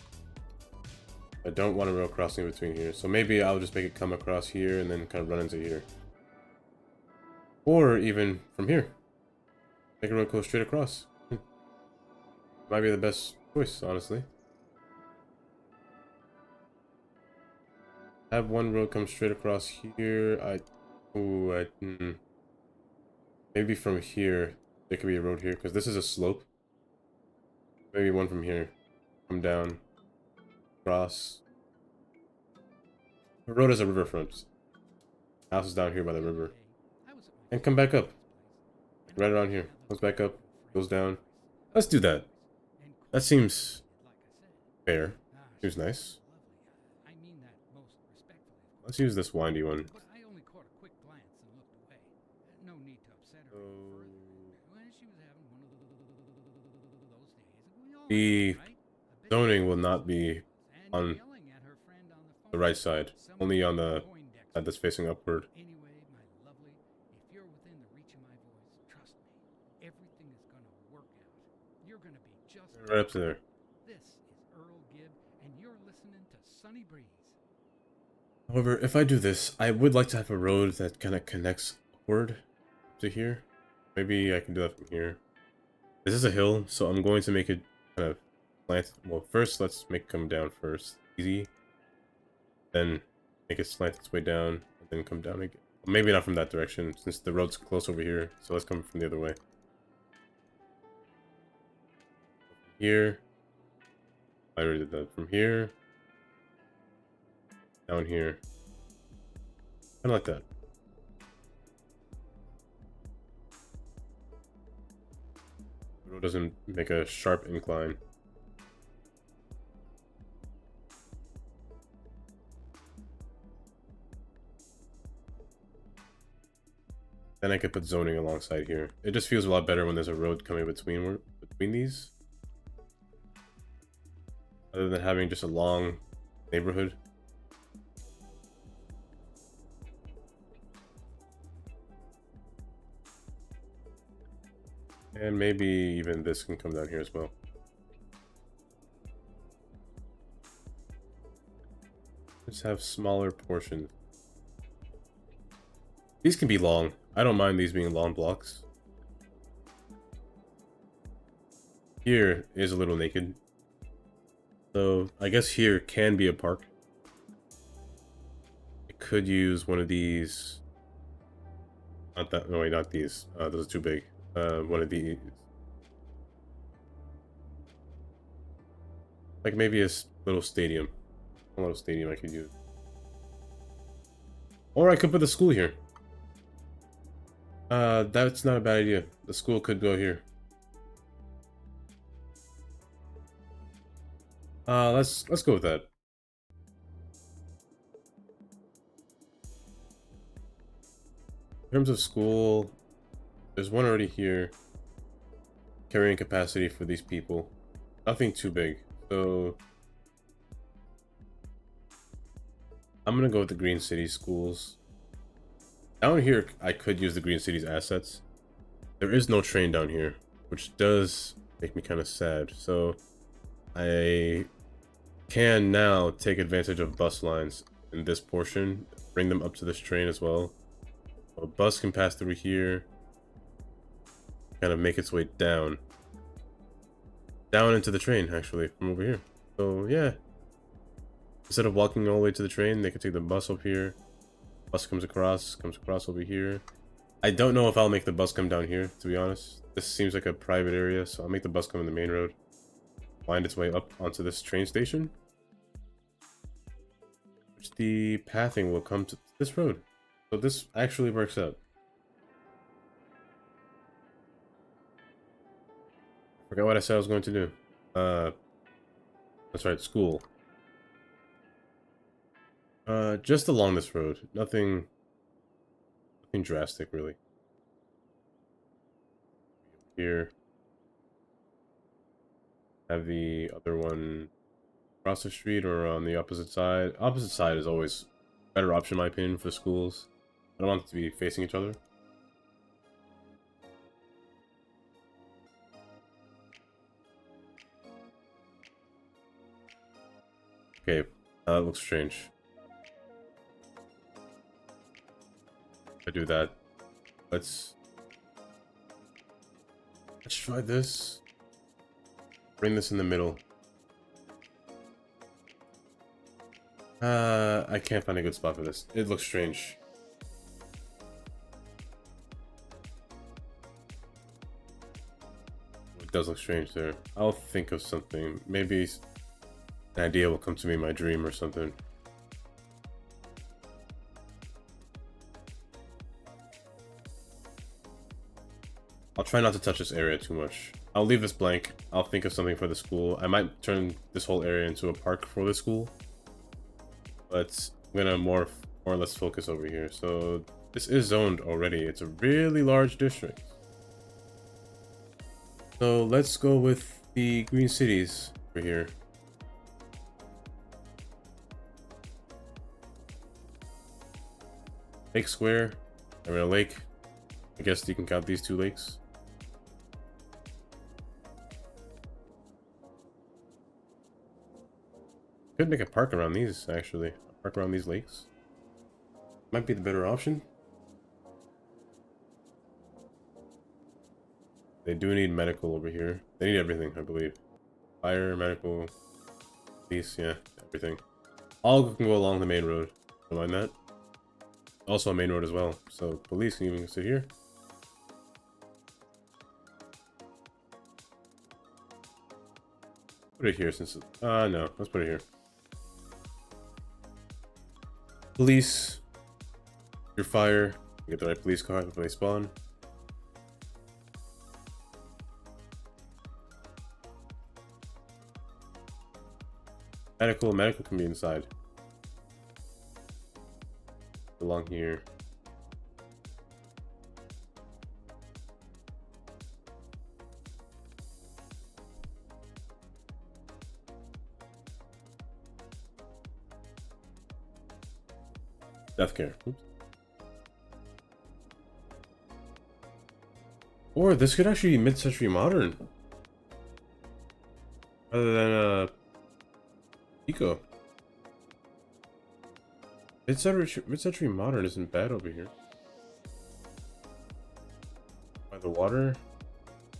A: I don't want a rail crossing between here, so maybe I'll just make it come across here and then kind of run into here. Or even from here. Make a road go straight across. Might be the best choice, honestly. Have one road come straight across here. Maybe from here, there could be a road here, because this is a slope. Maybe one from here. Come down. Cross. The road is a riverfront. House is down here by the river. And come back up. Right around here. Goes back up. Goes down. Let's do that. That seems fair. Seems nice. Let's use this windy one. The zoning will not be on the right side.
D: Someone
A: Only on
D: with
A: the
D: Poindexter.
A: side that's facing upward.
D: Anyway, my lovely, if you're within the reach of my voice, trust me, everything is gonna work out. You're gonna be just
A: Right up to there.
D: This is Earl Gibb, and you're listening to Sunny Breeze.
A: However, if I do this, I would like to have a road that kind of connects upward to here. Maybe I can do that from here. This is a hill, so I'm going to make it kind of slant. Well, first, let's make it come down first. Easy. Then make it slant its way down, and then come down again. Maybe not from that direction, since the road's close over here. So let's come from the other way. Here. I already did that. From here. Down here. Kind of like that. The road doesn't make a sharp incline. Then I could put zoning alongside here. It just feels a lot better when there's a road coming between these. Other than having just a long neighborhood. And maybe even this can come down here as well. Just have smaller portions. These can be long. I don't mind these being long blocks. Here is a little naked. So I guess here can be a park. I could use one of these. Not that. No, wait, not these. Those are too big. One of these. Like maybe a little stadium. A little stadium I could use. Or I could put the school here. That's not a bad idea. The school could go here. Let's go with that. In terms of school, there's one already here. Carrying capacity for these people. Nothing too big. So I'm gonna go with the Green City schools. Down here, I could use the Green City's assets. There is no train down here, which does make me kind of sad. So I can now take advantage of bus lines in this portion, bring them up to this train as well. A bus can pass through here, kind of make its way down into the train, actually, from over here. So yeah, instead of walking all the way to the train, they could take the bus up here. Bus comes across over here. I don't know if I'll make the bus come down here, to be honest. This seems like a private area, so I'll make the bus come in the main road. Wind its way up onto this train station. Which the pathing will come to this road. So this actually works out. Forgot what I said I was going to do. That's right, school. Just along this road. Nothing drastic, really. Here. Have the other one across the street or on the opposite side. Opposite side is always a better option, in my opinion, for schools. I don't want them to be facing each other. Okay, that looks strange. If I do that, let's try this. Bring this in the middle. I can't find a good spot for this. It looks strange. It does look strange there. I'll think of something. Maybe an idea will come to me in my dream or something. I'll try not to touch this area too much. I'll leave this blank. I'll think of something for the school. I might turn this whole area into a park for the school. But I'm gonna more or less focus over here. So this is zoned already. It's a really large district. So let's go with the green cities over here. Lake Square. I mean, a lake. I guess you can count these two lakes. Could make a park around these, actually. A park around these lakes. Might be the better option. They do need medical over here. They need everything, I believe. Fire, medical, police, yeah, everything. All can go along the main road. Don't mind that. Also a main road as well. So police can even sit here. Put it here since no, let's put it here. Police. Your fire. Get the right police car before they spawn. Medical can be inside. Along here. Death care. Oops. Or this could actually be mid-century modern. Rather than Eco. Mid-century modern isn't bad over here. By the water.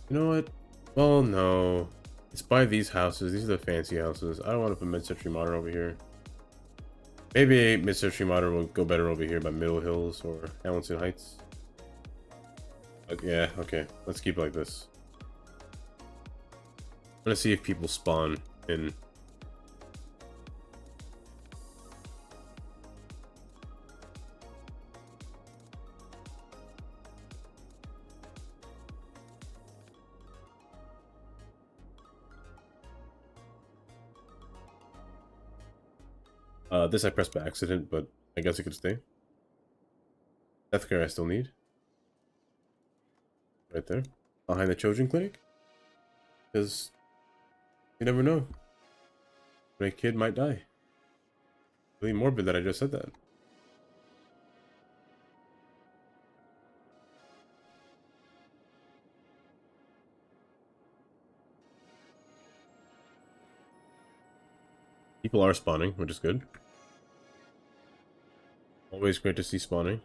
A: You know what? Well, no. It's by these houses. These are the fancy houses. I don't want to put mid-century modern over here. Maybe mid-century modern will go better over here by Middle Hills or Hamilton Heights. But yeah, okay. Let's keep it like this. I'm gonna see if people spawn in. This I pressed by accident, but I guess it could stay. Death care I still need. Right there. Behind the children clinic. Because you never know. When a kid might die. Really morbid that I just said that. People are spawning, which is good. Always great to see spawning.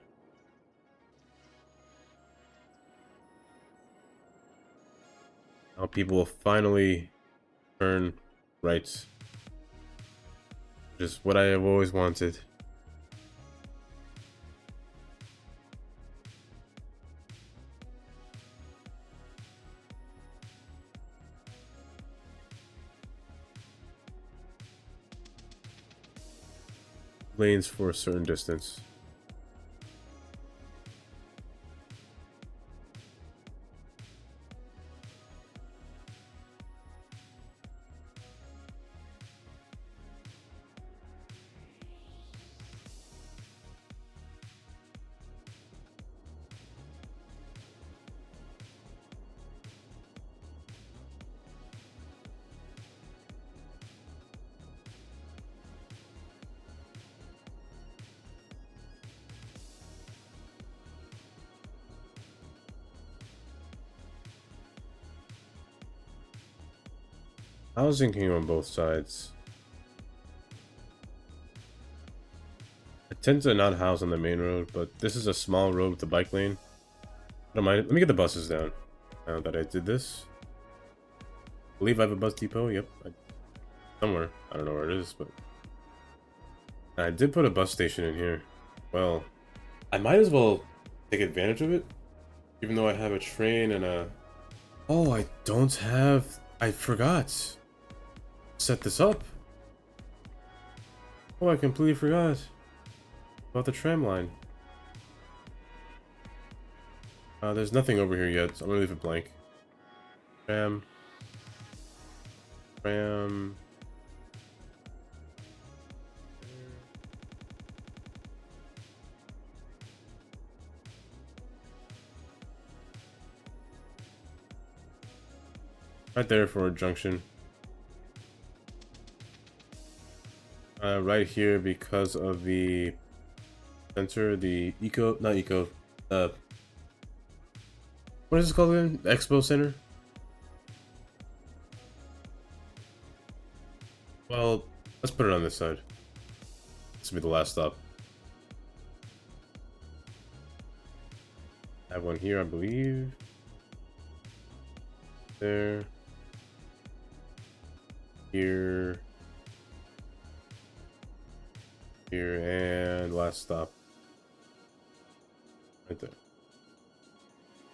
A: Now people will finally turn right. Which is what I have always wanted. Lanes for a certain distance. Housing king on both sides. I tend to not house on the main road, but this is a small road with a bike lane. I don't mind. Let me get the buses down. Now that I did this. I believe I have a bus depot. Yep. Somewhere. I don't know where it is, but... I did put a bus station in here. Well, I might as well take advantage of it. Even though I have a train and a... Oh, I don't have... I forgot. Set this up. Oh, I completely forgot about the tram line. There's nothing over here yet, so I'm gonna leave it blank. Tram. Tram. Right there for a junction. Right here because of the center, the not eco, what is it called again? The Expo Center? Well, let's put it on this side. This will be the last stop. I have one here, I believe. There. Here. Here, and last stop. Right there.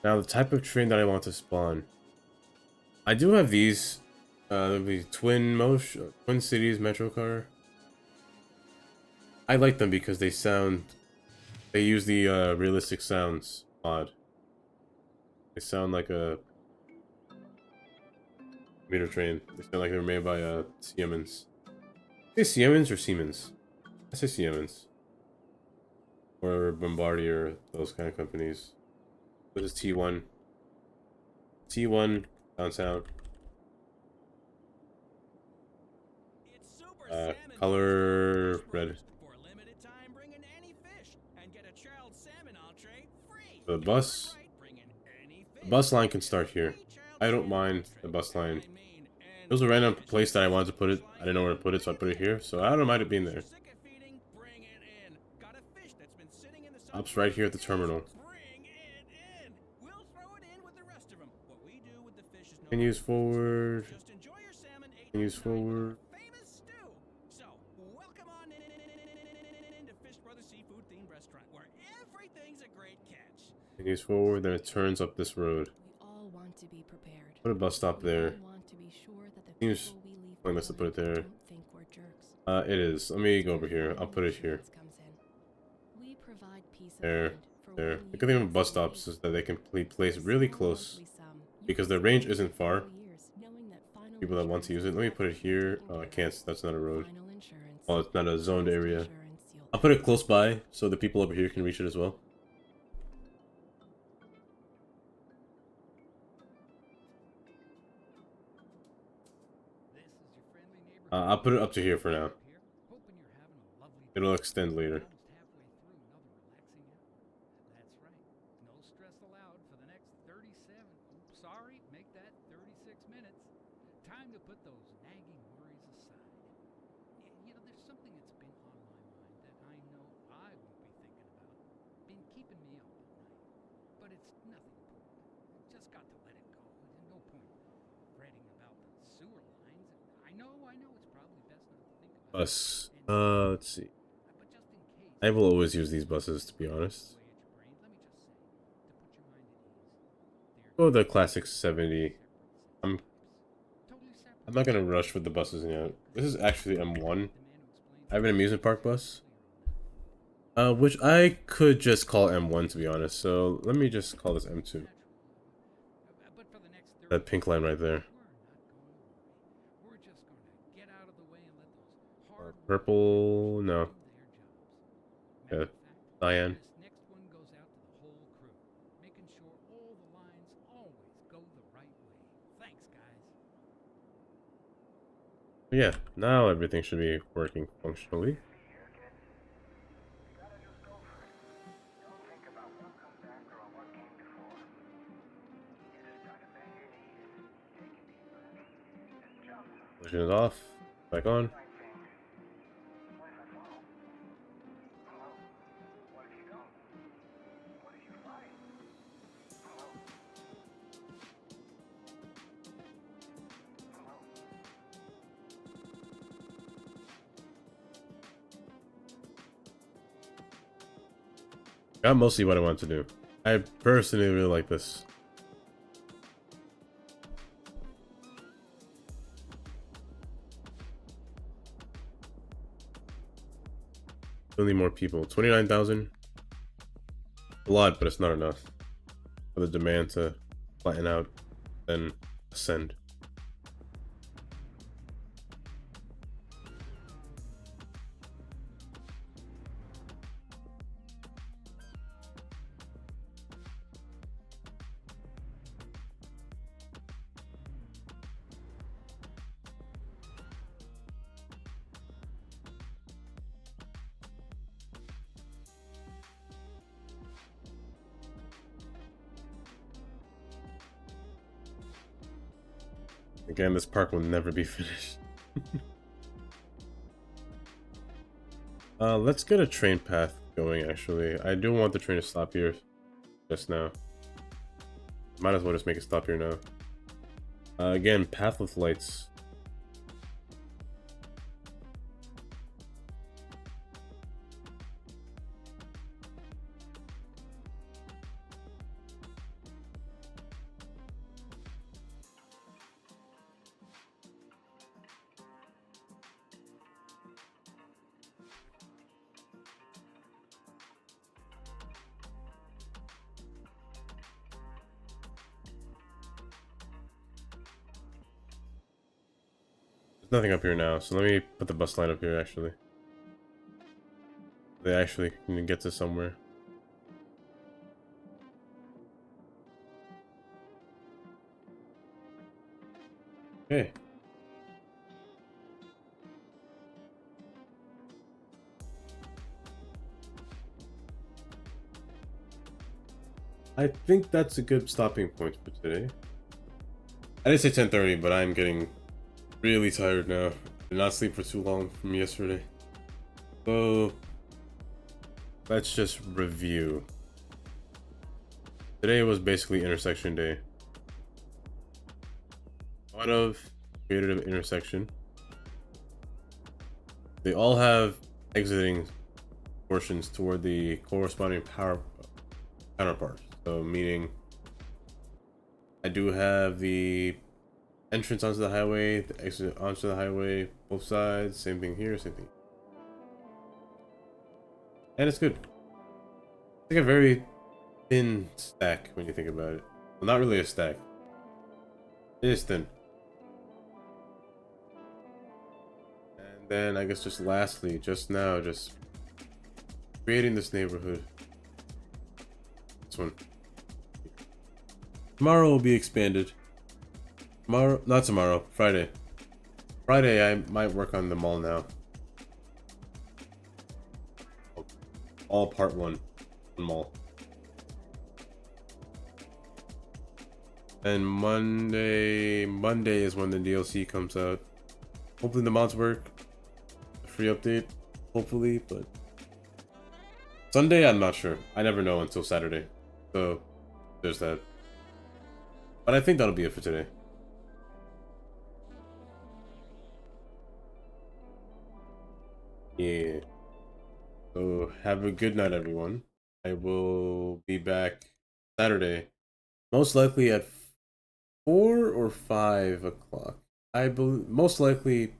A: Now, the type of train that I want to spawn. I do have these. The Twin Cities Metro car. I like them because they use the realistic sounds mod. They sound like a meter train. They sound like they were made by Siemens. Is it Siemens or Siemens? I say Siemens. Or Bombardier, those kind of companies. What is T1? T1 downtown. Color red. The bus line can start here. I don't mind the bus line. It was a random place that I wanted to put it. I didn't know where to put it, so I put it here. So I don't mind it being there. Stops right here at the terminal. Continues forward. Continues forward. Continues forward, then it turns up this road. Put a bus stop there. Seems pointless to put it there. It is. Let me go over here. I'll put it here. There. There. The good thing about bus stops is that they can be placed really close. Because their range isn't far. People that want to use it. Let me put it here. Oh, I can't. That's not a road. Oh, it's not a zoned area. I'll put it close by so the people over here can reach it as well. I'll put it up to here for now. It'll extend later. Bus. Let's see. I will always use these buses, to be honest. Go the classic 70. I'm not gonna rush with the buses yet. This is actually M1. I have an amusement park bus. Which I could just call M1, to be honest. So let me just call this M2. That pink line right there. Purple, no. Yeah, cyan. Yeah, now everything should be working functionally. Pushing it off, back on. Got mostly what I want to do. I personally really like this. Still need more people. 29,000. A lot, but it's not enough for the demand to flatten out and ascend. Again, this park will never be finished. Let's get a train path going, actually. I do want the train to stop here just now. Might as well just make it stop here now. Again, path with lights. Nothing up here now, so let me put the bus line up here actually. They actually can get to somewhere. Okay. I think that's a good stopping point for today. I didn't say 10:30, but I'm getting really tired now. Did not sleep for too long from yesterday. So let's just review. Today was basically intersection day. Out of created an intersection. They all have exiting portions toward the corresponding power counterparts. So meaning I do have the entrance onto the highway, the exit onto the highway, both sides, same thing here, same thing. And it's good. It's like a very thin stack when you think about it. Well, not really a stack. It is thin. And then I guess just lastly, just now, just creating this neighborhood. This one. Tomorrow will be expanded. Tomorrow, not tomorrow, Friday. Friday I might work on the mall now. All part one mall. And Monday is when the DLC comes out. Hopefully the mods work. A free update, hopefully, but Sunday I'm not sure. I never know until Saturday. So there's that. But I think that'll be it for today. Yeah. So have a good night, everyone. I will be back Saturday, most likely at 4 or 5 o'clock. I believe most likely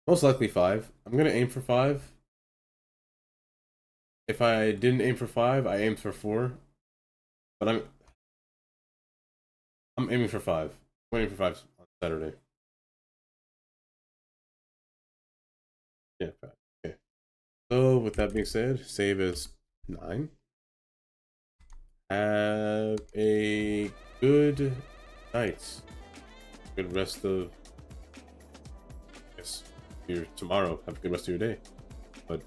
A: 5. I'm gonna aim for 5. If I didn't aim for 5, I aimed for 4. But I'm aiming for 5. I'm aiming for 5 on Saturday. Yeah, 5. Okay. So with that being said, save as 9. Have a good night. Good rest of your tomorrow. Have a good rest of your day. But